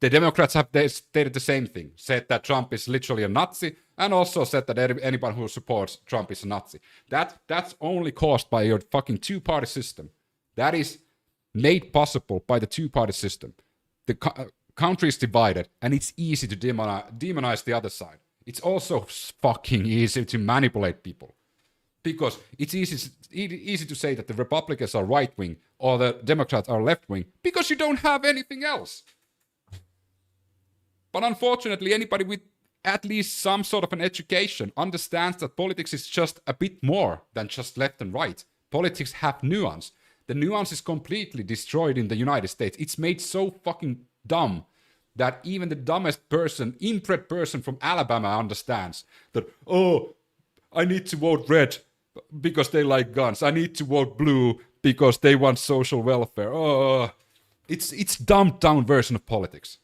The Democrats have stated the same thing, said that Trump is literally a Nazi, and also said that anyone who supports Trump is a Nazi. That's only caused by your fucking two-party system. That is made possible by the two-party system. The country is divided, and it's easy to demonize the other side. It's also fucking easy to manipulate people. Because it's easy to say that the Republicans are right-wing or the Democrats are left-wing because you don't have anything else. But unfortunately, anybody with at least some sort of an education understands that politics is just a bit more than just left and right. Politics have nuance. The nuance is completely destroyed in the United States. It's made so fucking dumb that even the dumbest person, inbred person from Alabama understands that, oh, I need to vote red because they like guns. I need to vote blue because they want social welfare. Oh, it's dumbed down version of politics.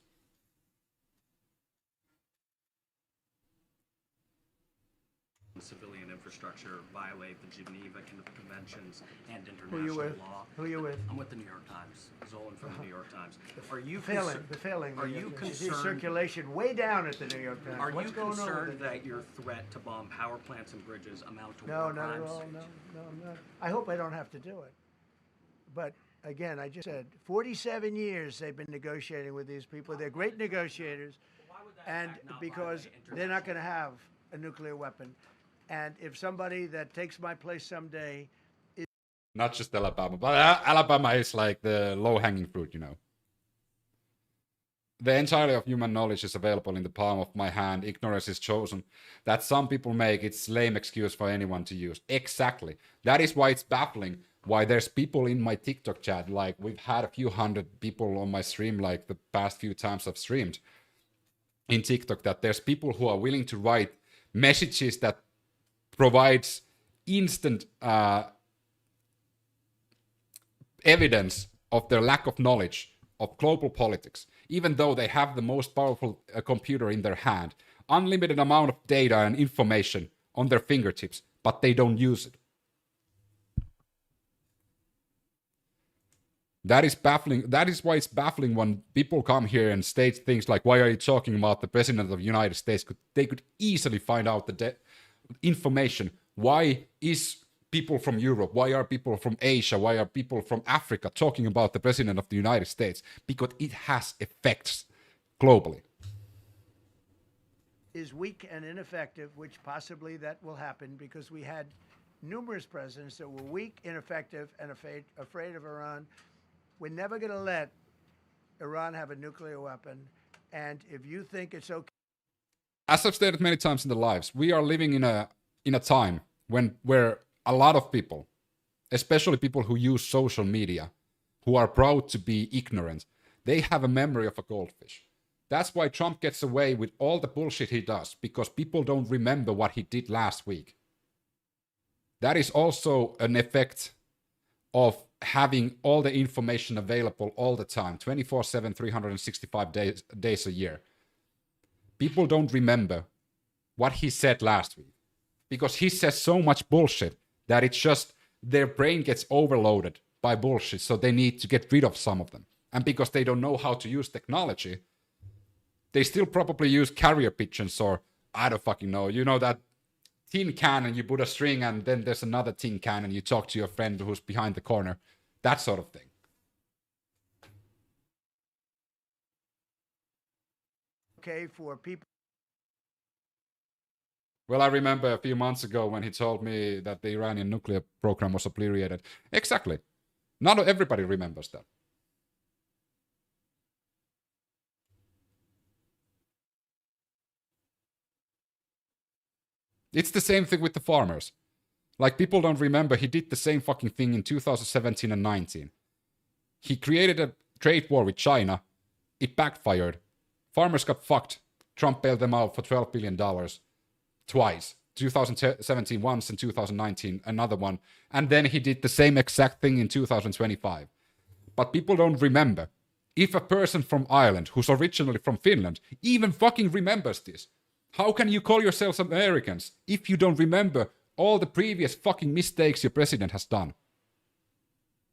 Civilian infrastructure violate the Geneva Conventions and Who you international with? law. Who you with? I'm with the New York Times. Zolan from the New York Times. Are you The failing. Are you concerned? Circulation way down at the New York Times. Are What's you going on with concerned it? that your threat to bomb power plants and bridges amount to No, war not at crimes? all. No, I'm not. I hope I don't have to do it. But again, I just said 47 years they've been negotiating with these people. They're great negotiators, and because they're not going to have a nuclear weapon. And if somebody that takes my place someday is not just Alabama, but Alabama is like the low-hanging fruit, you know. The entirety of human knowledge is available in the palm of my hand. Ignorance is chosen. That some people make, it's lame excuse for anyone to use. Exactly. That is why it's baffling. Why there's people in my TikTok chat, like we've had a few hundred people on my stream, like the past few times I've streamed in TikTok, that there's people who are willing to write messages that provides instant evidence of their lack of knowledge of global politics, even though they have the most powerful computer in their hand, unlimited amount of data and information on their fingertips, but they don't use it. That is baffling. That is why it's baffling when people come here and state things like, why are you talking about the president of the United States? They could easily find out the information. Why is people from Europe, why are people from Asia, why are people from Africa talking about the president of the United States? Because it has effects globally. Is weak and ineffective, which possibly that will happen because we had numerous presidents that were weak, ineffective, and afraid of Iran. We're never going to let Iran have a nuclear weapon. And if you think it's okay, as I've stated many times in the lives, we are living in a time where a lot of people, especially people who use social media, who are proud to be ignorant, they have a memory of a goldfish. That's why Trump gets away with all the bullshit he does, because people don't remember what he did last week. That is also an effect of having all the information available all the time, 24/7, 365 days a year. People don't remember what he said last week because he says so much bullshit that it's just their brain gets overloaded by bullshit, so they need to get rid of some of them. And because they don't know how to use technology, they still probably use carrier pigeons or I don't fucking know. You know that tin can and you put a string and then there's another tin can and you talk to your friend who's behind the corner. That sort of thing. okay for people. Well, I remember a few months ago when he told me that the Iranian nuclear program was obliterated. Exactly. Not everybody remembers that. It's the same thing with the farmers. Like, people don't remember he did the same fucking thing in 2017 and 19. He created a trade war with China. It backfired. Farmers got fucked. Trump bailed them out for $12 billion. Twice. 2017 once and 2019 another one. And then he did the same exact thing in 2025. But people don't remember. If a person from Ireland, who's originally from Finland, even fucking remembers this, how can you call yourselves Americans if you don't remember all the previous fucking mistakes your president has done?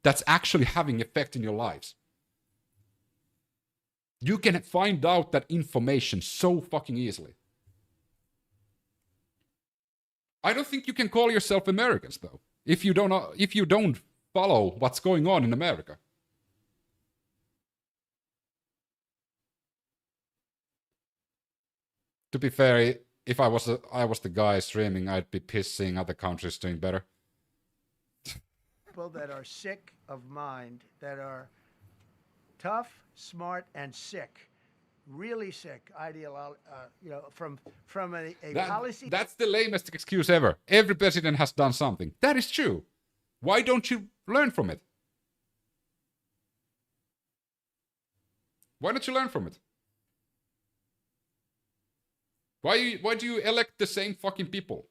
That's actually having effect in your lives. You can find out that information so fucking easily. I don't think you can call yourself Americans though, if you don't follow what's going on in America. To be fair, if I was the guy streaming, I'd be pissing other countries doing better. People that are sick of mind, that are tough, smart, and sick, really sick, from a policy. That's the lamest excuse ever. Every president has done something. That is true. Why don't you learn from it? Why don't you learn from it? Why do you elect the same fucking people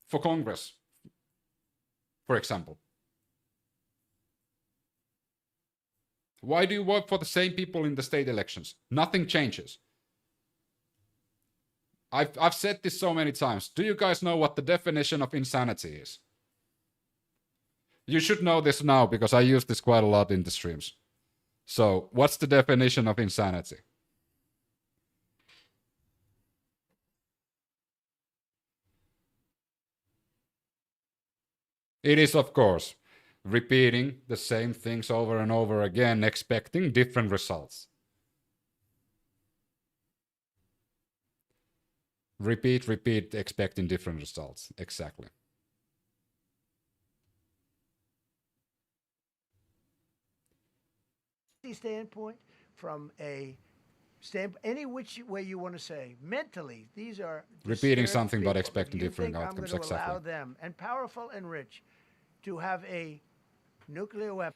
for Congress, for example? Why do you vote for the same people in the state elections? Nothing changes. I've said this so many times. Do you guys know what the definition of insanity is? You should know this now because I use this quite a lot in the streams. So, what's the definition of insanity? It is, of course, repeating the same things over and over again, expecting different results. Repeat, expecting different results. Exactly. Standpoint, from a standpoint, any which way you want to say, mentally, these are repeating something people. but expecting different outcomes. I'm going to exactly. allow them, and powerful and rich, to have a nuclear weapon.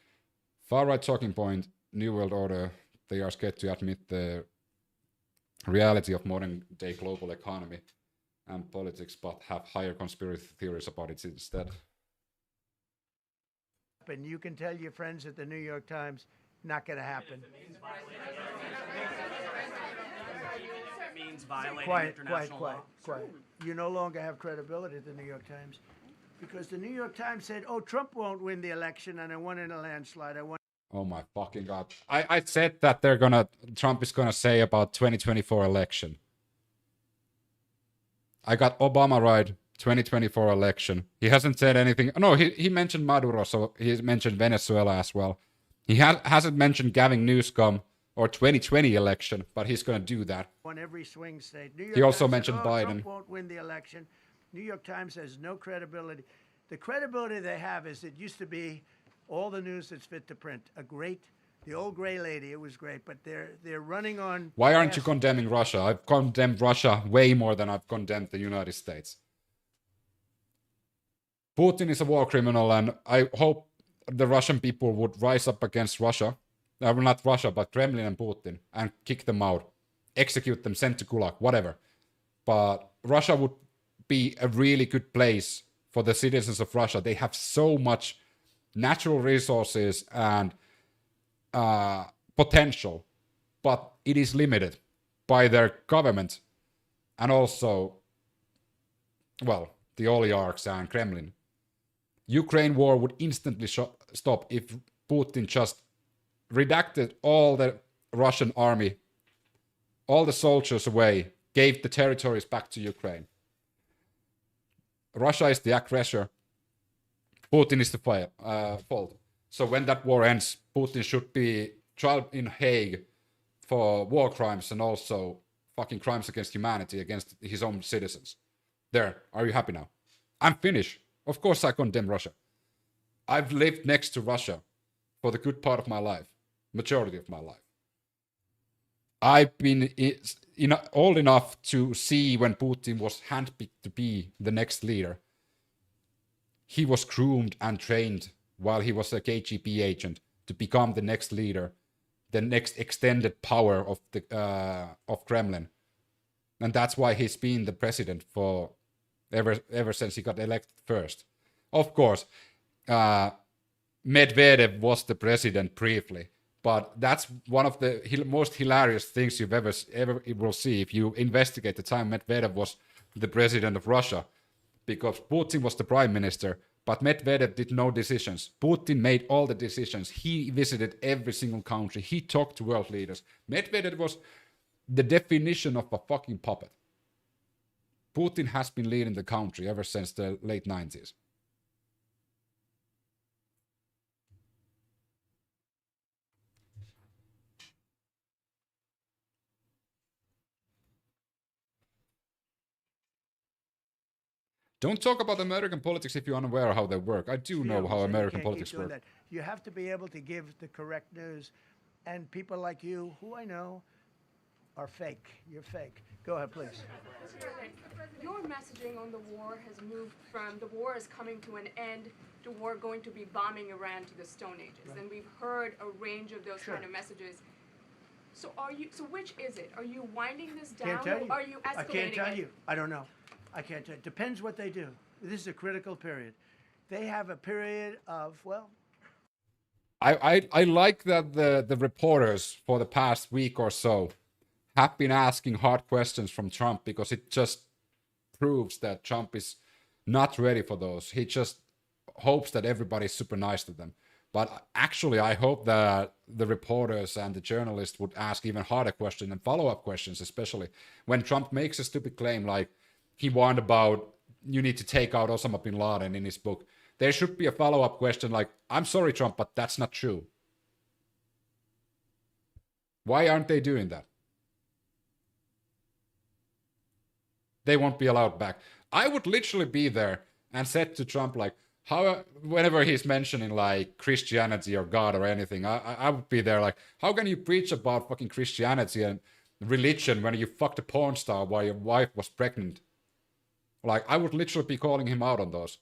Far-right talking point, New World Order. They are scared to admit the reality of modern-day global economy and politics, but have higher conspiracy theories about it instead. And you can tell your friends at the New York Times, not going to happen. Quiet. You no longer have credibility at the New York Times because the New York Times said, "Oh, Trump won't win the election, and I won in a landslide. I won." Oh my fucking god! I said that Trump is gonna say about 2024 election. I got Obama right. 2024 election. He hasn't said anything. No, he mentioned Maduro, so he mentioned Venezuela as well. He hasn't mentioned Gavin Newsom or 2020 election, but he's going to do that. Won every swing state. New York He also Times mentioned said, Biden. Trump won't win the election. New York Times has no credibility. The credibility they have is it used to be all the news that's fit to print. The old gray lady, it was great, but they're running on. Why aren't you condemning Russia? I've condemned Russia way more than I've condemned the United States. Putin is a war criminal, and I hope the Russian people would rise up against Russia. Not Russia, but Kremlin and Putin, and kick them out, execute them, send to Gulag, whatever. But Russia would be a really good place for the citizens of Russia. They have so much natural resources and potential, but it is limited by their government and also, well, the oligarchs and Kremlin. Ukraine war would instantly stop if Putin just redacted all the Russian army, all the soldiers away, gave the territories back to Ukraine. Russia is the aggressor. Putin is the fault. So when that war ends, Putin should be tried in Hague for war crimes and also fucking crimes against humanity, against his own citizens. There, are you happy now? I'm Finnish. Of course I condemn Russia. I've lived next to Russia for the good part of my life, majority of my life. I've been old enough to see when Putin was handpicked to be the next leader. He was groomed and trained while he was a KGB agent to become the next leader, the next extended power of Kremlin. And that's why he's been the president for ever since he got elected first. Of course, Medvedev was the president briefly, but that's one of the most hilarious things you've ever will see if you investigate the time Medvedev was the president of Russia, because Putin was the prime minister, But Medvedev did no decisions. Putin made all the decisions. He visited every single country. He talked to world leaders. Medvedev was the definition of a fucking puppet. Putin has been leading the country ever since the late 90s. Don't talk about American politics if you're unaware of how they work. I do know how American politics work. That. You have to be able to give the correct news. And people like you, who I know, are fake. You're fake. Go ahead, please. Your messaging on the war has moved from the war is coming to an end to war going to be bombing Iran to the Stone Ages. Right. And we've heard a range of those kind of messages. So so which is it? Are you winding this down or are you escalating it? I can't tell you. I don't know. I can't tell you. Depends what they do. This is a critical period. They have a period of, well... I like that the reporters for the past week or so have been asking hard questions from Trump, because it just proves that Trump is not ready for those. He just hopes that everybody's super nice to them. But actually, I hope that the reporters and the journalists would ask even harder questions and follow-up questions, especially when Trump makes a stupid claim like he warned about you need to take out Osama bin Laden in his book. There should be a follow-up question like, I'm sorry, Trump, but that's not true. Why aren't they doing that? They won't be allowed back. I would literally be there and said to Trump, like, whenever he's mentioning like Christianity or God or anything, I would be there like, how can you preach about fucking Christianity and religion when you fucked a porn star while your wife was pregnant? Like, I would literally be calling him out on those.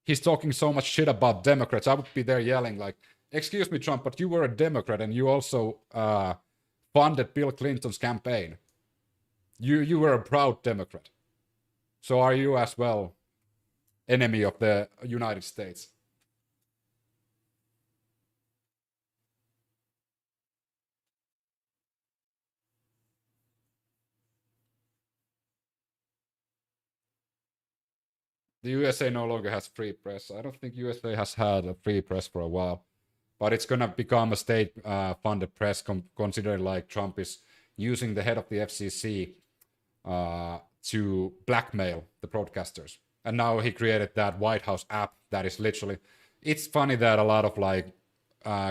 He's talking so much shit about Democrats. I would be there yelling like, excuse me, Trump, but you were a Democrat and you also funded Bill Clinton's campaign. You were a proud Democrat. So are you as well enemy of the United States? The USA no longer has free press. I don't think USA has had a free press for a while. But it's going to become a state-funded press, considering like Trump is using the head of the FCC to blackmail the broadcasters. And now he created that White House app that is literally... It's funny that a lot of like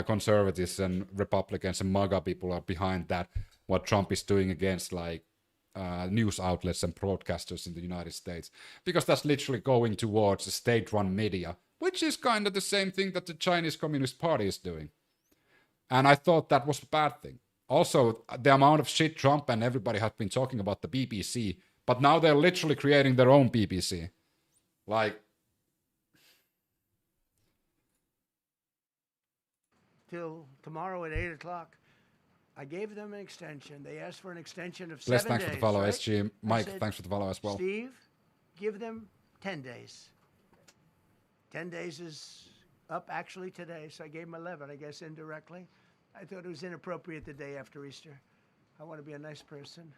conservatives and Republicans and MAGA people are behind that, what Trump is doing against like news outlets and broadcasters in the United States. Because that's literally going towards a state-run media, which is kind of the same thing that the Chinese Communist Party is doing. And I thought that was a bad thing. Also, the amount of shit Trump and everybody have been talking about the BBC, but now they're literally creating their own BBC. Like... Till tomorrow at 8 o'clock. I gave them an extension. They asked for an extension of 7 Les, days. thanks for the follow, right? SG. Mike, thanks for the follow as well. Steve, give them 10 days. 10 days is up actually today, so I gave them 11, I guess, indirectly. I thought it was inappropriate the day after Easter. I want to be a nice person.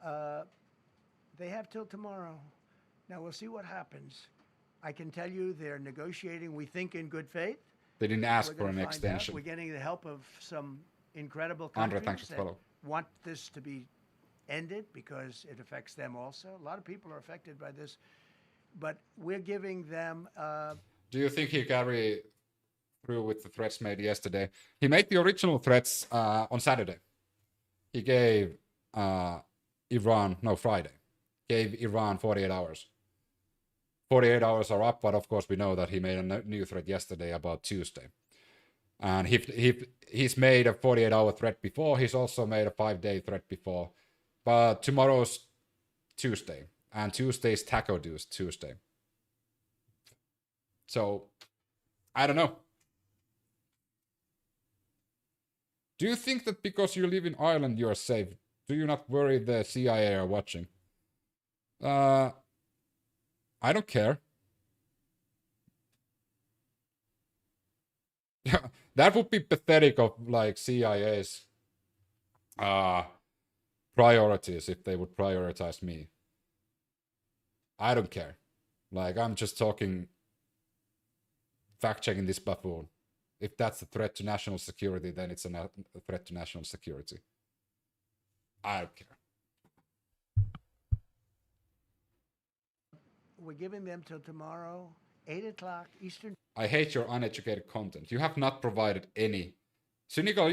They have till tomorrow. Now, we'll see what happens. I can tell you they're negotiating, we think, in good faith. They didn't ask for an extension. We're getting the help of some incredible countries that want this to be ended because it affects them also. A lot of people are affected by this. But we're giving them... Do you think he carried through with the threats made yesterday? He made the original threats on Saturday. He gave Friday. Gave Iran 48 hours. 48 hours are up, but of course we know that he made a new threat yesterday about Tuesday. And he's made a 48-hour threat before. He's also made a 5-day threat before. But tomorrow's Tuesday. And Tuesday's Taco Tuesday. So, I don't know. Do you think that because you live in Ireland you are safe? Do you not worry the CIA are watching? I don't care. That would be pathetic of like CIA's priorities if they would prioritize me. I don't care. Like, I'm just talking, fact-checking this buffoon. If that's a threat to national security, then it's a threat to national security. I don't care. We're giving them till tomorrow, 8 o'clock Eastern. I hate your uneducated content. You have not provided any. Cynical,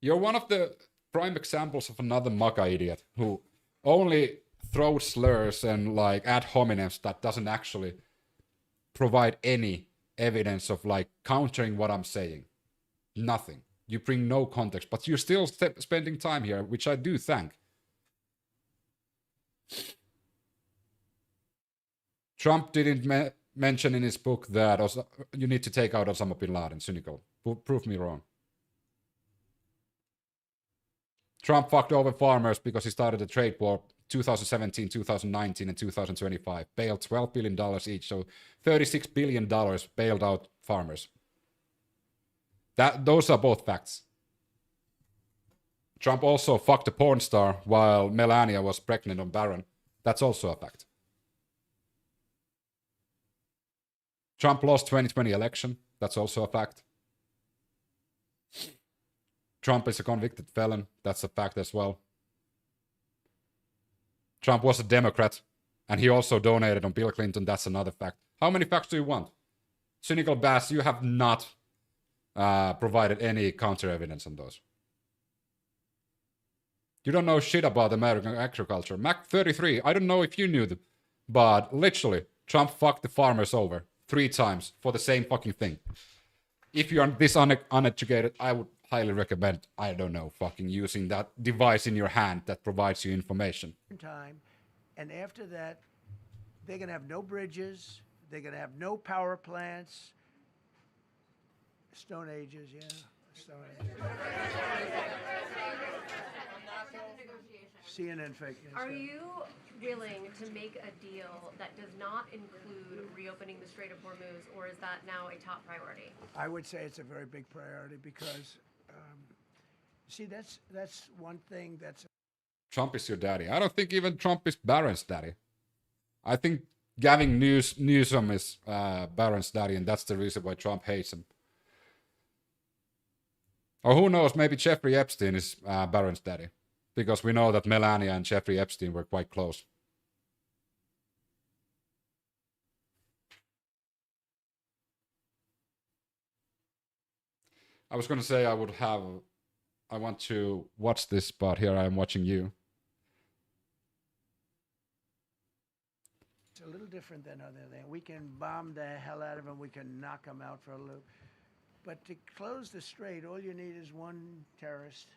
you're one of the prime examples of another MAGA idiot who only throws slurs and like ad hominems that doesn't actually provide any evidence of like countering what I'm saying. Nothing. You bring no context, but you're still spending time here, which I do thank. Trump didn't mention in his book that you need to take out Osama bin Laden. Cynical. Prove me wrong. Trump fucked over farmers because he started a trade war 2017, 2019, and 2025. Bailed $12 billion each, so $36 billion bailed out farmers. Those are both facts. Trump also fucked a porn star while Melania was pregnant on Barron. That's also a fact. Trump lost 2020 election. That's also a fact. Trump is a convicted felon. That's a fact as well. Trump was a Democrat, and he also donated on Bill Clinton. That's another fact. How many facts do you want? Cynical Bass, you have not provided any counter evidence on those. You don't know shit about American agriculture. Mac 33, I don't know if you knew them, but literally, Trump fucked the farmers over 3 times for the same fucking thing. If you're this uneducated, I would highly recommend, I don't know, fucking using that device in your hand that provides you information. Time, and after that, they're going to have no bridges. They're going to have no power plants. Stone Ages, yeah. Stone Ages. CNN fake news. Are you willing to make a deal that does not include reopening the Strait of Hormuz, or is that now a top priority? I would say it's a very big priority because, see, that's one thing that's... Trump is your daddy. I don't think even Trump is Barron's daddy. I think Gavin Newsom is Barron's daddy, and that's the reason why Trump hates him. Or who knows, maybe Jeffrey Epstein is Barron's daddy. Because we know that Melania and Jeffrey Epstein were quite close. I was going to say I want to watch this, but here I am watching you. It's a little different than other things. We can bomb the hell out of them. We can knock them out for a loop. But to close the strait, all you need is one terrorist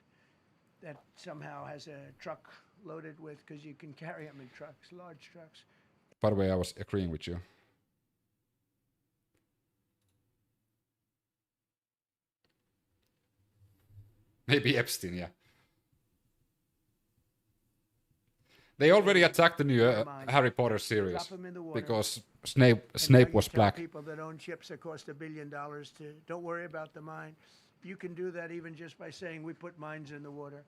that somehow has a truck loaded with, because you can carry them in trucks, large trucks. By the way, I was agreeing with you. Maybe Epstein, yeah. They already attacked the new Harry Potter series because Snape was black. People that own ships that cost $1 billion to don't worry about the mine. You can do that even just by saying we put mines in the water.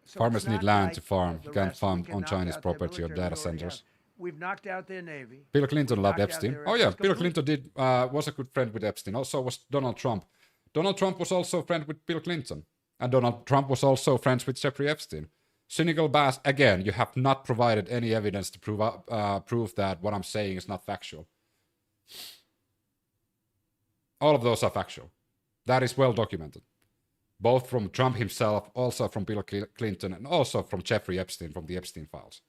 So farmers need land to farm. You can't farm on Chinese property or data centers. We've knocked out their navy. Bill Clinton loved Epstein. Oh yeah, Bill Clinton was a good friend with Epstein. Also was Donald Trump. Donald Trump was also a friend with Bill Clinton. And Donald Trump was also friends with Jeffrey Epstein. Cynical Bass, again, you have not provided any evidence to prove that what I'm saying is not factual. All of those are factual. That is well documented. Both from Trump himself, also from Bill Clinton, and also from Jeffrey Epstein from the Epstein files.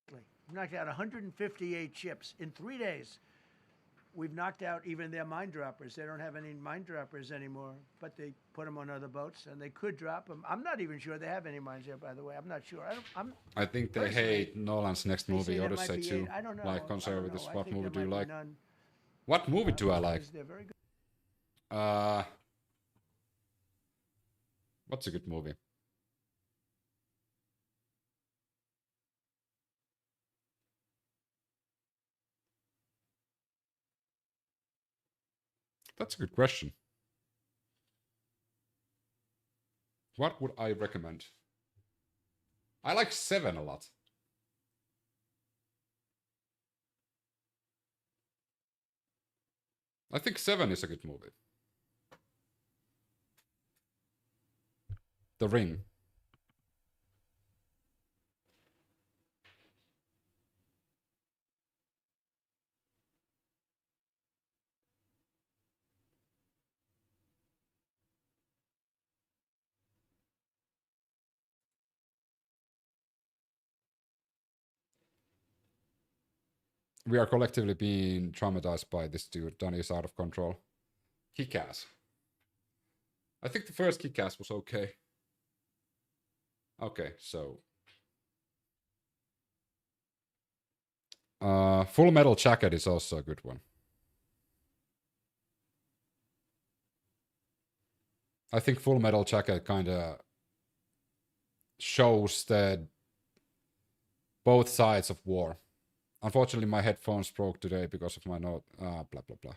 We've knocked out 158 ships in 3 days. We've knocked out even their mine droppers. They don't have any mine droppers anymore, but they put them on other boats, and they could drop them. I'm not even sure they have any mines there, by the way. I'm not sure. I think they hate Nolan's next movie, Odyssey too. I don't know. Like conservatives. What movie do you like? None. What movie do I like? They're very good. What's a good movie? That's a good question. What would I recommend? I like 7 a lot. I think 7 is a good movie. The Ring. We are collectively being traumatized by this dude. Donnie is out of control. Kick-Ass. I think the first Kick-Ass was okay. Okay, so... Full Metal Jacket is also a good one. I think Full Metal Jacket kind of shows that both sides of war. Unfortunately, my headphones broke today because of my note. Blah, blah, blah.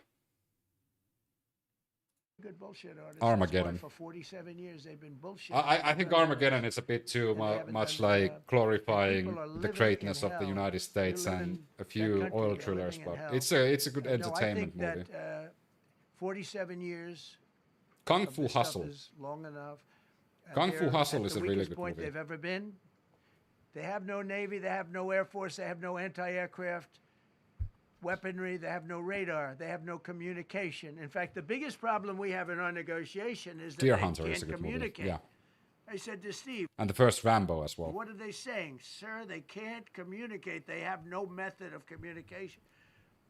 Good bullshit artists. Armageddon. For 47 years, they've been bullshit. I think Armageddon is a bit too much like glorifying the greatness of the United States and a few oil thrillers, but it's a good entertainment movie. I think that 47 years. Kung Fu Hustle. Is long enough. Kung Fu Hustle is a really good point movie. They've ever been. They have no Navy, they have no Air Force, they have no anti-aircraft weaponry, they have no radar, they have no communication. In fact, the biggest problem we have in our negotiation is that Deer they Hunter can't is a good communicate. movie. Yeah. I said to Steve. And the first Rambo as well. What are they saying? Sir, they can't communicate. They have no method of communication.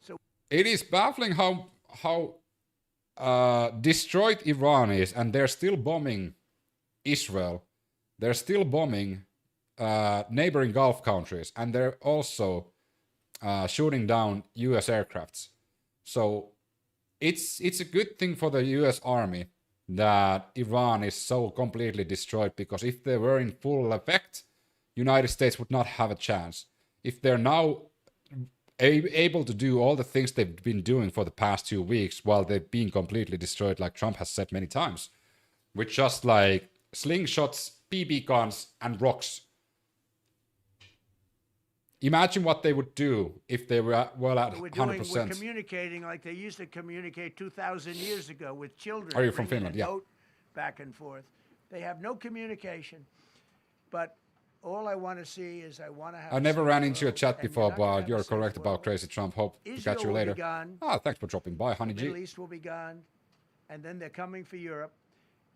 So it is baffling how destroyed Iran is, and they're still bombing Israel. They're still bombing neighboring Gulf countries, and they're also shooting down US aircrafts. So it's a good thing for the US Army that Iran is so completely destroyed, because if they were in full effect, United States would not have a chance. If they're now able to do all the things they've been doing for the past 2 weeks while they've been completely destroyed, like Trump has said many times, with just like slingshots, BB guns, and rocks. Imagine what they would do if they were well at 100%. We're communicating like they used to communicate 2,000 years ago with children. Are you from Finland? Yeah. Back and forth. They have no communication. But all I want to see is I want to have. I never ran into a chat before, but you're correct about Crazy Trump. Hope to catch you later. Thanks for dropping by, Honey G. Middle East will be gone, and then they're coming for Europe.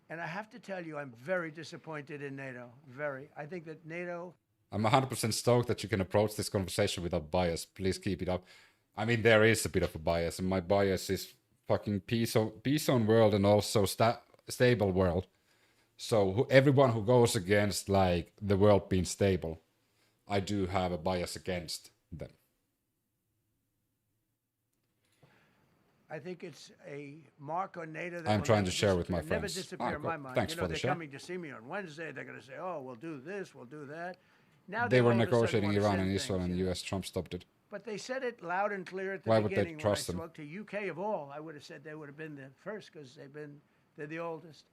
And I have to tell you, I'm very disappointed in NATO. Very. I think that NATO. I'm 100% stoked that you can approach this conversation without bias. Please keep it up. I mean, there is a bit of a bias, and my bias is fucking peace on world and also stable world. So everyone who goes against like the world being stable, I do have a bias against them. I think it's a mark on NATO that I'm trying to share with my friends. Never disappear in my mind. Thanks for the share. They're coming to see me on Wednesday. They're going to say, "Oh, we'll do this, we'll do that." Now they were negotiating Iran and Israel, and the US. Trump stopped it. But they said it loud and clear at the Why beginning. would they trust them? When I spoke to UK of all, I would have said they would have been the first because they're the oldest.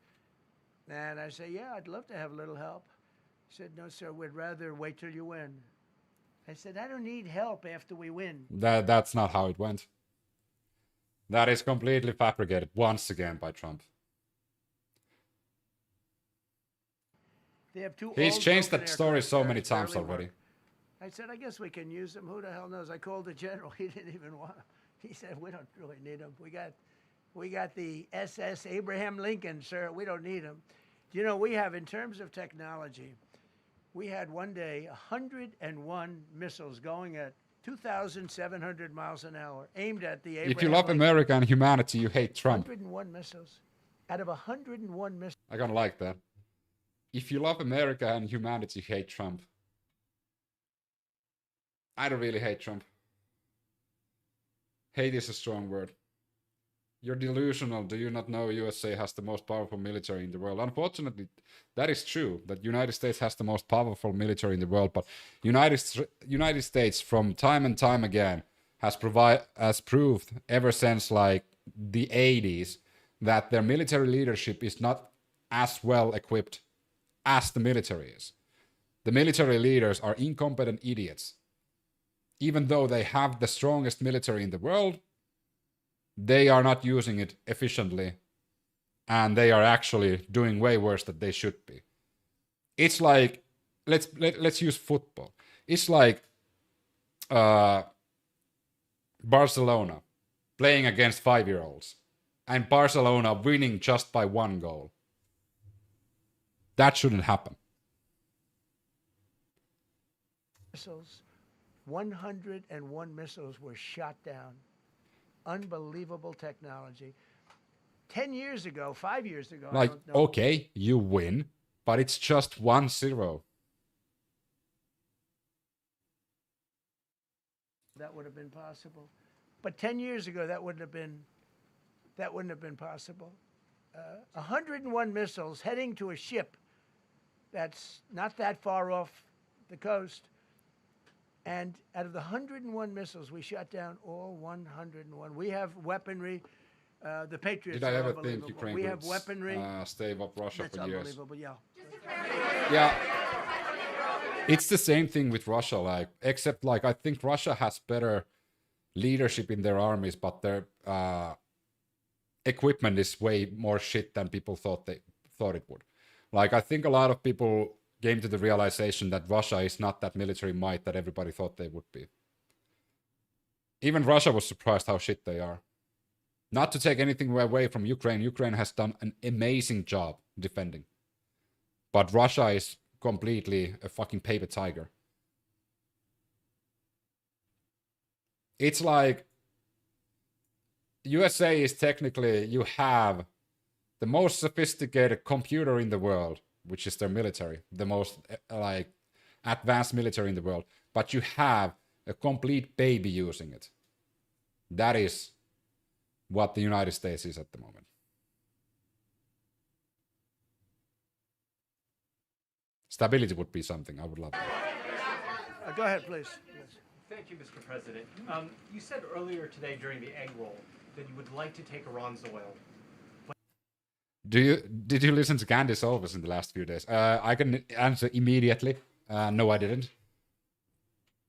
And I say, yeah, I'd love to have a little help. He said, no, sir, we'd rather wait till you win. I said, I don't need help after we win. That's not how it went. That is completely fabricated once again by Trump. They have two. He's changed that story so many times already. I said, I guess we can use them. Who the hell knows? I called the general. He didn't even want them. He said, we don't really need them. We got the SS Abraham Lincoln, sir. We don't need them. You know, we have, in terms of technology, we had one day 101 missiles going at 2,700 miles an hour, aimed at the Abraham If you love Lincoln. America and humanity, you hate Trump. 101 missiles. Out of 101 missiles. I don't like that. If you love America and humanity, you hate Trump. I don't really hate Trump. Hate is a strong word. You're delusional. Do you not know USA has the most powerful military in the world? Unfortunately, that is true, that United States has the most powerful military in the world, but United States from time and time again has proved ever since like the 80s that their military leadership is not as well equipped as the military is. The military leaders are incompetent idiots. Even though they have the strongest military in the world, they are not using it efficiently, and they are actually doing way worse than they should be. It's like, let's use football. It's like Barcelona playing against 5-year-olds and Barcelona winning just by 1 goal. That shouldn't happen. Missiles, 101 missiles were shot down. Unbelievable technology. 10 years ago, 5 years ago, Like, I don't know. okay, you win, but it's just 1-0. That would have been possible. But 10 years ago, that wouldn't have been possible. 101 missiles heading to a ship that's not that far off the coast. And out of the 101 missiles, we shot down all 101. We have weaponry. The Patriots Did I are ever think unbelievable. Ukraine We would have weaponry. stave off Russia That's for years? unbelievable, yeah. Yeah. It's the same thing with Russia, like, except like I think Russia has better leadership in their armies, but their equipment is way more shit than people thought it would. Like, I think a lot of people came to the realization that Russia is not that military might that everybody thought they would be. Even Russia was surprised how shit they are. Not to take anything away from Ukraine. Ukraine has done an amazing job defending. But Russia is completely a fucking paper tiger. It's like USA is technically, you have the most sophisticated computer in the world, which is their military, the most like advanced military in the world, but you have a complete baby using it. That is what the United States is at the moment. Stability would be something I would love. Go ahead, please. Yes. Thank you, Mr. President. You said earlier today during the egg roll that you would like to take Iran's oil. Did you listen to Candace Owens in the last few days? I can answer immediately. No, I didn't.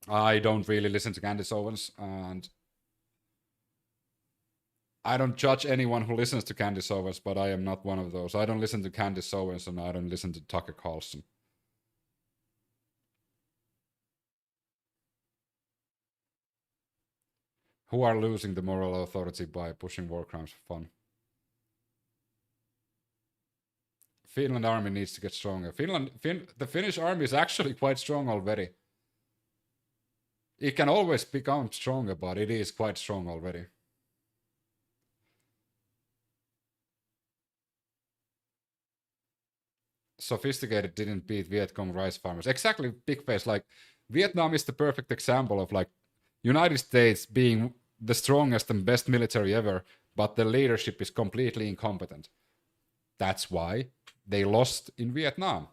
I don't really listen to Candace Owens, and I don't judge anyone who listens to Candace Owens, but I am not one of those. I don't listen to Candace Owens, and I don't listen to Tucker Carlson. Who are losing the moral authority by pushing war crimes for fun? Finland army needs to get stronger. The Finnish army is actually quite strong already. It can always become stronger, but it is quite strong already. Sophisticated didn't beat Viet Cong rice farmers. Exactly, big face. Like, Vietnam is the perfect example of like United States being the strongest and best military ever, but the leadership is completely incompetent. That's why they lost in Vietnam.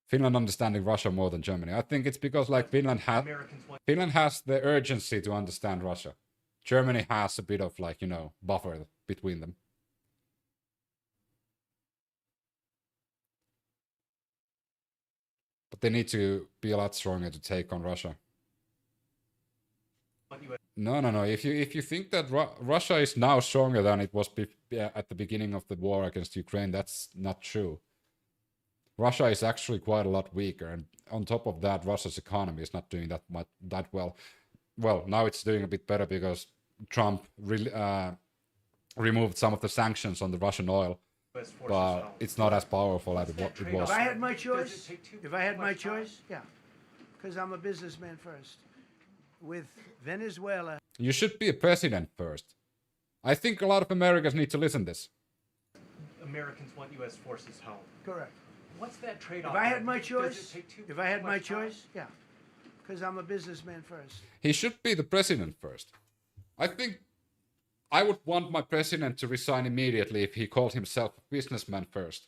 Finland understanding Russia more than Germany. I think it's because like Finland has the urgency to understand Russia. Germany has a bit of like, you know, buffer between them. But they need to be a lot stronger to take on Russia. No. If you think that Russia is now stronger than it was at the beginning of the war against Ukraine, that's not true. Russia is actually quite a lot weaker, and on top of that, Russia's economy is not doing that well. Well, now it's doing a bit better because Trump removed some of the sanctions on the Russian oil, but it's not as powerful as it was. If I had my choice, yeah, because I'm a businessman first. With Venezuela, you should be a president first. I think a lot of Americans need to listen to this. Americans want U.S. forces home. Correct. What's that trade-off? If I had my choice, yeah, because I'm a businessman first. He should be the president first. I think I would want my president to resign immediately if he called himself a businessman first.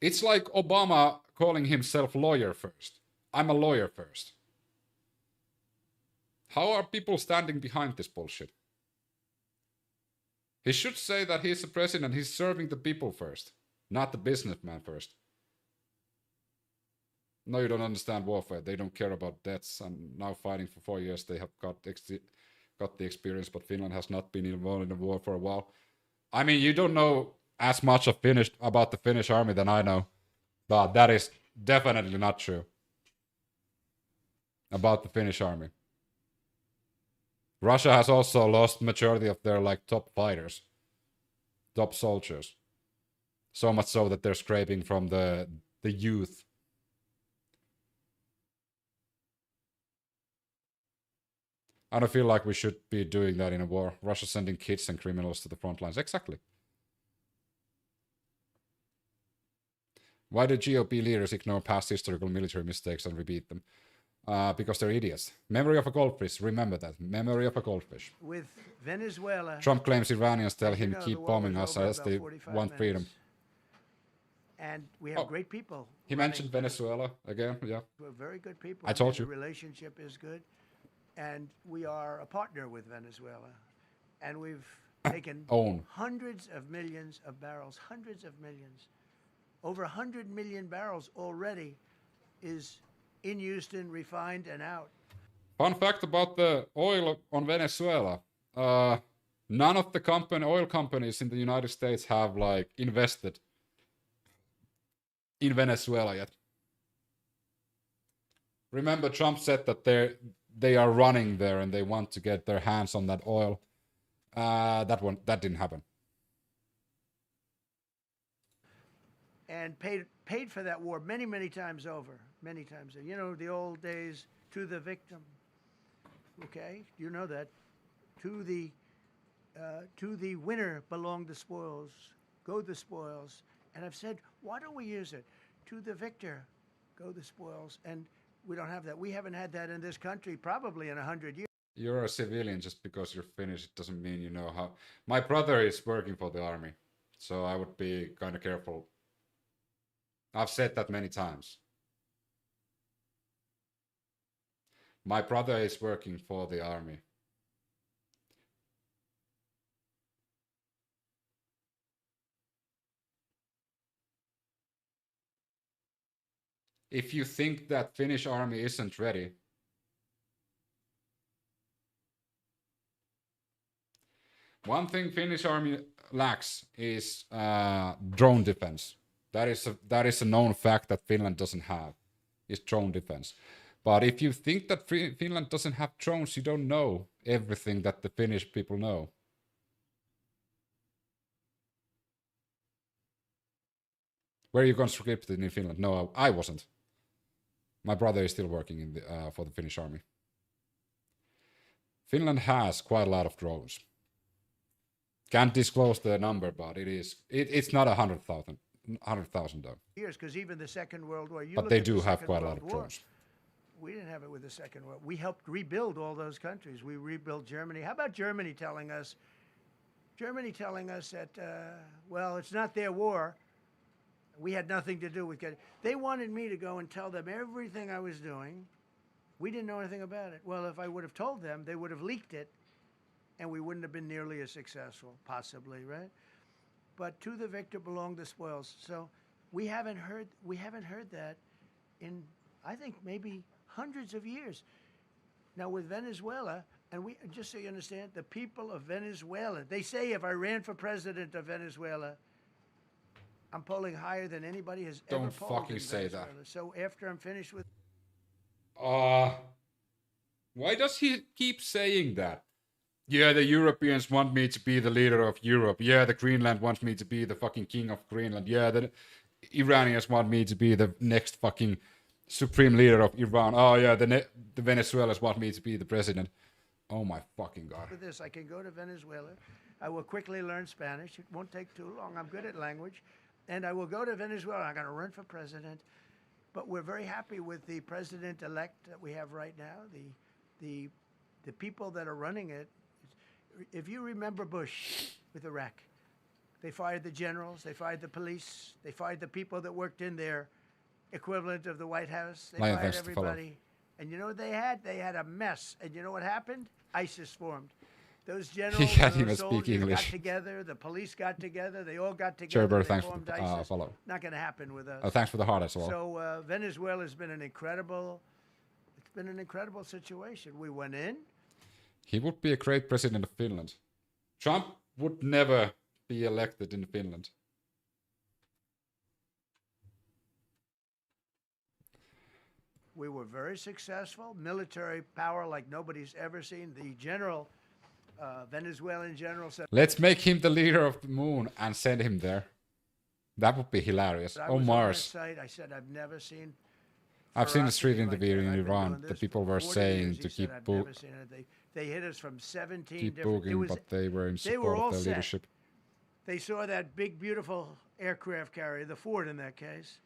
It's like Obama calling himself lawyer first. I'm a lawyer first. How are people standing behind this bullshit? He should say that he's the president, he's serving the people first, not the businessman first. No, you don't understand warfare. They don't care about deaths, and now fighting for 4 years, they have got the experience, but Finland has not been involved in the war for a while. I mean, you don't know as much about the Finnish army than I know, but that is definitely not true about the Finnish army. Russia has also lost majority of their like top fighters, top soldiers. So much so that they're scraping from the youth. I don't feel like we should be doing that in a war. Russia sending kids and criminals to the front lines. Exactly. Why do GOP leaders ignore past historical military mistakes and repeat them? Because they're idiots. Memory of a goldfish. Remember that. Memory of a goldfish. With Venezuela. Trump claims Iranians tell him keep bombing us as they want freedom. And we have great people. He mentioned Venezuela again. Yeah. We're very good people. I told you. The relationship is good. And we are a partner with Venezuela. And we've taken hundreds of millions of barrels, hundreds of millions. Over 100 million barrels already is in Houston, refined and out. Fun fact about the oil on Venezuela. None of the oil companies in the United States have like invested in Venezuela yet. Remember, Trump said that they are running there and they want to get their hands on that oil. That didn't happen. And paid for that war many, many times over. Many times. You know, the old days, to the victim. Okay? You know that. To the winner belong the spoils. Go the spoils. And I've said, why don't we use it? To the victor, go the spoils. And we don't have that. We haven't had that in this country probably in 100 years. You're a civilian just because you're Finnish. It doesn't mean you know how. My brother is working for the army, so I would be kind of careful. I've said that many times. My brother is working for the army. If you think that Finnish army isn't ready, one thing Finnish army lacks is drone defense. That is a known fact that Finland doesn't have, is drone defense. But if you think that Finland doesn't have drones, you don't know everything that the Finnish people know. Were you conscripted in Finland? No, I wasn't. My brother is still working for the Finnish army. Finland has quite a lot of drones. Can't disclose the number, but it's not 100,000 though. Years, because even the Second World War. But they do have quite a lot of drones. We didn't have it with the Second World. We helped rebuild all those countries. We rebuilt Germany. How about Germany telling us that, well, it's not their war. We had nothing to do with it. They wanted me to go and tell them everything I was doing. We didn't know anything about it. Well, if I would have told them, they would have leaked it, and we wouldn't have been nearly as successful, possibly, right? But to the victor belong the spoils. So we haven't heard that in, I think, maybe hundreds of years. Now with Venezuela, and we just so you understand, the people of Venezuela, they say if I ran for president of Venezuela, I'm polling higher than anybody has ever polled. Don't fucking say that. So after I'm finished with... Why does he keep saying that? Yeah, the Europeans want me to be the leader of Europe. Yeah, the Greenland wants me to be the fucking king of Greenland. Yeah, the Iranians want me to be the next fucking supreme leader of Iran. Oh yeah, the Venezuelans want me to be the president. Oh my fucking God. With this, I can go to Venezuela. I will quickly learn Spanish. It won't take too long. I'm good at language. And I will go to Venezuela. I'm going to run for president. But we're very happy with the president-elect that we have right now. The people that are running it. If you remember Bush with Iraq, They fired the generals. They fired the police. They fired the people that worked in their equivalent of the White House. They Lion fired thanks to follow. everybody. And you know what they had? They had a mess. And you know what happened? ISIS formed. Those generals, can't those even speak soldiers got English. together. The police got together. They all got together. Cherber, They thanks for formed the ISIS. follow. Not going to happen with us. Oh, thanks for the heart as well. So Venezuela has been an incredible. It's been an incredible situation. We went in. He would be a great president of Finland. Trump would never be elected in Finland. We were very successful. Military power like nobody's ever seen. The general, Venezuelan general said. Let's make him the leader of the moon and send him there. That would be hilarious. I Oh, was on Mars. that site. I said I've never seen. I've seen a street ferocity interview like that. in I've been Iran. doing The this people for were 40 saying years. to He said, keep I've never seen it. They hit us from 17 keep different. booking, was, but they were in they were support all of their set. leadership. They saw that big, beautiful aircraft carrier, the Ford in that case,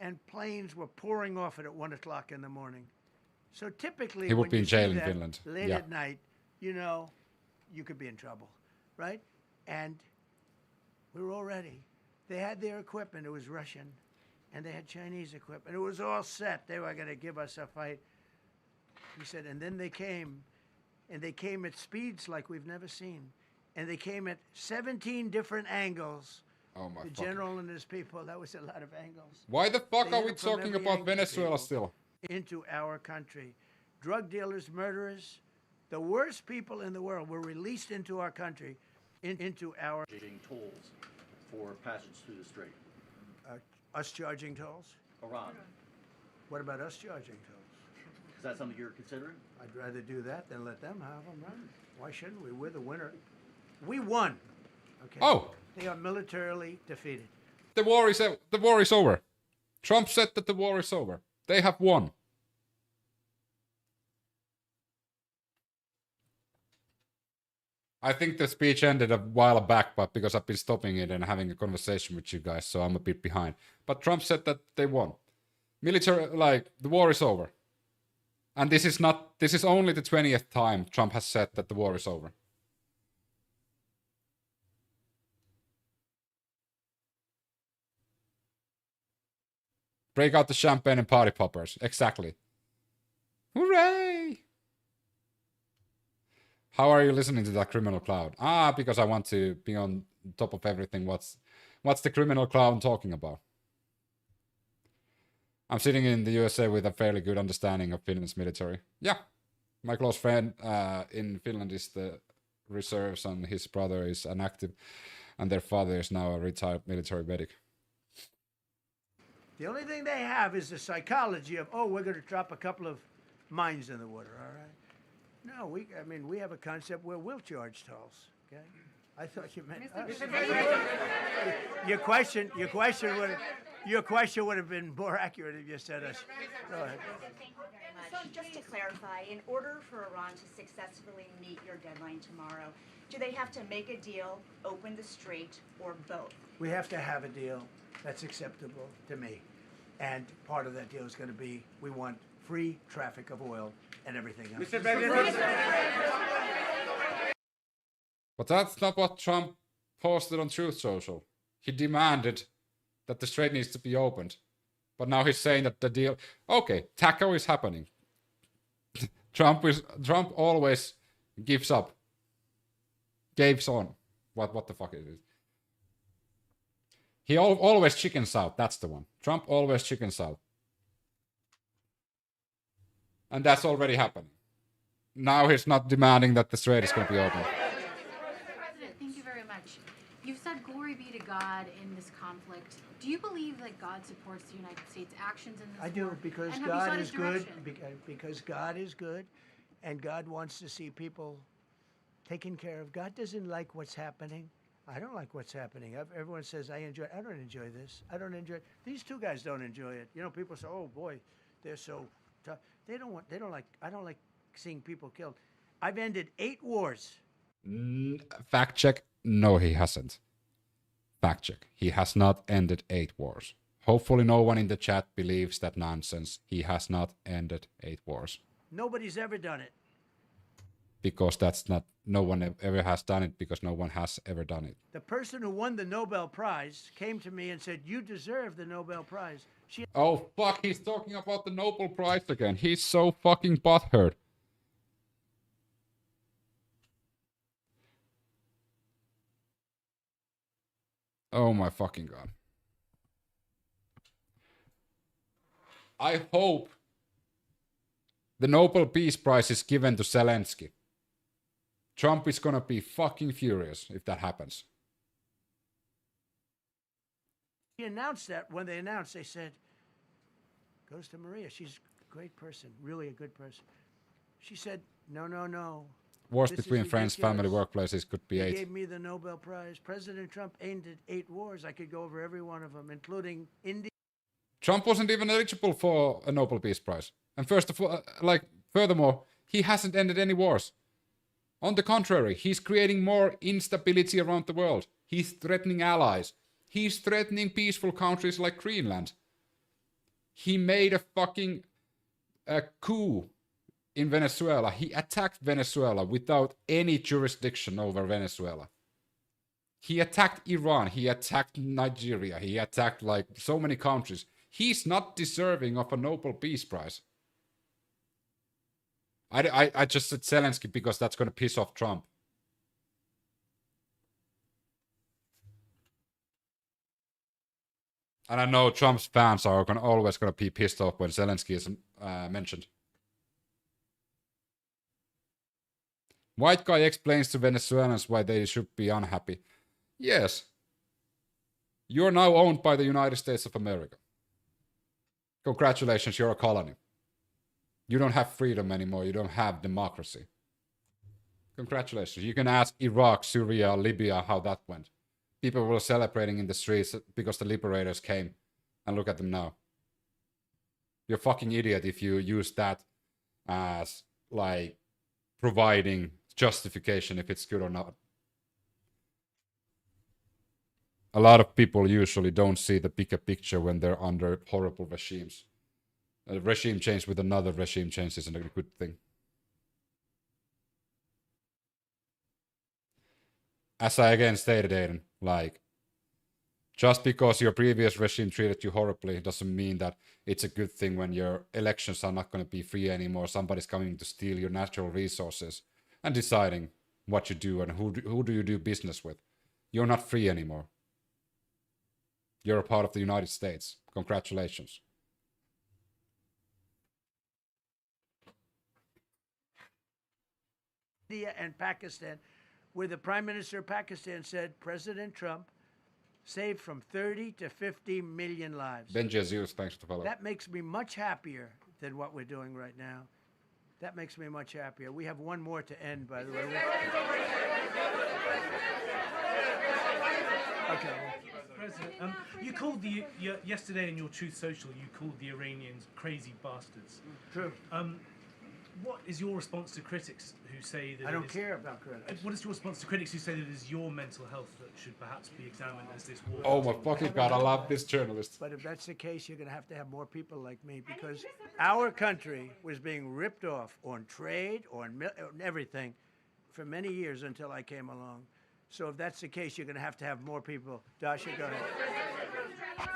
and planes were pouring off it at 1 o'clock in the morning. So typically, He would when be you in jail see in that Finland. late Yeah. at night, you know, you could be in trouble, right? And we were all ready. They had their equipment. It was Russian, and they had Chinese equipment. It was all set. They were going to give us a fight. He said, and then they came, and they came at speeds like we've never seen. And they came at 17 different angles. Oh my The fucking- general and his people, that was a lot of angles. Why the fuck They are hit we it from talking every about angle, Venezuela people, still? into our country. Drug dealers, murderers, the worst people in the world were released into our country, into our... Tolls for passage through the strait. Us charging tolls? Iran. What about us charging tolls? Is that something you're considering? I'd rather do that than let them have them, right? Why shouldn't we? We're the winner. We won. Okay. Oh. They are militarily defeated. The war is over. Trump said that the war is over. They have won. I think the speech ended a while back, but because I've been stopping it and having a conversation with you guys, so I'm a bit behind. But Trump said that they won. Military, like, the war is over. And this is only the 20th time Trump has said that the war is over. Break out the champagne and party poppers. Exactly. Hooray! How are you listening to that criminal cloud? Because I want to be on top of everything. What's the criminal cloud talking about? I'm sitting in the USA with a fairly good understanding of Finland's military. Yeah. My close friend in Finland is the reserves, and his brother is an active, and their father is now a retired military medic. The only thing they have is the psychology of, oh, we're going to drop a couple of mines in the water, all right? No, we have a concept where we'll charge tolls, okay? I thought you meant us. Your question would have been more accurate if you said us. Go ahead. So just to clarify, in order for Iran to successfully meet your deadline tomorrow, do they have to make a deal, open the strait, or both? We have to have a deal that's acceptable to me. And part of that deal is going to be, we want free traffic of oil and everything else. But that's not what Trump posted on Truth Social. He demanded that the strait needs to be opened. But now he's saying that the deal... Okay, TACO is happening. Trump always gives up. Gives on. What the fuck is it? He always chickens out. That's the one. Trump always chickens out. And that's already happening. Now he's not demanding that the strait is going to be open. President, thank you very much. You've said glory be to God in this conflict. Do you believe that God supports the United States' actions in this war? I do, because And have you God sought is his good. direction? Because God is good, and God wants to see people taken care of. God doesn't like what's happening. I don't like what's happening. Everyone says, I don't enjoy this. I don't enjoy it. These two guys don't enjoy it. You know, people say, oh boy, they're so tough. I don't like seeing people killed. I've ended 8 wars. Fact check. No, he hasn't. Fact check. He has not ended 8 wars. Hopefully no one in the chat believes that nonsense. He has not ended 8 wars. Nobody's ever done it. because that's not, no one ever has done it, because no one has ever done it. The person who won the Nobel Prize came to me and said, "You deserve the Nobel Prize." She Oh fuck, he's talking about the Nobel Prize again. He's so fucking butthurt. Oh my fucking god. I hope the Nobel Peace Prize is given to Zelensky. Trump is gonna be fucking furious if that happens. announced that. When they announced, they said, "Goes to Maria. She's a great person, really a good person." She said, "No, no, no. Wars This is between friends, family, ridiculous. workplaces could be They 8. gave me the Nobel Prize. President Trump aimed at 8 wars. I could go over every one of them, including India." Trump wasn't even eligible for a Nobel Peace Prize. And first of all, furthermore, he hasn't ended any wars. On the contrary, he's creating more instability around the world. He's threatening allies. He's threatening peaceful countries like Greenland. He made a fucking coup in Venezuela. He attacked Venezuela without any jurisdiction over Venezuela. He attacked Iran. He attacked Nigeria. He attacked like so many countries. He's not deserving of a Nobel Peace Prize. I just said Zelensky because that's going to piss off Trump. And I know Trump's fans are always going to be pissed off when Zelensky is mentioned. White guy explains to Venezuelans why they should be unhappy. Yes. You're now owned by the United States of America. Congratulations, you're a colony. You don't have freedom anymore. You don't have democracy. Congratulations. You can ask Iraq, Syria, Libya how that went. People were celebrating in the streets because the liberators came. And look at them now. You're a fucking idiot if you use that as, like, providing justification if it's good or not. A lot of people usually don't see the bigger picture when they're under horrible regimes. A regime change with another regime change isn't a good thing. As I again stated, Aiden, like, just because your previous regime treated you horribly doesn't mean that it's a good thing when your elections are not going to be free anymore. Somebody's coming to steal your natural resources and deciding what you do and who do you do business with. You're not free anymore. You're a part of the United States. Congratulations. India and Pakistan, where the Prime Minister of Pakistan said President Trump saved from 30 to 50 million lives. Ben Jesus, thanks to follow. That makes me much happier than what we're doing right now. That makes me much happier. We have one more to end, by the way. Okay. President, you called yesterday in your Truth Social, you called the Iranians crazy bastards. True. What is your response to critics who say that I don't care about critics. What is your response to critics who say that it is your mental health that should perhaps be examined as this war? Oh my fucking god, I love this journalist. But if that's the case, you're going to have more people like me, because our country was being ripped off on trade, on everything, for many years until I came along. So if that's the case, you're going to have more people. Dasha, go ahead.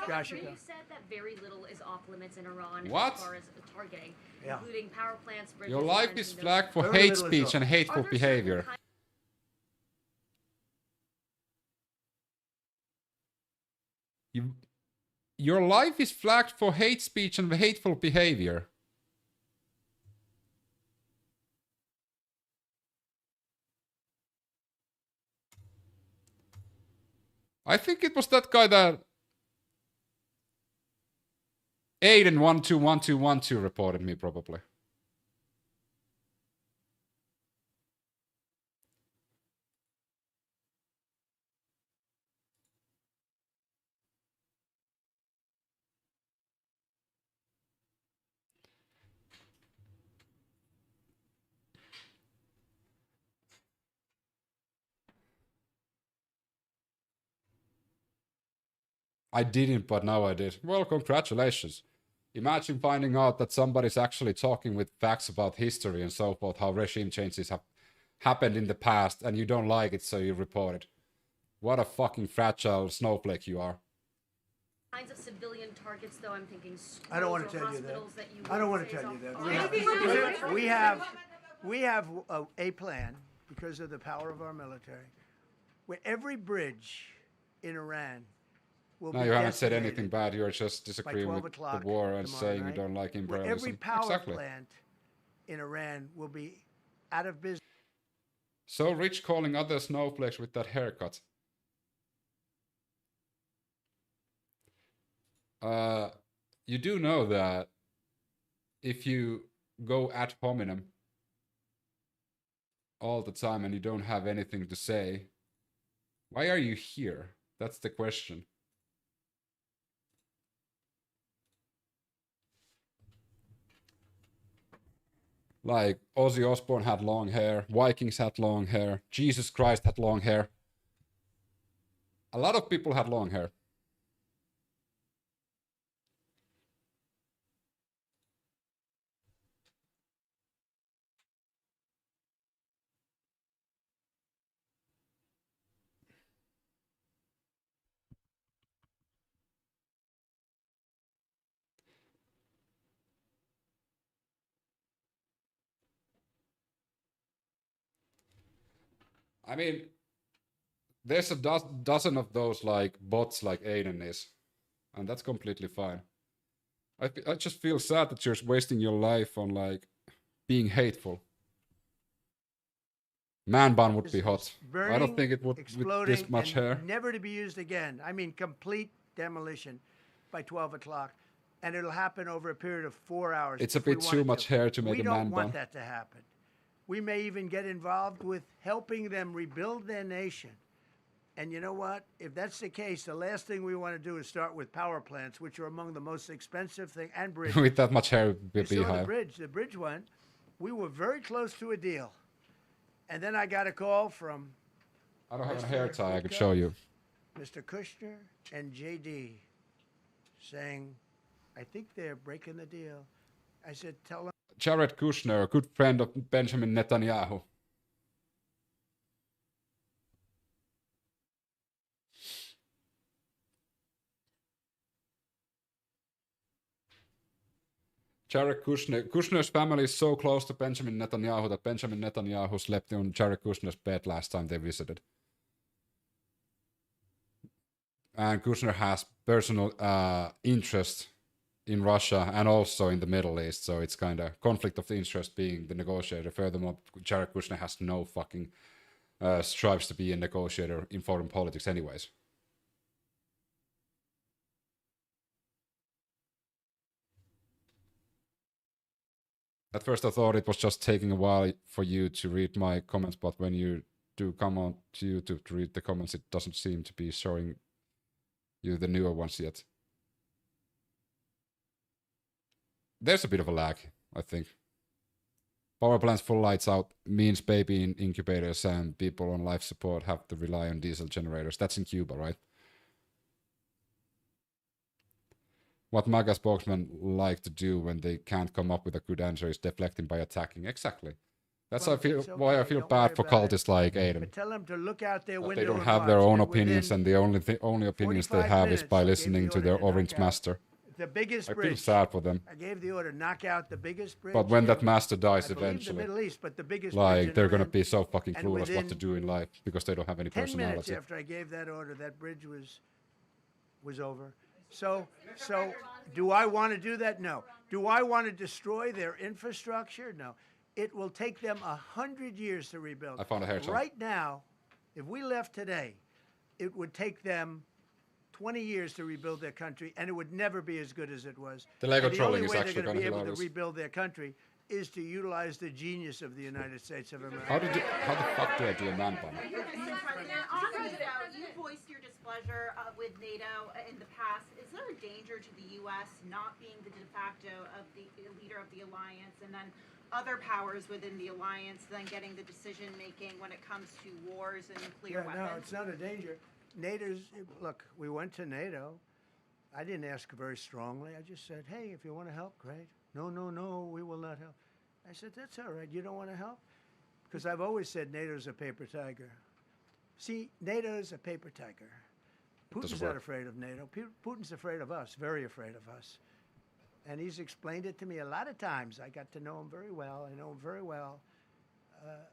Dasha, go. You said that very little is off limits in Iran What? as far as targeting, Yeah. including power plants, bridges, Your you life is mentioned flagged for Very hate little is speech off. and hateful behavior. Your life is flagged for hate speech and hateful behavior. I think it was that guy that Aiden121212 reported me, probably. I didn't, but now I did. Well, congratulations. Imagine finding out that somebody's actually talking with facts about history and so forth, how regime changes have happened in the past and you don't like it, so you report it. What a fucking fragile snowflake you are. Kinds of civilian targets, though, I'm thinking schools I don't want or to tell you that. hospitals that you I don't would want to say tell is you off- that. Oh, We have a plan because of the power of our military, where every bridge in Iran will No, be you haven't said decimated anything bad. You're just by disagreeing 12 with the o'clock war and tomorrow saying you night, don't like where imperialism. every power Exactly. plant in Iran will be out of business. So Rich calling other snowflakes with that haircut. You do know that if you go ad hominem all the time and you don't have anything to say, why are you here? That's the question. Like, Ozzy Osbourne had long hair, Vikings had long hair, Jesus Christ had long hair. A lot of people had long hair. I mean, there's a dozen of those like bots like Aiden is, and that's completely fine. I just feel sad that you're wasting your life on like being hateful. Man bun would be hot. Burning, I don't think it would with exploding, this much and hair. never to be used again. I mean, complete demolition by 12 o'clock. And it'll happen over a period of 4 hours. It's a if we bit want too it much hair to make we a don't man want bun. that to happen. We may even get involved with helping them rebuild their nation. And you know what? If that's the case, the last thing we want to do is start with power plants, which are among the most expensive thing, and bridges. With that much hair, You be saw the beehive. bridge. The bridge went. We were very close to a deal. And then I got a call from I don't have a Mr. hair tie. I could Gupta, show you. Mr. Kushner and JD saying, I think they're breaking the deal. I said, tell them. Jared Kushner, a good friend of Benjamin Netanyahu. Jared Kushner. Kushner's family is so close to Benjamin Netanyahu that Benjamin Netanyahu slept on Jared Kushner's bed last time they visited. And Kushner has personal interest in Russia and also in the Middle East, so it's kind of conflict of interest being the negotiator. Furthermore, Jared Kushner has no fucking stripes to be a negotiator in foreign politics anyways. At first I thought it was just taking a while for you to read my comments, but when you do come on to YouTube to read the comments, it doesn't seem to be showing you the newer ones yet. There's a bit of a lag, I think. Power plants full lights out means baby in incubators and people on life support have to rely on diesel generators. That's in Cuba, right? What MAGA spokesmen like to do when they can't come up with a good answer is deflecting by attacking. Exactly. That's Well, I feel it's okay. why I feel Don't bad worry for about it. cultists like Aiden. But tell them to look out their That window they don't and have their watch. own And opinions, within and the only opinions they 45 have is by minutes, I gave listening the to their order to orange knock out master. the biggest I feel bridge. sad for them. I gave the order, knock out the biggest bridge. But when that in, master dies I believe, eventually, the Middle East, but the biggest bridge like in they're gonna Iran, be so fucking and clueless what to within do in life because they don't have any 10 minutes personality. after I gave that order, that bridge was over. So do I want to do that? No. Do I want to destroy their infrastructure? No. It will take them 100 years to rebuild. I found a hair tie. Right now, if we left today, it would take them 20 years to rebuild their country, and it would never be as good as it was. The Lego And trolling only is way actually they're going kinda to be able hilarious. to rebuild their country is to utilize the genius of the United States of America. How the fuck do I do a man bun? Mr. President, on NATO, you voiced your displeasure with NATO in the past. Is there a danger to the U.S. not being the de facto of the leader of the alliance, and then other powers within the alliance then getting the decision making when it comes to wars and nuclear weapons? No, it's not a danger. NATO's, look, we went to NATO. I didn't ask very strongly. I just said, hey, if you want to help, great. No, we will not help. I said, that's all right. You don't want to help? Because I've always said NATO's a paper tiger. See, NATO's a paper tiger. Putin's not afraid of NATO. Putin's afraid of us, very afraid of us. And he's explained it to me a lot of times. I got to know him very well. I know him very well.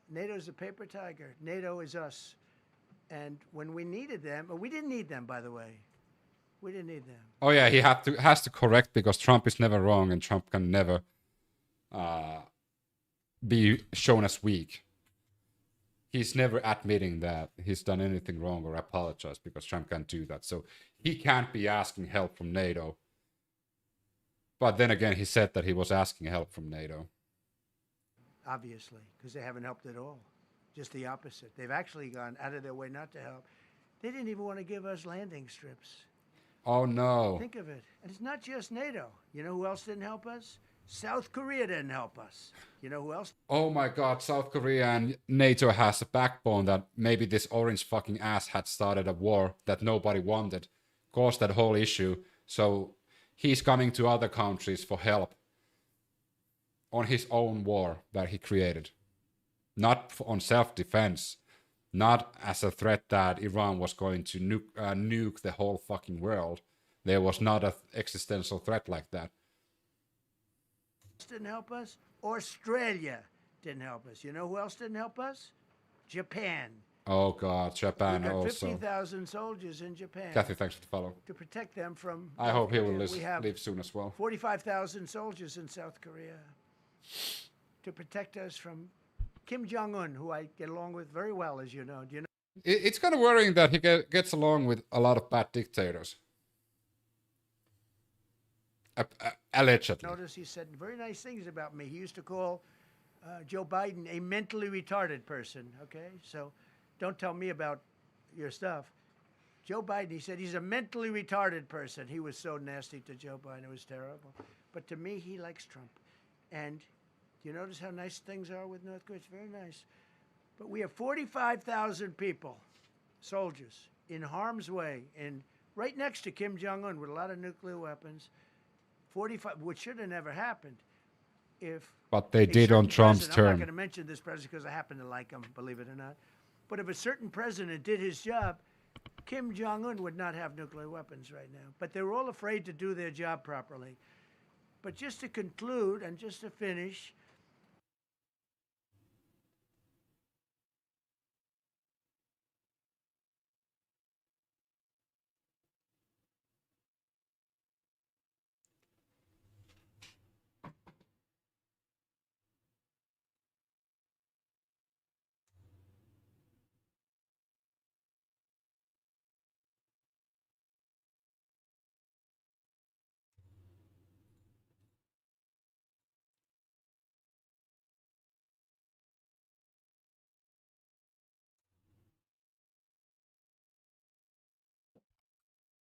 NATO's a paper tiger. NATO is us. And when we needed them, we didn't need them, by the way. We didn't need them. Oh yeah, he has to correct because Trump is never wrong and Trump can never be shown as weak. He's never admitting that he's done anything wrong or apologize because Trump can't do that. So he can't be asking help from NATO. But then again, he said that he was asking help from NATO. Obviously, because they haven't helped at all. Just the opposite. They've actually gone out of their way not to help. They didn't even want to give us landing strips. Oh no. Think of it. And it's not just NATO. You know who else didn't help us? South Korea didn't help us. You know who else? Oh my god, South Korea and NATO has a backbone that maybe this orange fucking ass had started a war that nobody wanted, caused that whole issue. So he's coming to other countries for help on his own war that he created. Not on self-defense, not as a threat that Iran was going to nuke the whole fucking world. There was not an existential threat like that. Didn't help us. Australia didn't help us. You know who else didn't help us? Japan. Oh god, Japan We got also. 50,000 soldiers in Japan. Kathy, thanks for the follow. To protect them from... I hope he will We have leave soon as well. 45,000 soldiers in South Korea to protect us from Kim Jong-un, who I get along with very well, as you know. Do you know? It's kind of worrying that he gets along with a lot of bad dictators. Allegedly. Notice he said very nice things about me. He used to call Joe Biden a mentally retarded person, okay? So don't tell me about your stuff. Joe Biden, he said he's a mentally retarded person. He was so nasty to Joe Biden. It was terrible. But to me, he likes Trump. And do you notice how nice things are with North Korea? It's very nice. But we have 45,000 people, soldiers, in harm's way, and right next to Kim Jong-un with a lot of nuclear weapons. 45, which should have never happened if... But they did on Trump's I'm term. not going to mention this president because I happen to like him, believe it or not. But if a certain president did his job, Kim Jong-un would not have nuclear weapons right now. But they were all afraid to do their job properly. But just to conclude and just to finish...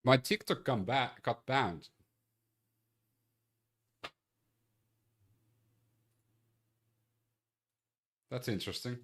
My TikTok got banned. That's interesting.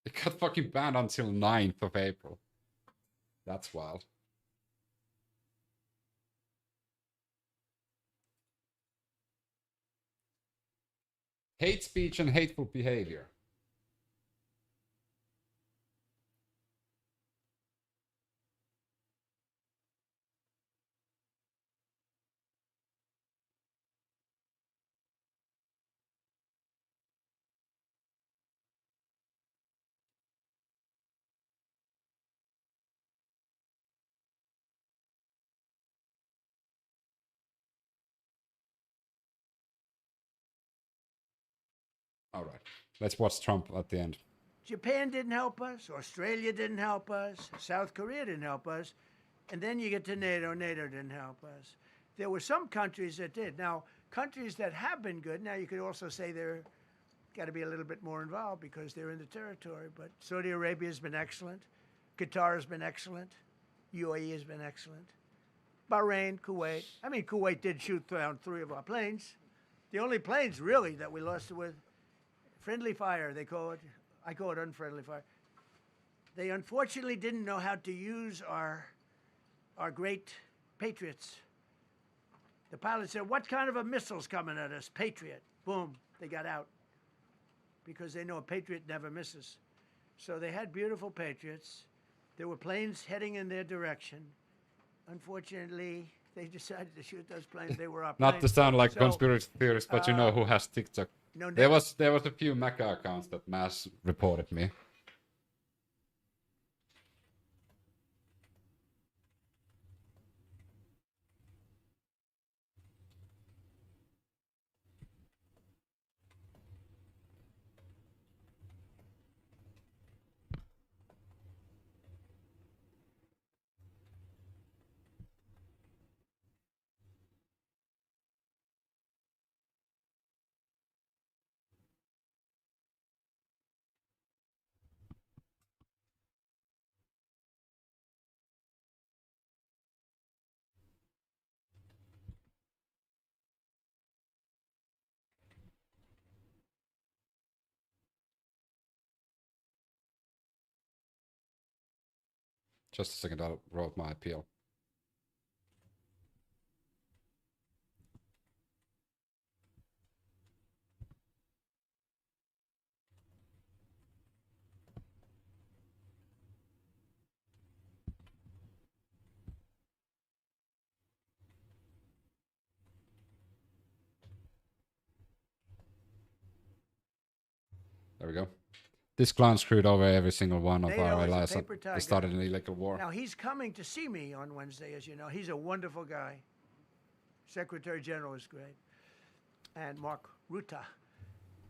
It got fucking banned until 9th of April. That's wild. Hate speech and hateful behavior. All right, let's watch Trump at the end. Japan didn't help us. Australia didn't help us. South Korea didn't help us. And then you get to NATO. NATO didn't help us. There were some countries that did. Now, countries that have been good, now you could also say they're got to be a little bit more involved because they're in the territory. But Saudi Arabia has been excellent. Qatar has been excellent. UAE has been excellent. Bahrain, Kuwait. I mean, Kuwait did shoot down 3 of our planes. The only planes, really, that we lost with friendly fire, they call it. I call it unfriendly fire. They unfortunately didn't know how to use our great Patriots. The pilot said, what kind of a missile's coming at us? Patriot. Boom, they got out. Because they know a Patriot never misses. So they had beautiful Patriots. There were planes heading in their direction. Unfortunately, they decided to shoot those planes. They were our planes. Not to sound like So, conspiracy theorist, but you know who has TikTok. No, there was a few Mecca accounts that mass reported me. Just a second, I wrote my appeal. There we go. This clown screwed over every single one of our allies. They started an illegal war. Now, he's coming to see me on Wednesday, as you know. He's a wonderful guy. Secretary General is great. And Mark Rutte,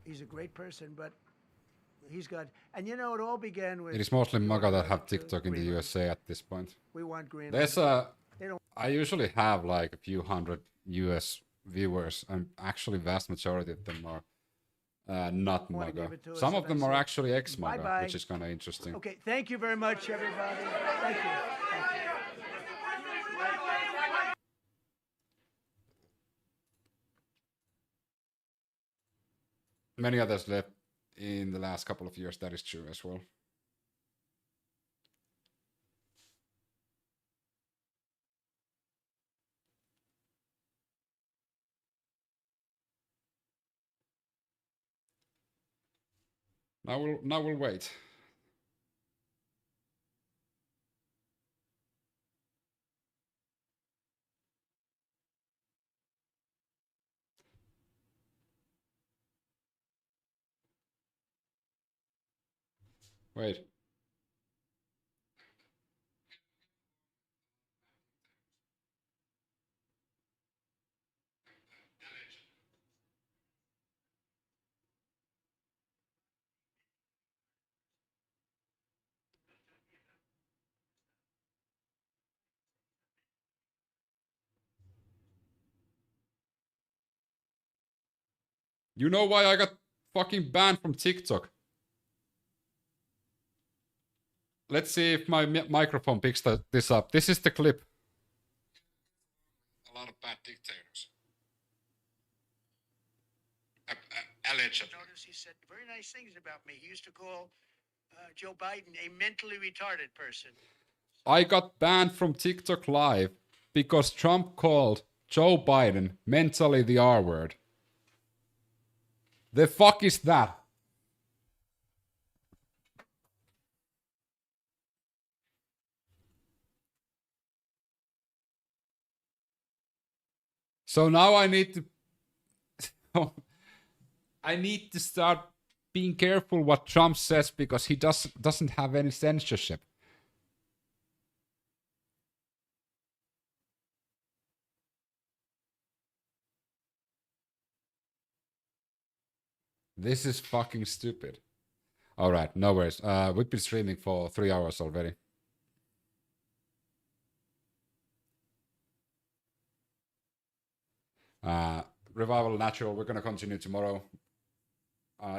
he's a great person, but he's got... And you know, it all began with... It is mostly MAGA that have TikTok in the USA at this point. We want Greenland. There's I usually have like a few hundred US viewers, and actually vast majority of them are not MAGA. Some of them are actually ex-MAGA, which is kind of interesting. Okay, thank you very much, everybody. Thank you. Many others left in the last couple of years, that is true as well. Now we'll wait. Wait. You know why I got fucking banned from TikTok? Let's see if my microphone picks this up. This is the clip. A lot of bad dictators. Allegedly. Notice he said very nice things about me. He used to call Joe Biden a mentally retarded person. I got banned from TikTok Live because Trump called Joe Biden mentally the R word. The fuck is that? So now I need to start being careful what Trump says because he doesn't have any censorship. This is fucking stupid. Alright, no worries. We've been streaming for 3 hours already. Revival Natural, we're gonna continue tomorrow.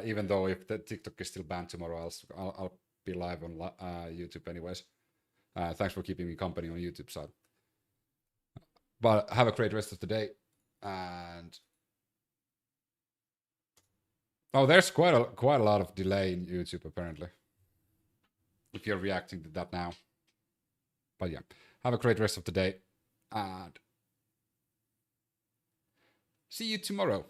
Even though if the TikTok is still banned tomorrow, I'll be live on YouTube anyways. Thanks for keeping me company on YouTube side. But have a great rest of the day. And oh, there's quite a lot of delay in YouTube apparently. If you're reacting to that now. But yeah, have a great rest of the day. And see you tomorrow.